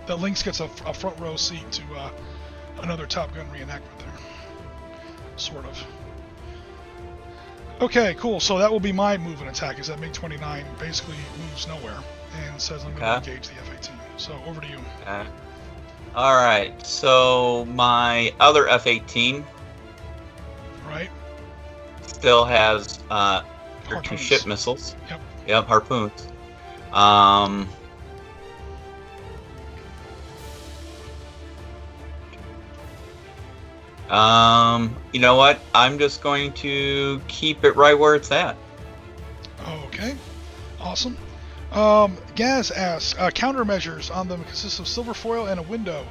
That Lynx gets a front row seat to another Top Gun reenactment there, sort of. Okay, cool. So that will be my move and attack. Is that MiG-29 basically moves nowhere and says I'm going to engage the F-18. So over to you. Okay. All right. So my other F-18 Right. still has your two Harpoons. ship missiles. Yep. Yep, harpoons. You know what? I'm just going to keep it right where it's at. Okay, awesome. Gaz asks, countermeasures on them consist of silver foil and a window.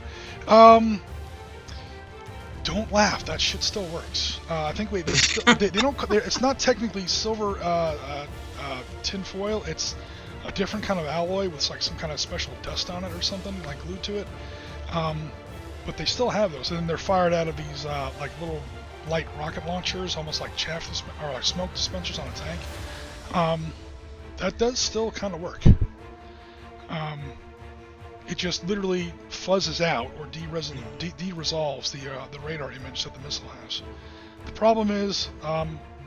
Don't laugh, that shit still works. I think they don't. It's not technically silver tin foil. It's a different kind of alloy with like some kind of special dust on it or something, like glued to it. But they still have those, and then they're fired out of these like little light rocket launchers, almost like or like smoke dispensers on a tank. That does still kind of work. It just literally fuzzes out or de-resolves the radar image that the missile has. The problem is,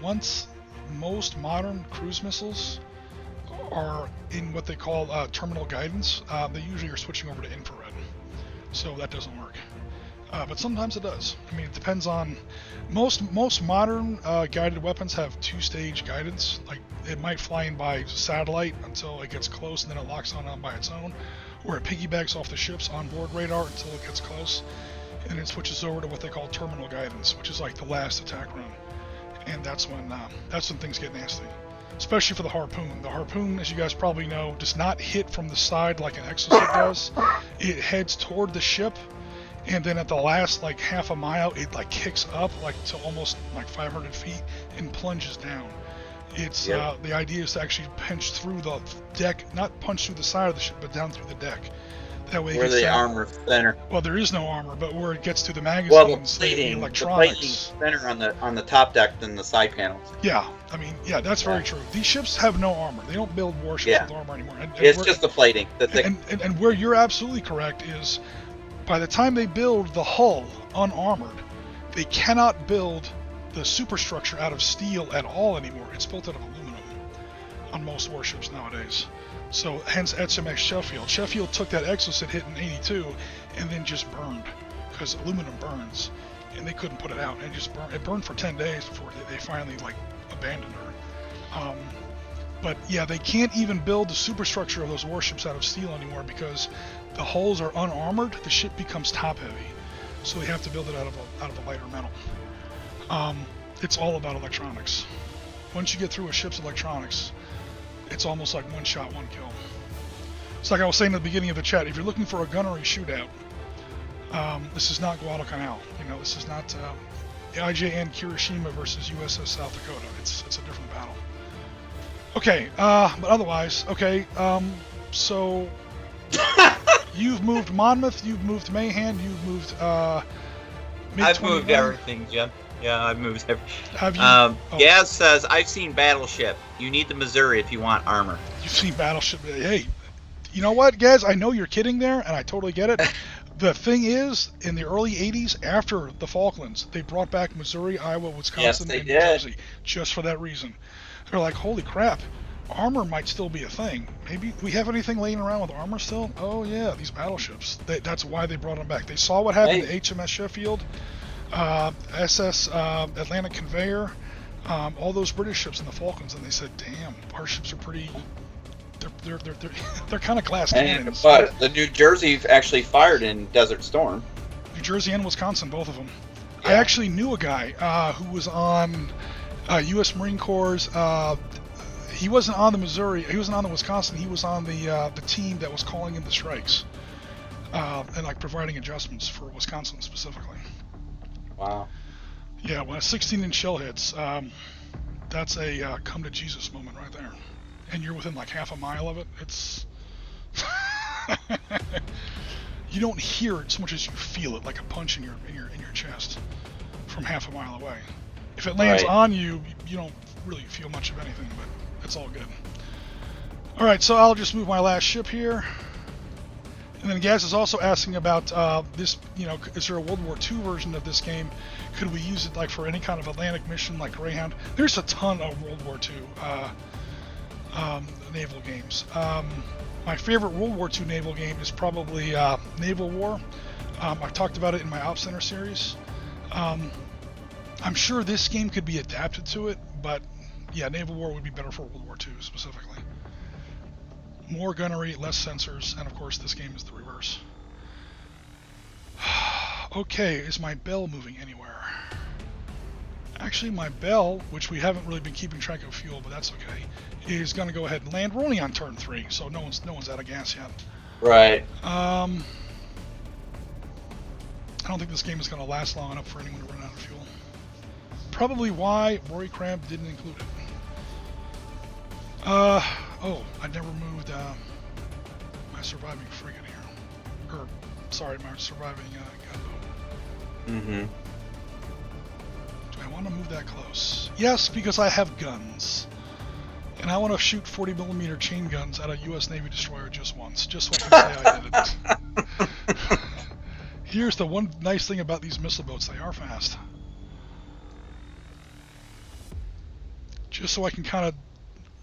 once most modern cruise missiles are in what they call terminal guidance, they usually are switching over to infrared. So that doesn't work. But sometimes it does. I mean, it depends on... Most modern guided weapons have two-stage guidance. Like, it might fly in by satellite until it gets close and then it locks on by its own. Or it piggybacks off the ship's onboard radar until it gets close. And it switches over to what they call terminal guidance, which is like the last attack run. and that's when things get nasty. Especially for the harpoon. The harpoon, as you guys probably know, does not hit from the side like an exocet does. It heads toward the ship, and then at the last like half a mile, it like kicks up like to almost like 500 feet and plunges down. It's the idea is to actually punch through the deck, not punch through the side of the ship, but down through the deck. That way, where the armor center. Well, there is no armor, but where it gets to the magazines, the electronics. The plating center on the top deck than the side panels. Yeah, I mean, that's very true. These ships have no armor. They don't build warships with armor anymore. And it's just the plating. And where you're absolutely correct is, by the time they build the hull unarmored, they cannot build the superstructure out of steel at all anymore. It's built out of aluminum on most warships nowadays. So hence HMS Sheffield. Sheffield took that exocet hit in '82 and then just burned, because aluminum burns, and they couldn't put it out. And just burned. It burned for 10 days before they finally like abandoned her. But yeah, they can't even build the superstructure of those warships out of steel anymore because the hulls are unarmored. The ship becomes top heavy, so they have to build it out of a lighter metal. It's all about electronics. Once you get through a ship's electronics, it's almost like one shot, one kill. It's like I was saying at the beginning of the chat, if you're looking for a gunnery shootout, this is not Guadalcanal. This is not IJN Kirishima versus USS South Dakota. It's a different battle. Okay, but otherwise, okay, so you've moved Monmouth, you've moved Mayhem, you've moved I've moved everything, Jim. Yeah, I've moved everything. Have you? Gaz says, I've seen Battleship. You need the Missouri if you want armor. You've seen Battleship. Hey, you know what, Gaz? I know you're kidding there, and I totally get it. The thing is, in the early 80s, after the Falklands, they brought back Missouri, Iowa, Wisconsin, and New Jersey just for that reason. They're like, holy crap, armor might still be a thing. Maybe we have anything laying around with armor still? Oh, yeah, these battleships. That's why they brought them back. They saw what happened to HMS Sheffield, SS Atlantic Conveyor, all those British ships in the Falklands, and they said, damn, our ships are pretty... They're kind of glass cannons. But the New Jersey actually fired in Desert Storm. New Jersey and Wisconsin, both of them. Yeah. I actually knew a guy who was on U.S. Marine Corps'. He wasn't on the Missouri. He wasn't on the Wisconsin. He was on the team that was calling in the strikes and like providing adjustments for Wisconsin specifically. Wow. Yeah, when a 16-inch shell hits, that's a come to Jesus moment right there. And you're within like half a mile of it. It's you don't hear it so much as you feel it, like a punch in your chest from half a mile away. If it lands on you, you don't really feel much of anything, but it's all good. All right, so I'll just move my last ship here. And then Gaz is also asking about this, is there a World War II version of this game? Could we use it like for any kind of Atlantic mission like Greyhound? There's a ton of World War II naval games. My favorite World War II naval game is probably Naval War. I've talked about it in my Ops Center series. I'm sure this game could be adapted to it, but yeah, Naval War would be better for World War II specifically. More gunnery, less sensors, and of course this game is the reverse. Okay, is my bell moving anywhere? Actually, my bell, which we haven't really been keeping track of fuel, but that's okay, is going to go ahead and land. We're only on turn 3, so no one's out of gas yet. Right. I don't think this game is going to last long enough for anyone to run out of fuel. Probably why Rory Crabb didn't include it. Oh, I never moved my surviving frigate here. Or, sorry, my surviving gunboat. Mm-hmm. Do I want to move that close? Yes, because I have guns. And I want to shoot 40mm chain guns at a U.S. Navy destroyer just once, just so I can say I did it. Here's the one nice thing about these missile boats, they are fast. Just so I can kind of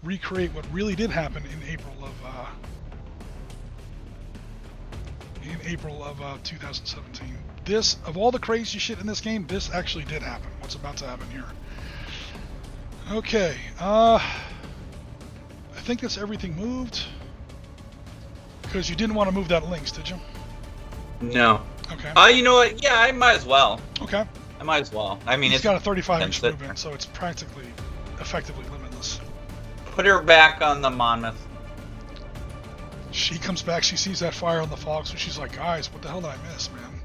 recreate what really did happen in April of 2017. This, of all the crazy shit in this game, this actually did happen. What's about to happen here? Okay, I think that's everything moved. Because you didn't want to move that links, did you? No. Okay. You know what? Yeah, I might as well. Okay. I might as well. I mean, It's it's got a 35-inch sense it. movement, so it's practically, effectively limitless. Put her back on the Monmouth. She comes back, she sees that fire on the fog, so she's like, guys, what the hell did I miss, man?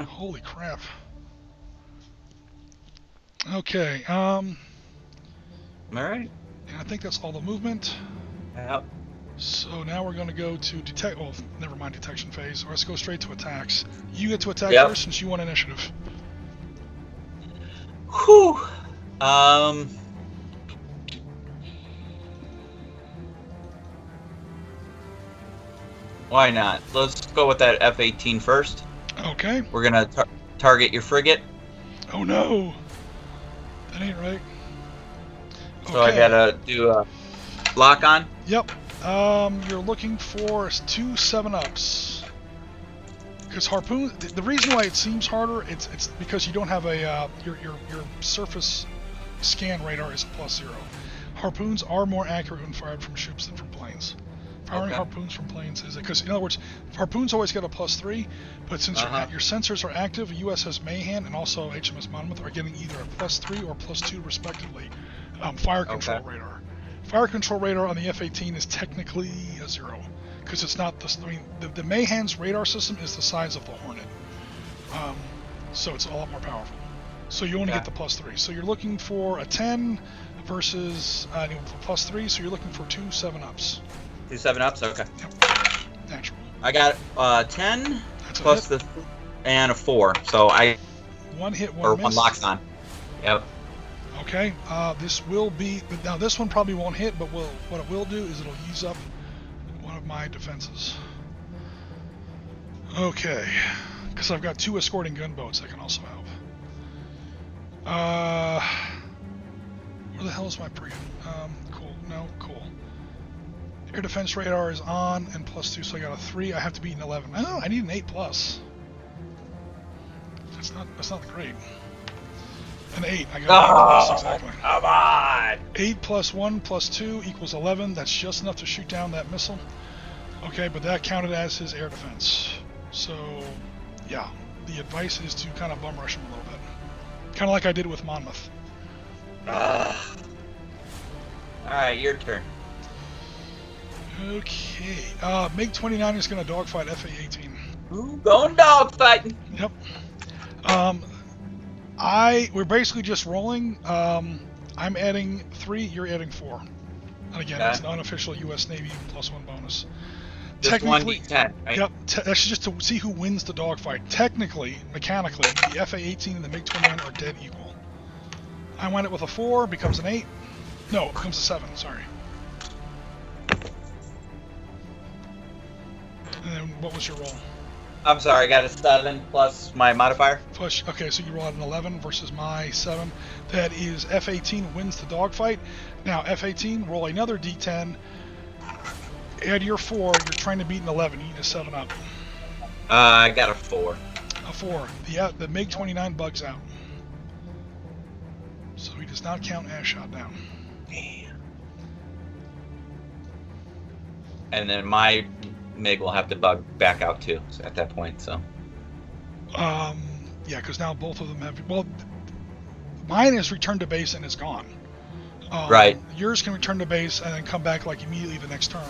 Holy crap. Okay, All right. and I think that's all the movement. Yep. So now we're going to go to detect. Well, never mind detection phase. Or let's go straight to attacks. You get to attack first since you won initiative. Whew. Why not? Let's go with that F-18 first. Okay. We're gonna target your frigate. Oh no. That ain't right. So I gotta do a lock on. Yep. You're looking for 2 7-ups. Because harpoon, the reason why it seems harder, it's because you don't have a your surface scan radar is a +0. Harpoons are more accurate when fired from ships than from planes. Firing harpoons from planes is because, in other words, harpoons always get a +3, but since your sensors are active, USS Mayhan and also HMS Monmouth are getting either a +3 or +2 respectively. Fire control radar. Fire control radar on the F-18 is technically a 0 because it's not the. I mean, the Mayhan's radar system is the size of the Hornet, so it's a lot more powerful. So you only get the +3. So you're looking for a 10 versus +3. So you're looking for 2 7-ups. 2 7-ups. Okay. Yep. Natural. I got 10 That's plus the and a 4. So I 1 hit, 1 or miss. 1 locks on. Yep. Okay. This will be now. This one probably won't hit, but what it will do is it'll use up one of my defenses. Okay. Because I've got 2 escorting gunboats that can also help. Where the hell is my frigate? Cool. No, cool. Air defense radar is on and +2, so I got a 3. I have to beat an 11. Oh, I need an 8+. That's not great. An 8. I got an 8+, exactly. Come on! 8 + 1 + 2 = 11. That's just enough to shoot down that missile. Okay, but that counted as his air defense. So, yeah, the advice is to kind of bum rush him a little bit. Kind of like I did with Monmouth. Alright, your turn. Okay, MiG-29 is going to dogfight FA-18. Ooh, going dogfighting. Yep. We're basically just rolling. I'm adding 3, you're adding 4. And again, it's an unofficial U.S. Navy +1 bonus. Just 1d10, right? Yep. That's just to see who wins the dogfight. Technically, mechanically, the FA-18 and the MiG-29 are dead equal. I went it with a 4, becomes an 8. No, it becomes a 7, sorry. And then what was your roll? I'm sorry, I got a 7 plus my modifier. Push. Okay, so you roll out an 11 versus my 7. That is F-18 wins the dogfight. Now, F-18, roll another D10. Add your 4. You're trying to beat an 11. You need a 7-up. I got a 4. A 4. The MiG-29 bugs out. So he does not count as shot down. Damn. And then my MiG will have to bug back out too at that point, so. Yeah, because now both of them have. Well, mine is returned to base and is gone. Right. Yours can return to base and then come back like immediately the next turn.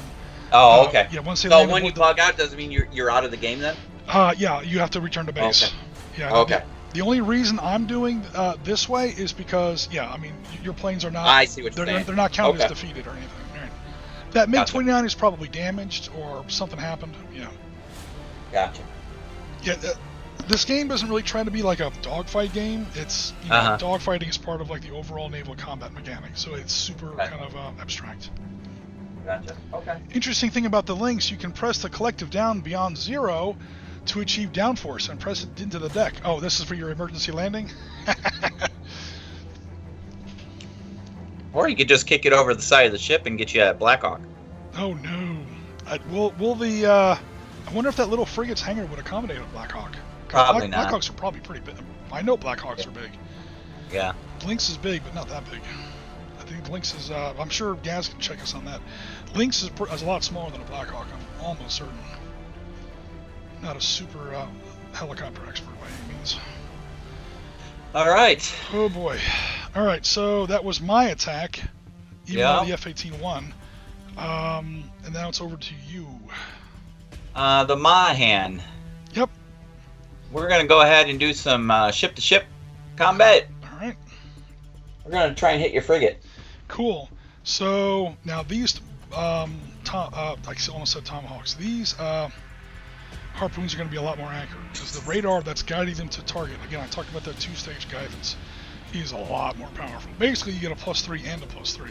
Oh, okay. Yeah, once they so land when you bug out, doesn't mean you're out of the game then? Yeah, you have to return to base. Okay. Yeah. Okay. The only reason I'm doing this way is because, yeah, I mean, your planes are not. I see what you're saying. They're not counted as defeated or anything. Right. That MiG-29 is probably damaged or something happened. Yeah. Gotcha. Yeah. This game doesn't really try to be like a dogfight game. It's dogfighting is part of like the overall naval combat mechanic, so it's super kind of abstract. Gotcha. Okay. Interesting thing about the links, you can press the collective down beyond 0 to achieve downforce and press it into the deck. Oh, this is for your emergency landing? Or you could just kick it over the side of the ship and get you a Blackhawk. Oh no. I wonder if that little frigate's hangar would accommodate a Blackhawk. Probably not. Blackhawks are probably pretty big. I know Blackhawks are big. Yeah. Lynx is big, but not that big. I think Lynx is, I'm sure Gaz can check us on that. Lynx is a lot smaller than a Blackhawk, I'm almost certain. Not a super helicopter expert by any means. All right. Oh boy. All right, so that was my attack, even though the F-18 won. And now it's over to you. The Mahan. Yep. We're gonna go ahead and do some ship-to-ship combat. All right. We're gonna try and hit your frigate. Cool. So now these, I almost said tomahawks. These harpoons are going to be a lot more accurate because the radar that's guiding them to target. Again, I talked about that two-stage guidance. Is a lot more powerful. Basically, you get a +3 and a +3.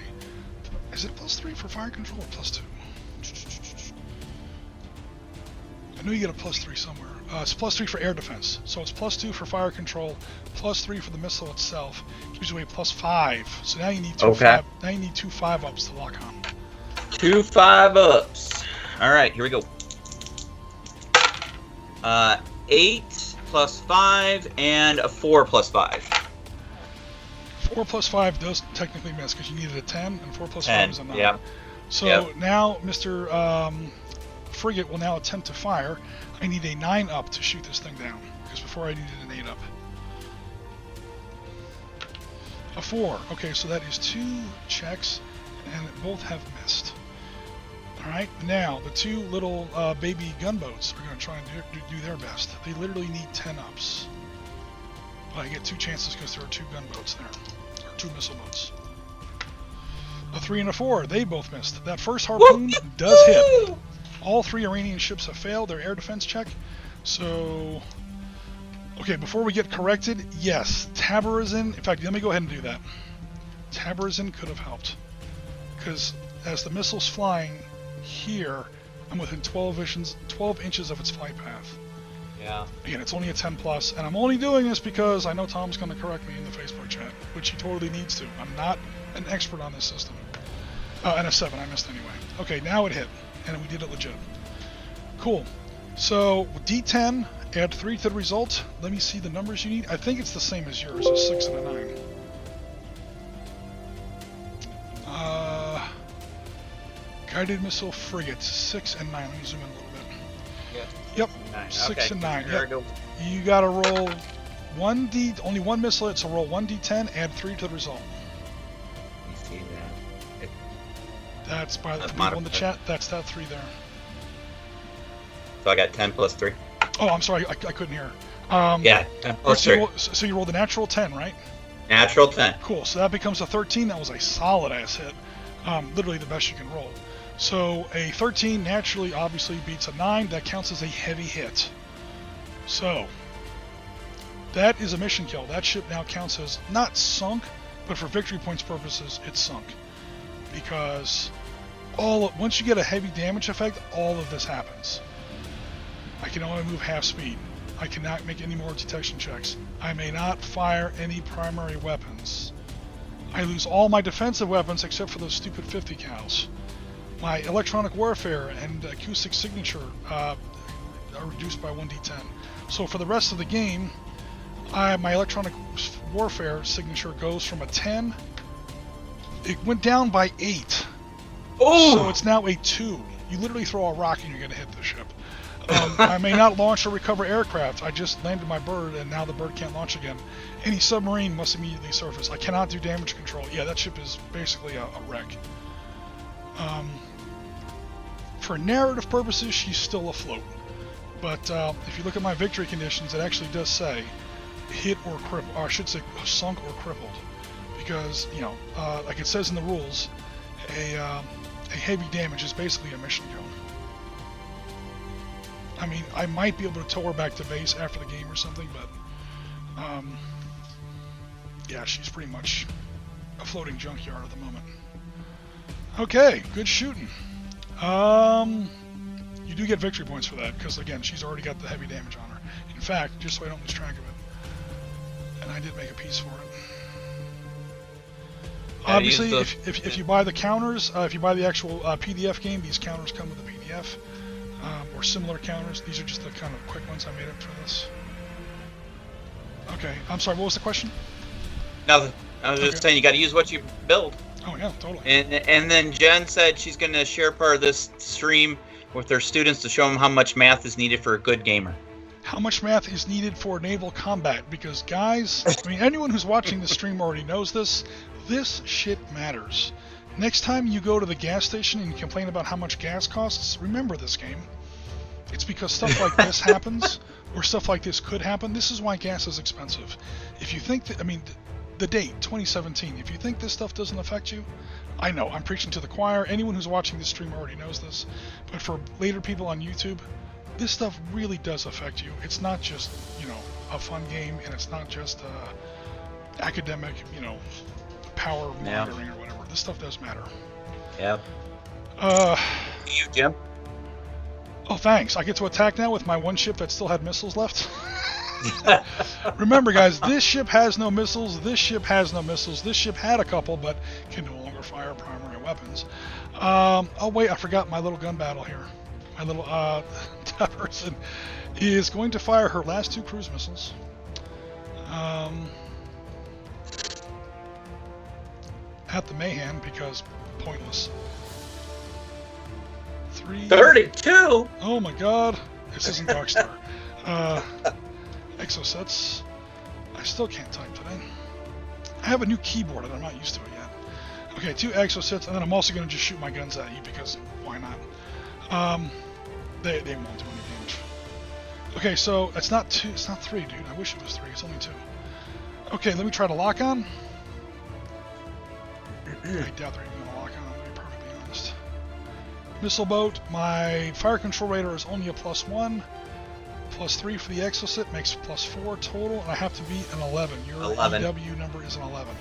Is it +3 for fire control or +2? I know you get a +3 somewhere. It's +3 for air defense, so it's +2 for fire control, +3 for the missile itself. Gives you a +5. So now you need two now you need 2 5-ups to lock on. 2 5-ups. All right, here we go. 8 + 5 and a 4 + 5. 4 + 5 does technically miss because you needed a 10, and 4 + 5 is a 9. Yeah. So now Mr. Frigate will now attempt to fire. I need a 9-up to shoot this thing down, because before I needed an 8-up. A 4. Okay, so that is 2 checks, and both have missed. Alright, now the 2 little baby gunboats are going to try and do their best. They literally need 10-ups. But I get 2 chances because there are 2 gunboats there. Or 2 missile boats. A 3 and a 4, they both missed. That first harpoon does hit. All 3 Iranian ships have failed their air defense check. So, okay, before we get corrected, yes, Tabarazin, in fact, let me go ahead and do that. Tabarazin could have helped. Because as the missile's flying here, I'm within 12 inches of its flight path. Yeah. Again, it's only a 10+, and I'm only doing this because I know Tom's going to correct me in the Facebook chat, which he totally needs to. I'm not an expert on this system. And a 7, I missed anyway. Okay, now it hit, and we did it legit. Cool. So, D10, add 3 to the result. Let me see the numbers you need. I think it's the same as yours, a 6 and a 9. Guided missile frigate, 6 and 9. Let me zoom in a little bit. Yep, 6 and 9. Yep. You gotta roll only one missile hit, so roll 1d10, add 3 to the result. You see that? That's by the people in the chat. That's that 3 there. So I got 10 + 3. Oh, I'm sorry, I couldn't hear. Yeah, 10 + 3. So you rolled the natural 10, right? Natural 10. Cool. So that becomes a 13. That was a solid ass hit. Literally the best you can roll. So a 13 naturally obviously beats a 9. That counts as a heavy hit. So that is a mission kill. That ship now counts as not sunk, but for victory points purposes, it's sunk. Because once you get a heavy damage effect, all of this happens. I can only move half speed. I cannot make any more detection checks. I may not fire any primary weapons. I lose all my defensive weapons except for those stupid 50 cals. My electronic warfare and acoustic signature are reduced by 1d10. So for the rest of the game, my electronic warfare signature goes from a 10. It went down by 8. Oh! So it's now a 2. You literally throw a rock and you're going to hit the ship. I may not launch or recover aircraft. I just landed my bird and now the bird can't launch again. Any submarine must immediately surface. I cannot do damage control. Yeah, that ship is basically a wreck. For narrative purposes, she's still afloat. But if you look at my victory conditions, it actually does say hit or crippled, or I should say sunk or crippled. Because, you know, like it says in the rules, a heavy damage is basically a mission kill. I mean, I might be able to tow her back to base after the game or something, but yeah, she's pretty much a floating junkyard at the moment. Okay, good shooting. You do get victory points for that, because again, she's already got the heavy damage on her. In fact, just so I don't lose track of it. And I did make a piece for it. Obviously, if you buy the counters, if you buy the actual PDF game, these counters come with a PDF. Or similar counters. These are just the kind of quick ones I made up for this. Okay, I'm sorry, what was the question? Nothing. I was just saying you got to use what you build. Oh yeah, totally. And then Jen said she's going to share part of this stream with her students to show them how much math is needed for a good gamer. how much math is needed for naval combat? Because guys, I mean, anyone who's watching the stream already knows this. This shit matters. Next time you go to the gas station and you complain about how much gas costs, remember this game. It's because stuff like this happens, or stuff like this could happen. This is why gas is expensive. If you think that, I mean, the date, 2017, if you think this stuff doesn't affect you, I know, I'm preaching to the choir. Anyone who's watching this stream already knows this. But for later people on YouTube, this stuff really does affect you. It's not just, you know, a fun game, and it's not just academic, you know, power monitoring or whatever. This stuff does matter. Yep. You, Jim? Oh, thanks. I get to attack now with my one ship that still had missiles left. Remember, guys, this ship has no missiles. This ship has no missiles. This ship had a couple, but can no longer fire primary weapons. Oh, wait, I forgot my little gun battle here. My little that person is going to fire her last 2 cruise missiles. At the Mayhem, because pointless. 32? Oh my god. This isn't Darkstar. Exosets. I still can't type today. I have a new keyboard and I'm not used to it yet. Okay, 2 exosets, and then I'm also going to just shoot my guns at you because why not? They won't do any damage. Okay, so it's not 2, it's not 3, dude. I wish it was 3. It's only 2. Okay, let me try to lock on. I doubt they're even going to lock on, to be perfectly honest. Missile boat, my fire control radar is only a +1. +3 for the exoset makes +4 total, and I have to beat an 11. Your 11. EW number is an 11.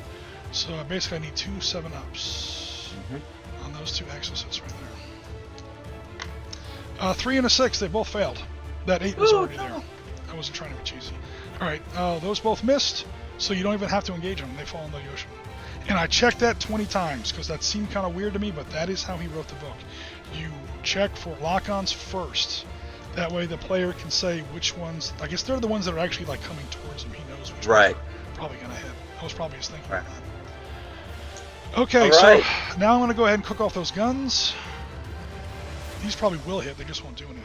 So basically I need 2 7-ups on those 2 exosets right there. 3 and a 6, they both failed. That 8 was already there. I wasn't trying to be cheesy. Alright, those both missed, so you don't even have to engage them. They fall into the ocean. And I checked that 20 times, because that seemed kind of weird to me, but that is how he wrote the book. You check for lock-ons first. That way the player can say which ones, I guess they're the ones that are actually like coming towards him. He knows which ones are probably going to hit. That was probably his thinking on that. Okay, so now I'm going to go ahead and cook off those guns. These probably will hit, they just won't do anything.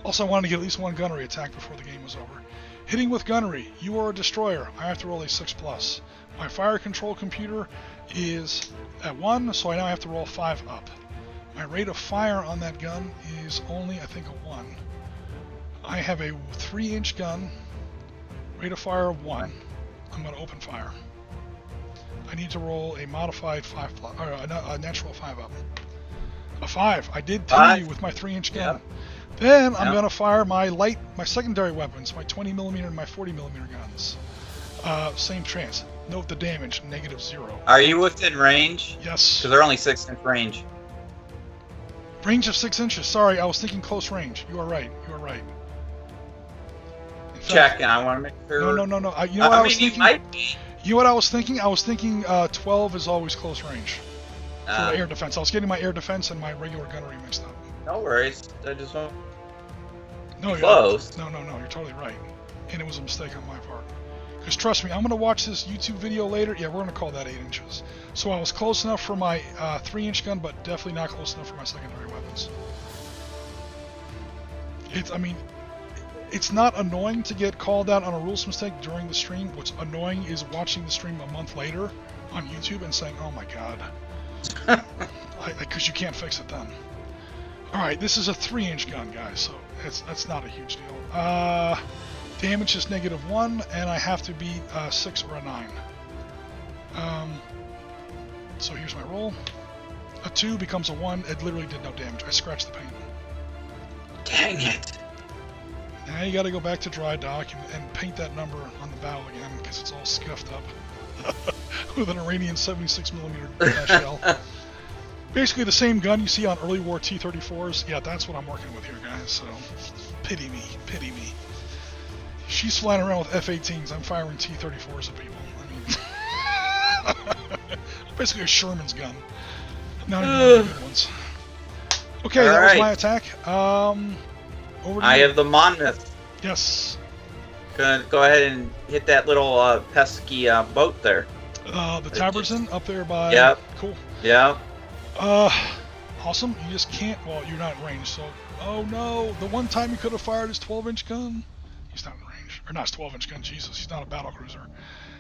Also, I wanted to get at least 1 gunnery attack before the game was over. Hitting with gunnery, you are a destroyer. I have to roll a 6+. My fire control computer is at 1, so I now have to roll 5 up. My rate of fire on that gun is only, I think, a 1. I have a 3-inch gun, rate of fire of 1. I'm going to open fire. I need to roll a modified 5+, or a natural 5 up. A 5. I did tell you with my 3-inch gun. Then I'm going to fire my secondary weapons, my 20mm and my 40mm guns. Same chance. Note the damage, -0. Are you within range? Yes. Because they're only 6-inch range. Range of 6 inches. Sorry, I was thinking close range. You are right. You are right. Check. I want to make sure. No. You know what I was thinking? Might be. You know what I was thinking? I was thinking 12 is always close range for the air defense. I was getting my air defense and my regular gunnery mixed up. No worries. I just want. No, close. No. You're totally right. And it was a mistake on my part. Because trust me, I'm going to watch this YouTube video later. Yeah, we're going to call that 8 inches. So I was close enough for my 3-inch gun, but definitely not close enough for my secondary weapons. It's not annoying to get called out on a rules mistake during the stream. What's annoying is watching the stream a month later on YouTube and saying, oh my god. Because you can't fix it then. Alright, this is a 3-inch gun, guys, so that's not a huge deal. Damage is -1, and I have to beat 6 or a 9. So here's my roll. A 2 becomes a 1. It literally did no damage. I scratched the paint. Dang it. Now you gotta go back to dry dock and paint that number on the bow again, because it's all scuffed up with an Iranian 76mm shell. Basically the same gun you see on early war T-34s. Yeah, that's what I'm working with here, guys, so pity me, pity me. She's flying around with F-18s, I'm firing T-34s at people. I mean, basically a Sherman's gun. Not even one of the good ones. Okay, that was my attack. Over to I you. have the Monmouth. Yes. Gonna go ahead and hit that little pesky boat there. The Taberson up there by... Yep. Cool. Yeah. Awesome. You just can't... Well, you're not in range, so... Oh no! The one time you could have fired his 12-inch gun? He's not in range. Or not, it's 12-inch gun. Jesus, he's not a battle cruiser.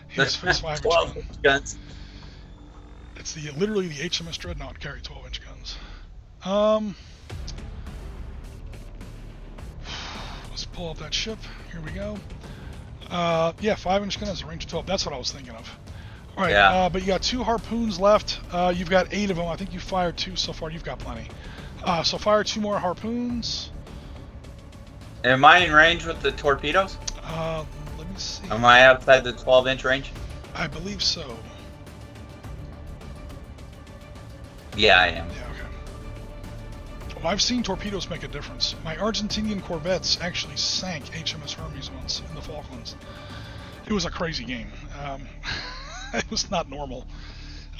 He's 5-inch 12 gun. guns. It's literally the HMS Dreadnought carry 12-inch guns. Let's pull up that ship. Here we go. Yeah, 5-inch gun has a range of 12. That's what I was thinking of. All right, Yeah. but you got 2 harpoons left. You've got 8 of them. I think you fired 2 so far. You've got plenty. So fire 2 more harpoons. Am I in range with the torpedoes? Let me see. Am I outside the 12-inch range? I believe so. Yeah, I am. Yeah, okay. Well, I've seen torpedoes make a difference. My Argentinian corvettes actually sank HMS Hermes once in the Falklands. It was a crazy game. It was not normal.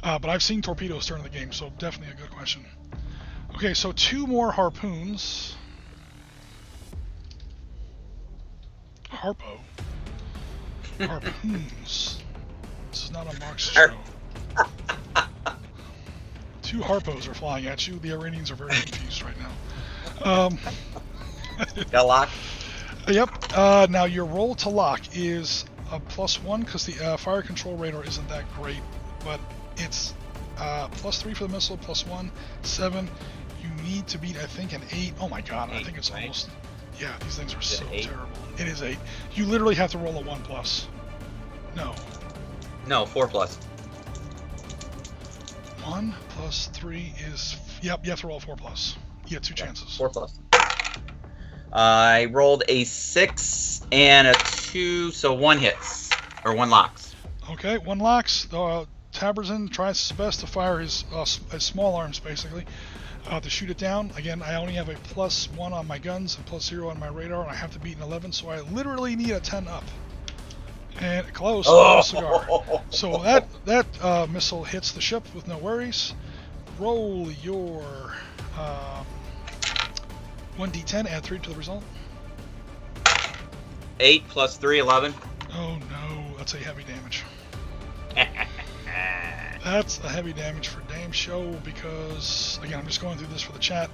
But I've seen torpedoes during the game, so definitely a good question. Okay, so 2 more harpoons. Harpo. Harpoons. This is not a Marx show. 2 harpos are flying at you. The Iranians are very confused right now. Got locked? Yep. Now your roll to lock is a +1 because the fire control radar isn't that great, but it's +3 for the missile, +1, 7. You need to beat, I think, an 8. Oh my god, 8, I think it's right? Almost. Yeah, these things are so 8? terrible. It is 8. You literally have to roll a 1+. No. No, 4+. 1 + 3 is. Yep, you have to roll a 4+. You have 2 chances. 4+. I rolled a 6 and a 2, so 1 hits. Or 1 locks. Okay, 1 locks. Taberson tries his best to fire his small arms, basically, to shoot it down. Again, I only have a +1 on my guns and +0 on my radar, and I have to beat an 11, so I literally need a 10 up. And close. Oh. Cigar. So that missile hits the ship with no worries. Roll your 1d10, add 3 to the result. 8 + 3, 11. Oh no, that's a heavy damage. That's a heavy damage for damn show because, again, I'm just going through this for the chat.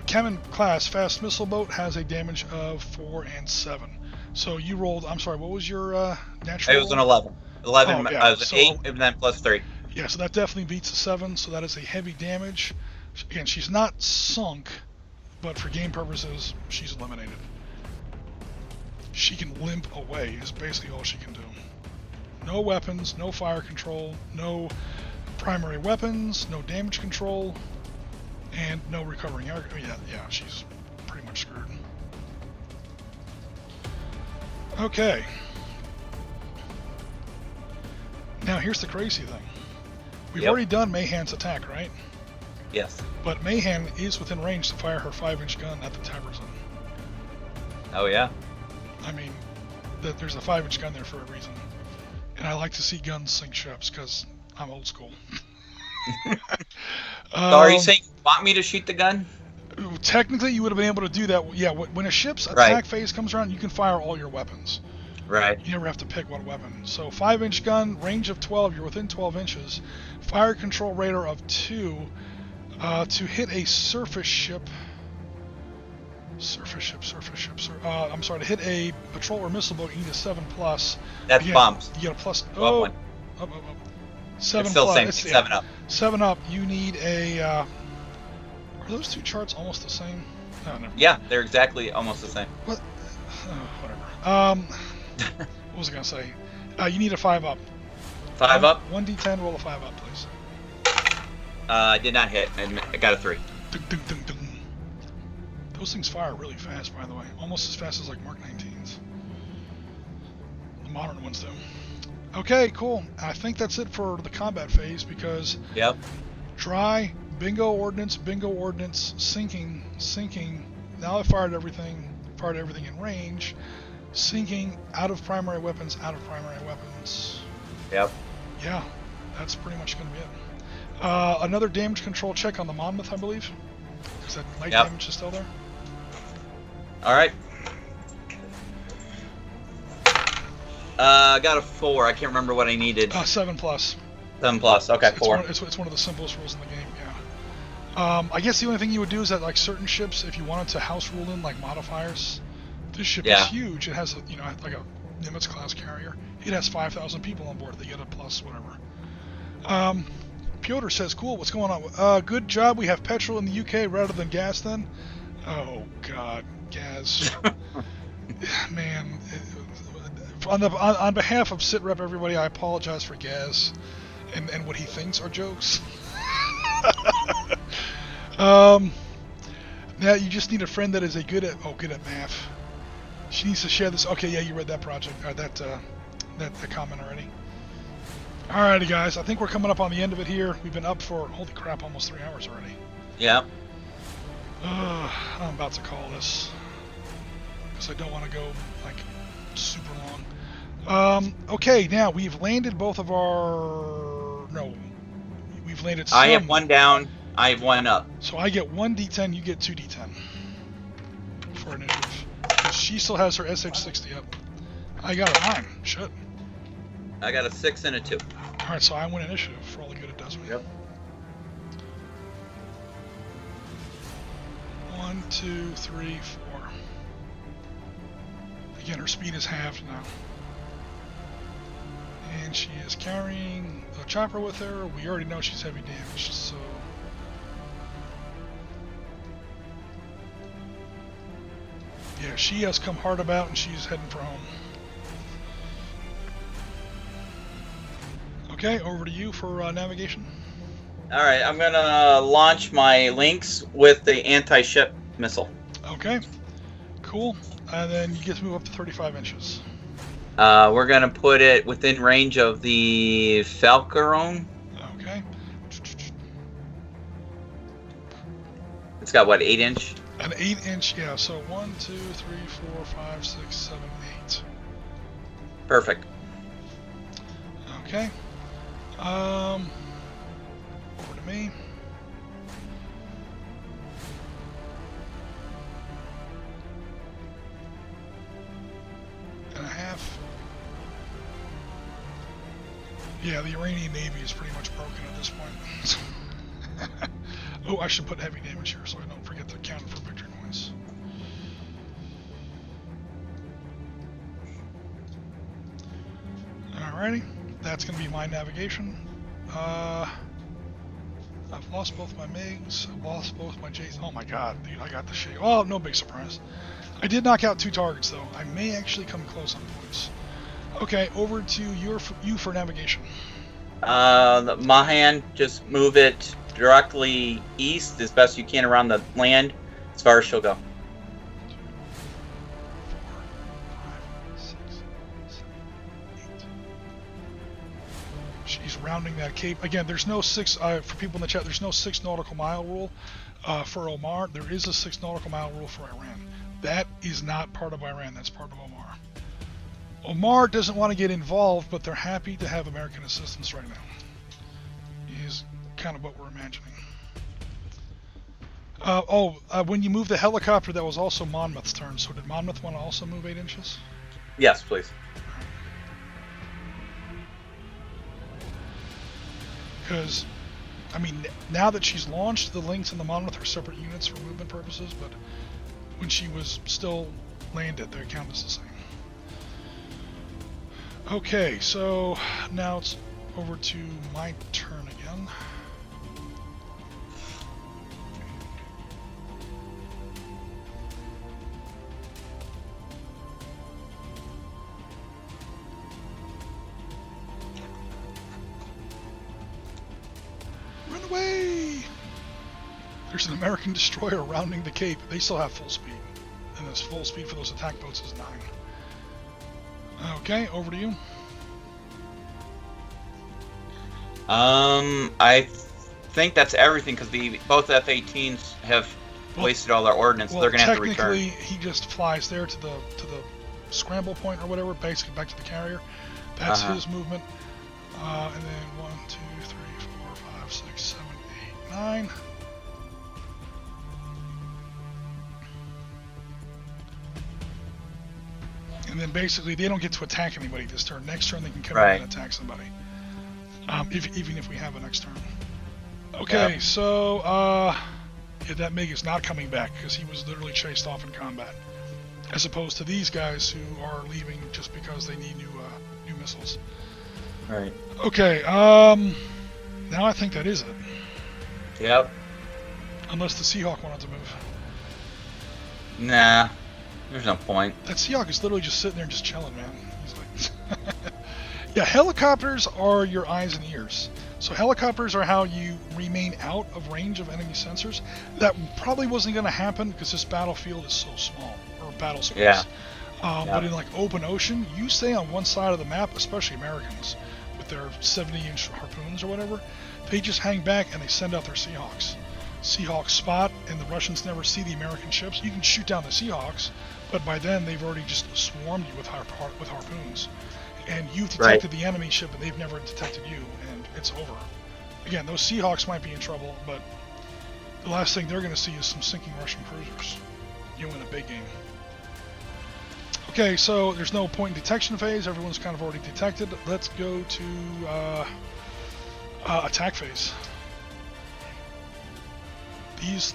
Kevin class fast missile boat has a damage of 4 and 7. So you rolled, I'm sorry, what was your natural? It was an 11. 11, oh, yeah. was so, 8 and then +3. Yeah, so that definitely beats a 7, so that is a heavy damage. Again, she's not sunk, but for game purposes, she's eliminated. She can limp away is basically all she can do. No weapons, no fire control, no primary weapons, no damage control, and no recovering air. Yeah, she's pretty much screwed. Okay. Now here's the crazy thing. We've already done Mayhan's attack, right? Yes. But Mayhan is within range to fire her 5-inch gun at the Taberson. Oh yeah. I mean, there's a 5-inch gun there for a reason. And I like to see guns sink ships because I'm old school. So are you saying you want me to shoot the gun? Technically, you would have been able to do that. Yeah, when a ship's attack phase comes around, you can fire all your weapons. Right. You never have to pick one weapon. So 5-inch gun, range of 12, you're within 12 inches. Fire control radar of 2 to hit a surface ship. I'm sorry, to hit a patrol or missile boat, you need a 7+. That's bombs. You get a plus. Oh, up. 7 it's still plus. same. It's 7 up. 7 up. You need a. Are those 2 charts almost the same? No, never. Yeah, they're exactly almost the same. What? Whatever. What was I gonna say? You need a 5 up. 5 up. 1d10. Roll a 5 up, please. I did not hit. I got a 3. Dun, dun, dun, dun. Those things fire really fast, by the way. Almost as fast as like Mark 19s. The modern ones do. Okay, cool. I think that's it for the combat phase because dry, bingo ordnance, sinking. Now I fired everything in range. Sinking, out of primary weapons. Yep. Yeah, that's pretty much going to be it. Another damage control check on the Monmouth, I believe. Because that light damage is still there. Alright. I got a 4. I can't remember what I needed. 7+. 7+. Okay, 4. It's one of the simplest rules in the game, yeah. I guess the only thing you would do is that, like, certain ships, if you wanted to house rule in, like, modifiers, This ship Yeah. is huge. It has a, like a Nimitz class carrier. It has 5,000 people on board. They get a plus whatever. Piotr says, "Cool. What's going on? Good job. We have petrol in the UK rather than gas. Then, oh God, gas. Man, on behalf of SItrep, everybody, I apologize for gas and what he thinks are jokes. Now you just need a friend that is good at math. She needs to share this. Okay, yeah, you read that project, that comment already. Alrighty, guys, I think we're coming up on the end of it here. We've been up for, holy crap, almost 3 hours already. Yeah. I'm about to call this because I don't want to go like super long. Okay, now we've landed both of our. No, we've landed. I have one down. I have one up. So I get 1 D10, you get 2 D10 for initiative. She still has her SH60 up. I got a 9. Shit. I got a 6 and a 2. Alright, so I win initiative for all the good it does me. Yep. 1, 2, 3, 4. Again, her speed is halved now. And she is carrying a chopper with her. We already know she's heavy damaged, so... Yeah, she has come hard about and she's heading for home. Okay, over to you for navigation. Alright, I'm going to launch my links with the anti-ship missile. Okay, cool. And then you get to move up to 35 inches. We're going to put it within range of the Falcaron. Okay. It's got, what, 8-inch? An 8-inch, yeah, so 1, 2, 3, 4, 5, 6, 7, 8. Perfect. Okay. Over to me. And a half. Yeah, the Iranian Navy is pretty much broken at this point. Oh, I should put heavy damage here so I don't forget to count for victory points. Alrighty, that's going to be my navigation. I've lost both my MiGs, I've lost both my J's. Oh my god, dude, I got the shit. Oh, no big surprise. I did knock out 2 targets though. I may actually come close on points. Okay, over to you for navigation. Mahan, just move it directly east as best you can around the land as far as she'll go. 2, 4, 5, 6, 7, 8. She's rounding that cape. Again, there's no 6, for people in the chat, there's no 6 nautical mile rule for Omar. There is a 6 nautical mile rule for Iran. That is not part of Iran, that's part of Omar. Omar doesn't want to get involved, but they're happy to have American assistance right now. Is kind of what we're imagining. When you move the helicopter, that was also Monmouth's turn. So did Monmouth want to also move 8 inches? Yes, please. Because, I mean, now that she's launched, the Lynx and the Monmouth are separate units for movement purposes, but when she was still landed, they count as the same. Okay, so now it's over to my turn again. Run away! There's an American destroyer rounding the cape. They still have full speed. And this full speed for those attack boats is 9. Okay, over to you. I think that's everything because both F-18s have wasted all their ordnance. They're gonna have to return. Technically, he just flies there to the scramble point or whatever, basically back to the carrier. That's his movement. And then 1, 2, 3, 4, 5, 6, 7, 8, 9. And then basically they don't get to attack anybody this turn. Next turn they can come in and attack somebody. Even if we have a next turn. Okay, so yeah, that MiG is not coming back because he was literally chased off in combat. as opposed to these guys who are leaving just because they need new missiles. Right. Okay, now I think that is it. Yep. Unless the Seahawk wanted to move. Nah. There's no point. That Seahawk is literally just sitting there just chilling, man. He's like... Yeah, helicopters are your eyes and ears. So helicopters are how you remain out of range of enemy sensors. That probably wasn't going to happen because this battlefield is so small, or battle space. Yeah. But in like open ocean, you stay on one side of the map, especially Americans with their 70-inch harpoons or whatever. They just hang back and they send out their Seahawks. Seahawks spot, and the Russians never see the American ships. You can shoot down the Seahawks, but by then they've already just swarmed you with harpoons. And you've detected the enemy ship, and they've never detected you, and it's over. Again, those Seahawks might be in trouble, but the last thing they're going to see is some sinking Russian cruisers. You win a big game. Okay, so there's no point in detection phase. Everyone's kind of already detected. Let's go to attack phase.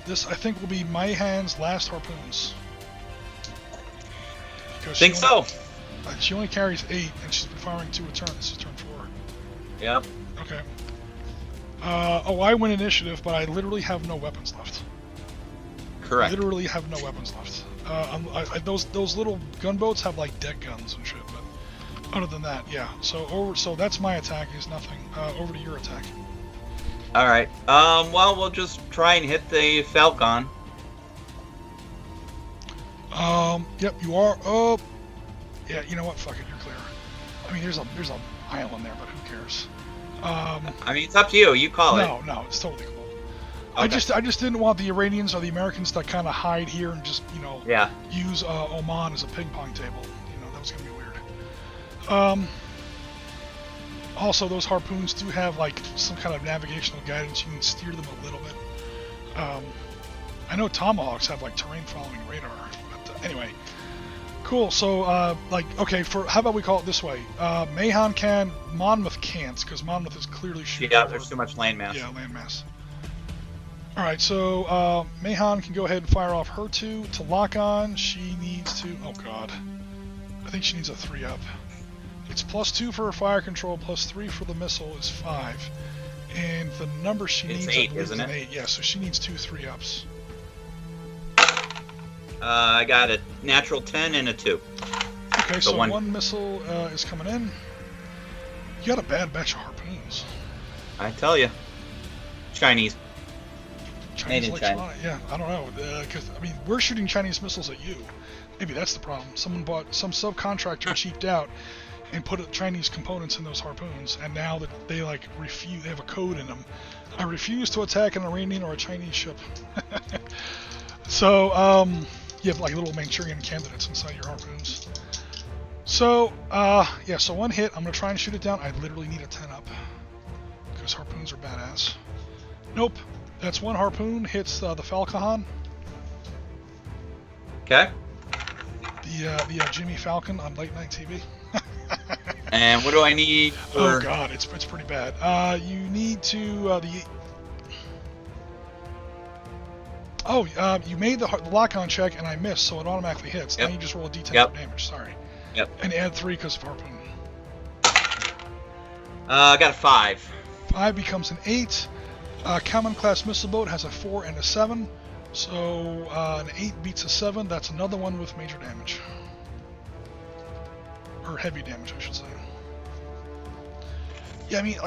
This I think will be Mayhan's last harpoons. Think so. She only carries 8, and she's been firing 2 a turn. This is turn 4. Yep. Okay. I win initiative, but I literally have no weapons left. Correct. Literally have no weapons left. Those little gunboats have like deck guns and shit, but other than that, yeah. So that's my attack. Is nothing. Over to your attack. All right. Well, we'll just try and hit the Falcon. Yep. You are. Oh. Yeah, you know what? Fuck it, you're clear. I mean, there's a island there, but who cares? I mean, it's up to you. You call it. No, it's totally cool. Okay. I just didn't want the Iranians or the Americans to kind of hide here and just use Oman as a ping pong table. That was gonna be weird. Also, those harpoons do have like some kind of navigational guidance. You can steer them a little bit. I know Tomahawks have like terrain following radar, but anyway. Cool. So, okay, how about we call it this way? Mayhan can, Monmouth can't, because Monmouth is clearly shooting. Yeah, there's too much landmass. Yeah, landmass. All right, so Mayhan can go ahead and fire off her 2 to lock on. She needs to. Oh God, I think she needs a 3-up. It's +2 for her fire control, +3 for the missile is 5, and the number she needs 8, isn't it? 8. Yeah, so she needs 2 3-ups. I got a natural 10 and a 2. Okay, so one missile is coming in. You got a bad batch of harpoons. I tell you. Chinese. Made in China. China. Yeah, I don't know. Because, I mean, we're shooting Chinese missiles at you. Maybe that's the problem. Some subcontractor cheaped out and put Chinese components in those harpoons, and now that they refuse, they have a code in them. I refuse to attack an Iranian or a Chinese ship. So, you have like little Manchurian candidates inside your harpoons. So, so one hit, I'm going to try and shoot it down. I literally need a 10-up, because harpoons are badass. Nope, that's one harpoon, hits the Falcon. Okay. The Jimmy Falcon on late night TV. And what do I need for... Oh God, it's pretty bad. You need to, you made the lock-on check and I missed, so it automatically hits. Yep. Now you just roll a d10 Yep. for damage, sorry. Yep. And add 3 because of harpoon. I got a 5. 5 becomes an 8. Common class missile boat has a 4 and a 7. So an 8 beats a 7. That's another one with major damage. Or heavy damage, I should say. Yeah, I mean,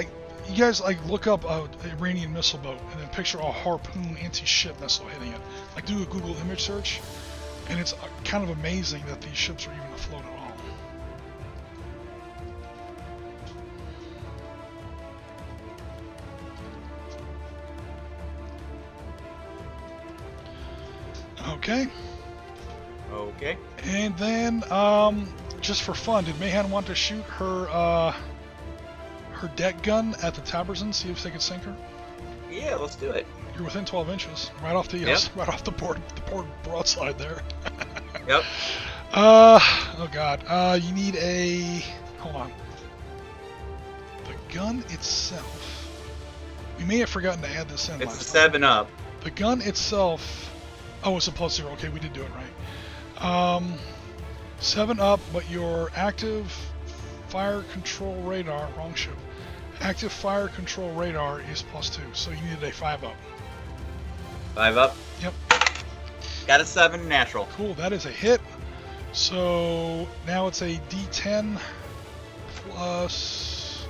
you guys look up Iranian missile boat and then picture a harpoon anti-ship missile hitting it. Do a Google image search, and it's kind of amazing that these ships are even afloat at all. Okay. Okay. And then, just for fun, did Mayhan want to shoot her deck gun at the Taberson, see if they could sink her? Yeah, let's do it. You're within 12 inches, right off the right off the port broadside there. Yep. Oh God. You need a. Hold on. The gun itself. We may have forgotten to add this in. It's a 7-up. The gun itself. Oh, it's a +0. Okay, we did do it 7 up, but your active fire control radar, wrong ship. Active fire control radar is +2, so you needed a 5 up. 5 up. Yep. Got a 7 natural. Cool, that is a hit. So now it's a D10 plus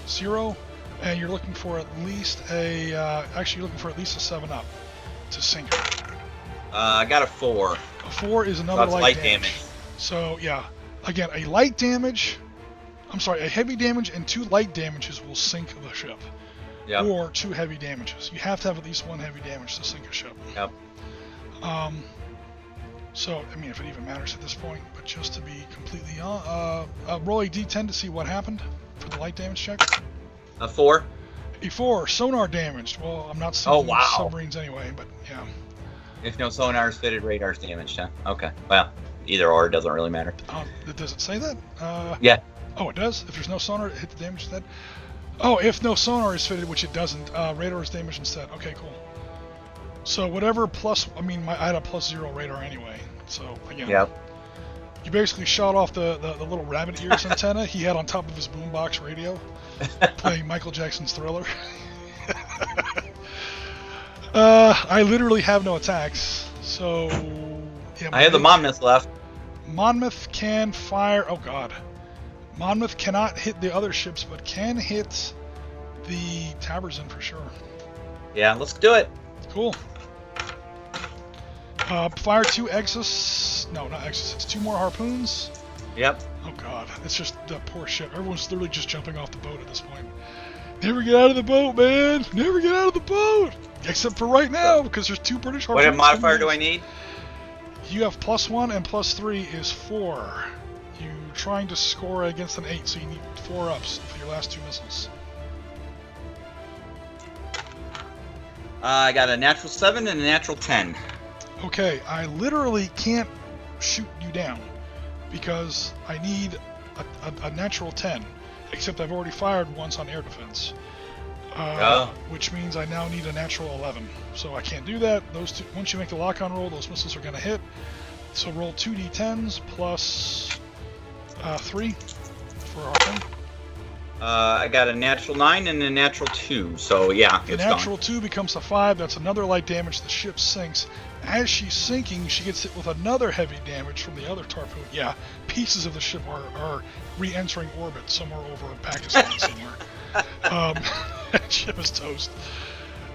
0, and you're looking for at least a, actually you're looking for at least a 7 up to sink it. I got a 4. A 4 is another That's light damage. So yeah, again, a light damage, I'm sorry, a heavy damage and 2 light damages will sink the ship. Yep. Or 2 heavy damages. You have to have at least 1 heavy damage to sink a ship. Yep. So, I mean, if it even matters at this point, but just to be completely roll a D10 to see what happened for the light damage check. A 4. A 4, sonar damaged. Well, I'm not sinking submarines anyway, but yeah. If no sonar is fitted, radar's damaged, huh? Okay. Well, either or, it doesn't really matter. Does it say that? Yeah. Oh, it does? If there's no sonar, hit the damage instead? Oh, if no sonar is fitted, which it doesn't, radar is damaged instead. Okay, cool. So whatever plus, I mean, I had a +0 radar anyway. So again, yep. You basically shot off the little rabbit ears antenna he had on top of his boombox radio, playing Michael Jackson's Thriller. I literally have no attacks, so yeah. I have the Monmouth left. Monmouth can fire. Oh god, Monmouth cannot hit the other ships, but can hit the Taberson for sure. Yeah, let's do it. Cool. Fire 2 Exus. No, not Exus. It's 2 more harpoons. Yep. Oh god, it's just that poor ship. Everyone's literally just jumping off the boat at this point. Never get out of the boat, man. Never get out of the boat. Except for right now, because there's 2 British harpoons. What modifier do I need? You have +1 and +3 is 4. You're trying to score against an 8, so you need 4 ups for your last 2 missiles. I got a natural 7 and a natural 10. Okay, I literally can't shoot you down because I need a natural 10, except I've already fired once on air defense, which means I now need a natural 11. So I can't do that. Those 2, once you make the lock-on roll, those missiles are going to hit. So roll 2 d10s plus 3 for harpoon. I got a natural 9 and a natural 2, so yeah, the natural 2 becomes a 5. That's another light damage. The ship sinks. As she's sinking, she gets hit with another heavy damage from the other harpoon. Yeah, pieces of the ship are re-entering orbit somewhere over Pakistan somewhere. Ship is toast.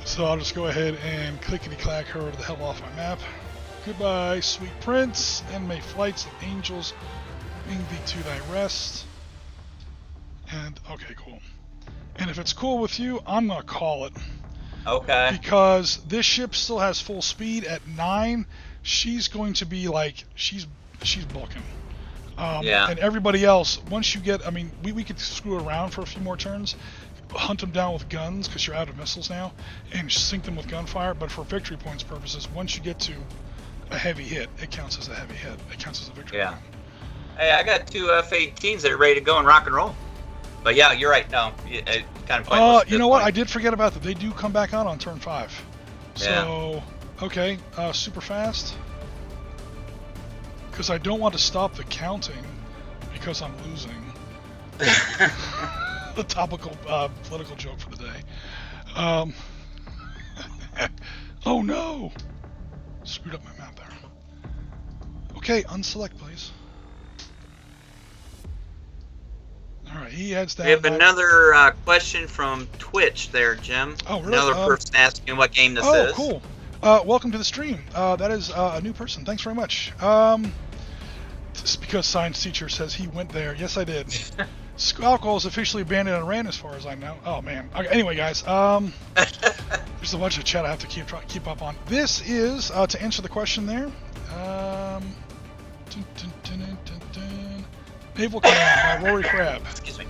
So I'll just go ahead and clickety-clack her the hell off my map. Goodbye, sweet prince, and may flights of angels bring thee to thy rest. And, okay, cool. And if it's cool with you, I'm going to call it. Okay. Because this ship still has full speed at 9. She's going to be like, she's bulking. Yeah. And everybody else, once you get, I mean, we could screw around for a few more turns, hunt them down with guns, because you're out of missiles now, and sink them with gunfire. But for victory points purposes, once you get to a heavy hit, it counts as a heavy hit. It counts as a victory point. Hey, I got 2 F-18s that are ready to go and rock and roll. But yeah, you're right. No, it kind of pointless. You know what? I did forget about that. They do come back on turn 5. So, okay, super fast. Because I don't want to stop the counting because I'm losing. The topical political joke for the day. Oh no! Screwed up my map there. Okay, unselect please. Alright, he heads down. We have another question from Twitch there, Jim. Oh, really? Another person asking what game this is. Oh, cool. Welcome to the stream. That is a new person. Thanks very much. Just because science teacher says he went there. Yes, I did. Alcohol is officially banned in Iran as far as I know. Oh, man. Okay, anyway, guys. There's a bunch of chat I have to keep up on. This is, to answer the question there, Naval Command by Rory Crabb. Excuse me.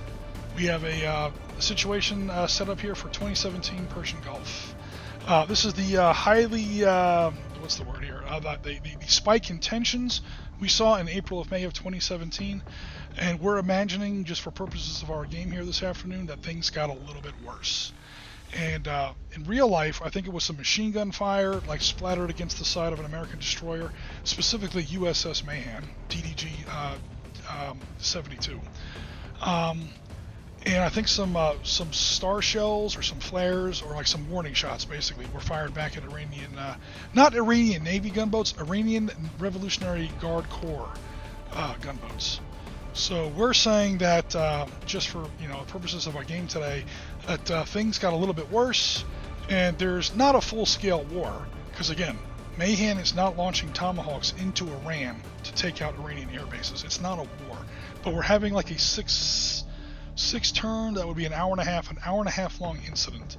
We have a situation set up here for 2017 Persian Gulf. This is the highly, what's the word here? The spike in tensions we saw in April May of 2017. And we're imagining, just for purposes of our game here this afternoon, that things got a little bit worse. And in real life, I think it was some machine gun fire, like splattered against the side of an American destroyer, specifically USS Mahan, DDG 72. And I think some star shells or some flares or like some warning shots basically were fired back at Iranian, not Iranian Navy gunboats, Iranian Revolutionary Guard Corps gunboats. So we're saying that just for purposes of our game today, that things got a little bit worse, and there's not a full-scale war because again, Mahan is not launching tomahawks into Iran to take out Iranian air bases. It's not a war, but we're having like a six turn, that would be an hour and a half long incident.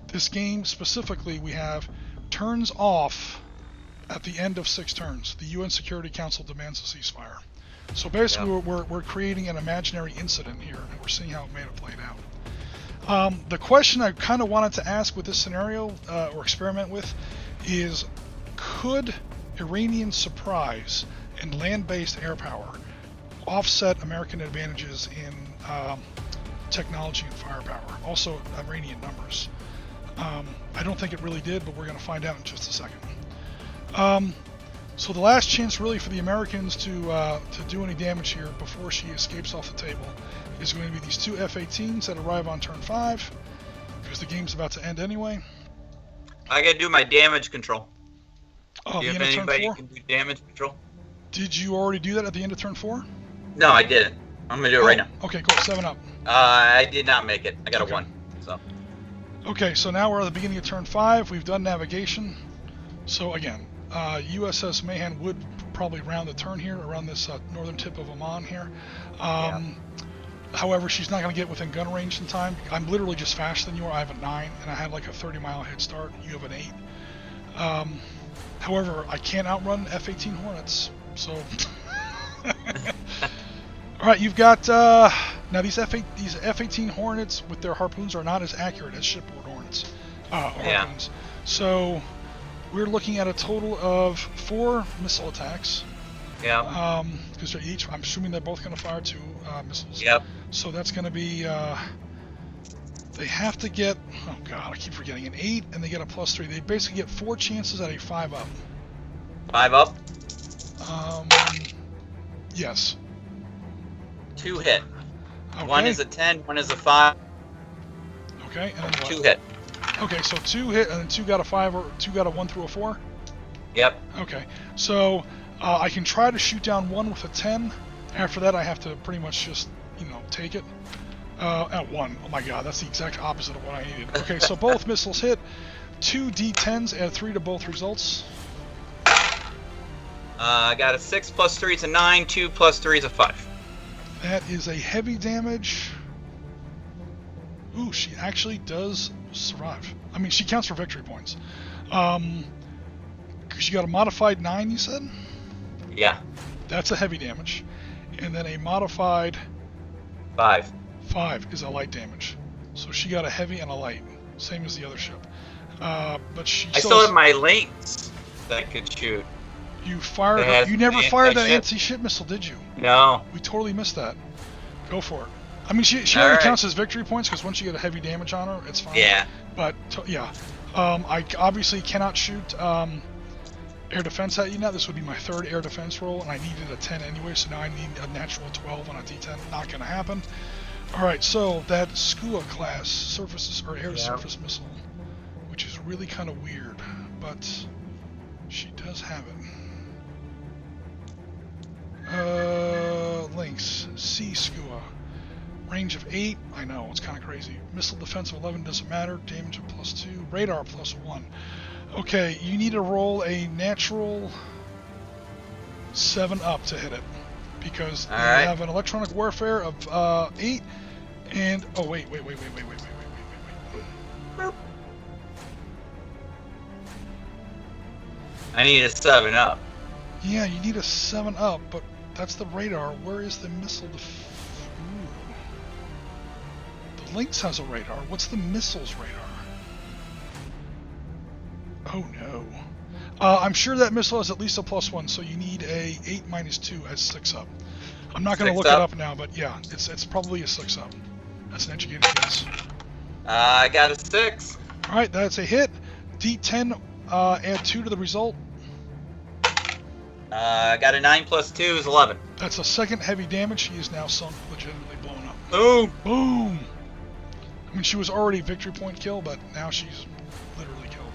This game specifically, we have turns off at the end of 6 turns. The UN Security Council demands a ceasefire. So basically, we're creating an imaginary incident here, and we're seeing how it may have played out. The question I kind of wanted to ask with this scenario, or experiment with, is could Iranian surprise and land-based air power offset American advantages in technology and firepower, also Iranian numbers? I don't think it really did, but we're going to find out in just a second. So the last chance really for the Americans to do any damage here before she escapes off the table is going to be these 2 F-18s that arrive on turn 5, because the game's about to end anyway. I gotta do my damage control. Oh, Do you the have end of turn anybody 4? who can do damage control? Did you already do that at the end of turn 4? No, I didn't. I'm gonna do it right now. Okay, cool. 7 up. I did not make it. I got Okay. a 1. So. Okay, so now we're at the beginning of turn 5. We've done navigation. So again, USS Mahan would probably round the turn here around this northern tip of Oman here. However, she's not going to get within gun range in time. I'm literally just faster than you are. I have a 9, and I had like a 30-mile head start. You have an 8. However, I can't outrun F-18 Hornets, so... All right, you've got now these F-18 Hornets with their harpoons are not as accurate as shipboard Hornets harpoons. So we're looking at a total of 4 missile attacks. Yeah. Because they're each, I'm assuming they're both going to fire 2 missiles. Yep. So that's going to be they have to get, oh god, I keep forgetting, an 8, and they get a +3. They basically get 4 chances at a 5 up. 5 up. Yes. 2 hit. Okay. 1 is a 10. 1 is a 5. Okay, and then what? 2 hit. Okay, so 2 hit, and then 2 got a 5, or 2 got a 1 through a 4? Yep. Okay, so I can try to shoot down 1 with a 10. After that, I have to pretty much just, take it. At 1. Oh my god, that's the exact opposite of what I needed. Okay, so both missiles hit. 2 D10s, add 3 to both results. I got a 6 + 3 is a 9. 2 + 3 is a 5. That is a heavy damage. Ooh, she actually does survive. I mean, she counts for victory points. Because you got a modified 9, you said? Yeah. That's a heavy damage. And then a modified 5. 5 is a light damage. So she got a heavy and a light. Same as the other ship. But she I still have my links that could shoot. You fired. It You never has fired that anti-ship. anti-ship missile, did you? No. We totally missed that. Go for it. I mean, she only Alright. counts as victory points because once you get a heavy damage on her, it's fine. Yeah. But yeah, I obviously cannot shoot air defense at you now. This would be my 3rd air defense roll, and I needed a 10 anyway, so now I need a natural 12 on a D10. Not gonna happen. All right, so that SCUA class surfaces or air-to-surface missile, which is really kind of weird, but she does have it. Links, C SCUA, range of 8. I know, it's kind of crazy. Missile defense of 11 doesn't matter. Damage of +2. Radar +1. Okay, you need to roll a natural 7 up to hit it, because you have an electronic warfare of 8, and oh wait. I need a 7 up. Yeah, you need a 7 up, but that's the radar. Where is the missile? The Lynx has a radar. What's the missile's radar? Oh no. I'm sure that missile has at least a +1, so you need a 8 - 2 as 6 up. I'm not going to look it up now, but yeah, it's probably a 6 up. That's an educated guess. I got a 6. All right, that's a hit. D10, add 2 to the result. I got a 9 plus 2 is 11. That's a second heavy damage. She is now sunk, legitimately blown up. Boom. Boom. I mean, she was already victory point kill, but now she's literally killed.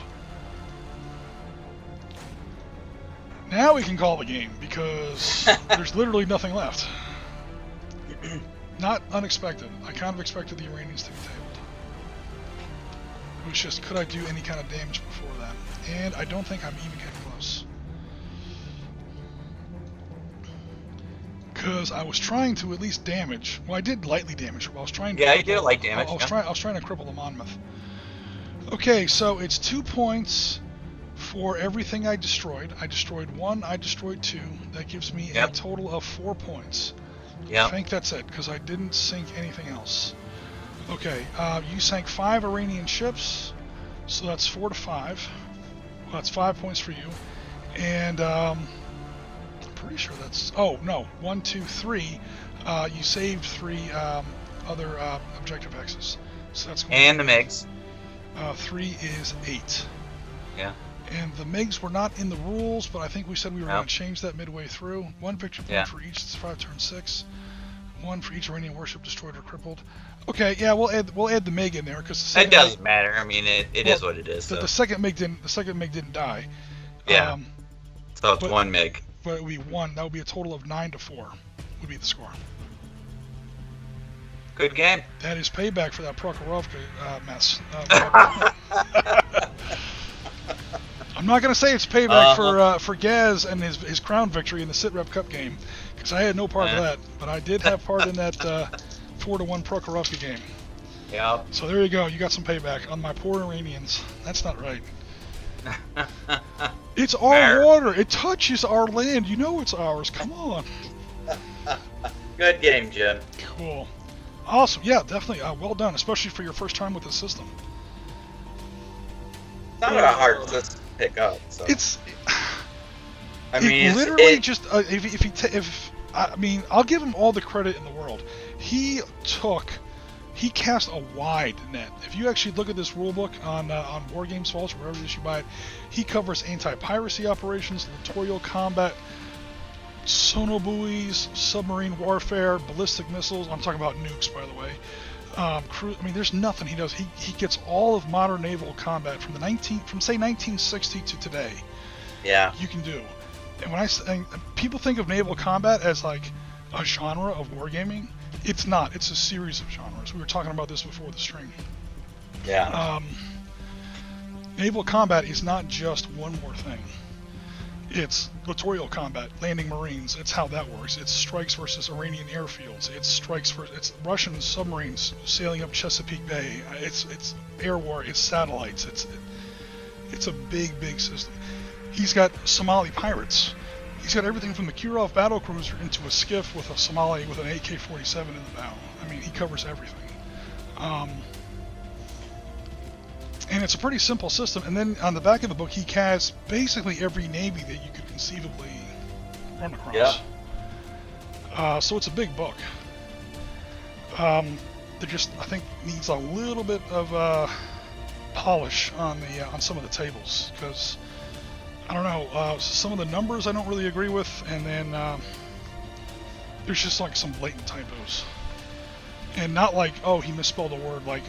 Now we can call the game, because there's literally nothing left. Not unexpected. I kind of expected the Iranians to be tabled. It was just, could I do any kind of damage before that? And I don't think I'm even getting close. Because I was trying to at least damage. Well, I did lightly damage. I was trying to. Yeah, you did light damage. I was trying to cripple the Monmouth. Okay, so it's 2 points for everything I destroyed. I destroyed 1. I destroyed 2. That gives me a total of 4 points. Yeah. I think that's it because I didn't sink anything else. Okay, you sank 5 Iranian ships, so that's 4 to 5. Well, that's 5 points for you, and pretty sure that's, oh no, 1, 2, 3. You saved 3 other objective X's. So that's and the MiGs. 3 is 8. Yeah. And the MiGs were not in the rules, but I think we said we were going to change that midway through. 1 victory point for each 5 turn 6. 1 for each Iranian warship destroyed or crippled. Okay, yeah, we'll add the MiG in there because it doesn't matter. I mean, it is what it is. So. The second MiG didn't die. Yeah. So it's 1 MiG. But it would be 1. That would be a total of 9 to 4. Would be the score. Good game. That is payback for that Prokhorovka mess. I'm not going to say it's payback for Gaz and his crown victory in the SItrep Cup game, because I had no part of that, but I did have part in that 4-1 Prokhorovka game. Yeah. So there you go. You got some payback on my poor Iranians. That's not right. It's our water. It touches our land. You know it's ours. Come on. Good game, Jim. Cool. Awesome. Yeah, definitely. Well done, especially for your first time with the system. Not a hard system to pick up. So. I mean, literally just I mean, I'll give him all the credit in the world. He cast a wide net. If you actually look at this rulebook on War Games Falls, or wherever it is you buy it, he covers anti-piracy operations, littoral combat, sonobuoys, submarine warfare, ballistic missiles. I'm talking about nukes, by the way. I mean, there's nothing he does. He gets all of modern naval combat from say 1960 to today. Yeah. You can do. And when people think of naval combat as like a genre of wargaming, it's not. It's a series of genres. We were talking about this before the stream. Yeah. Naval combat is not just one more thing. It's littoral combat, landing Marines. It's how that works. It's strikes versus Iranian airfields. It's it's Russian submarines sailing up Chesapeake Bay. It's air war. It's satellites. It's a big system. He's got Somali pirates. He's got everything from the Kirov battlecruiser into a skiff with a Somali with an AK-47 in the bow. I mean, he covers everything. And it's a pretty simple system. And then on the back of the book, he has basically every navy that you could conceivably run across. Yeah. So it's a big book. There just, I think, needs a little bit of polish on some of the tables, because I don't know, some of the numbers I don't really agree with, and then there's just like some blatant typos. And not like, oh, he misspelled a word, like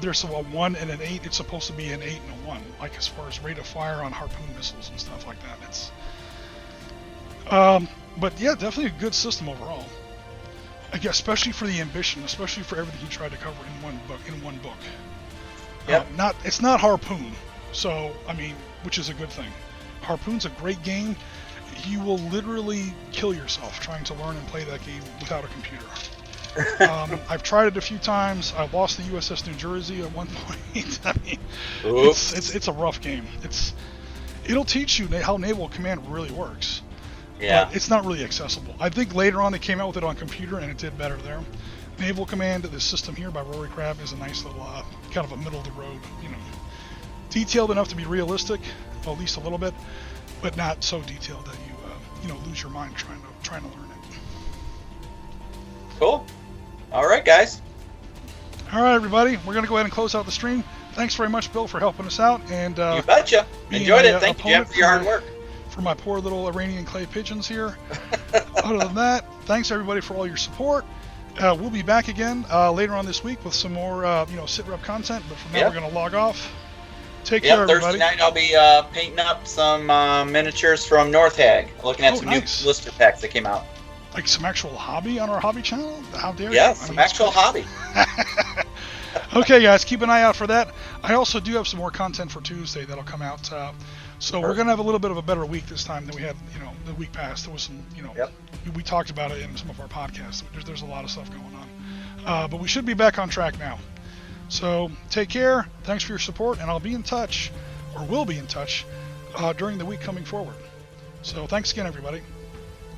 there's a 1 and an 8, it's supposed to be an 8 and a 1, like as far as rate of fire on harpoon missiles and stuff like that. It's but yeah, definitely a good system overall. I guess, especially for the ambition, especially for everything he tried to cover in one book. Yep. It's not Harpoon, so I mean, which is a good thing. Harpoon's a great game. You will literally kill yourself trying to learn and play that game without a computer. I've tried it a few times. I lost the USS New Jersey at one point. I mean, it's a rough game. It'll teach you how Naval Command really works. Yeah. But it's not really accessible. I think later on they came out with it on computer and it did better there. Naval Command, this system here by Rory Crabb, is a nice little kind of a middle of the road, detailed enough to be realistic, well, at least a little bit, but not so detailed that you lose your mind trying to learn it. Cool. All right, guys. All right, everybody. We're going to go ahead and close out the stream. Thanks very much, Bill, for helping us out. And you betcha. Enjoyed it. Thank you, Jim, for your hard work. For my poor little Iranian clay pigeons here. Other than that, thanks, everybody, for all your support. We'll be back again later on this week with some more, SItrep content. But for now, we're going to log off. Take care, everybody. Thursday night, I'll be painting up some miniatures from North Hag. Looking at some new blister packs that came out. Like some actual hobby on our hobby channel? How dare you? Yeah, some actual hobby. Okay, guys, keep an eye out for that. I also do have some more content for Tuesday that'll come out. So we're going to have a little bit of a better week this time than we had, the week past. There was some, we talked about it in some of our podcasts. There's a lot of stuff going on. But we should be back on track now. So take care. Thanks for your support, and I'll be in touch, or will be in touch, during the week coming forward. So thanks again, everybody.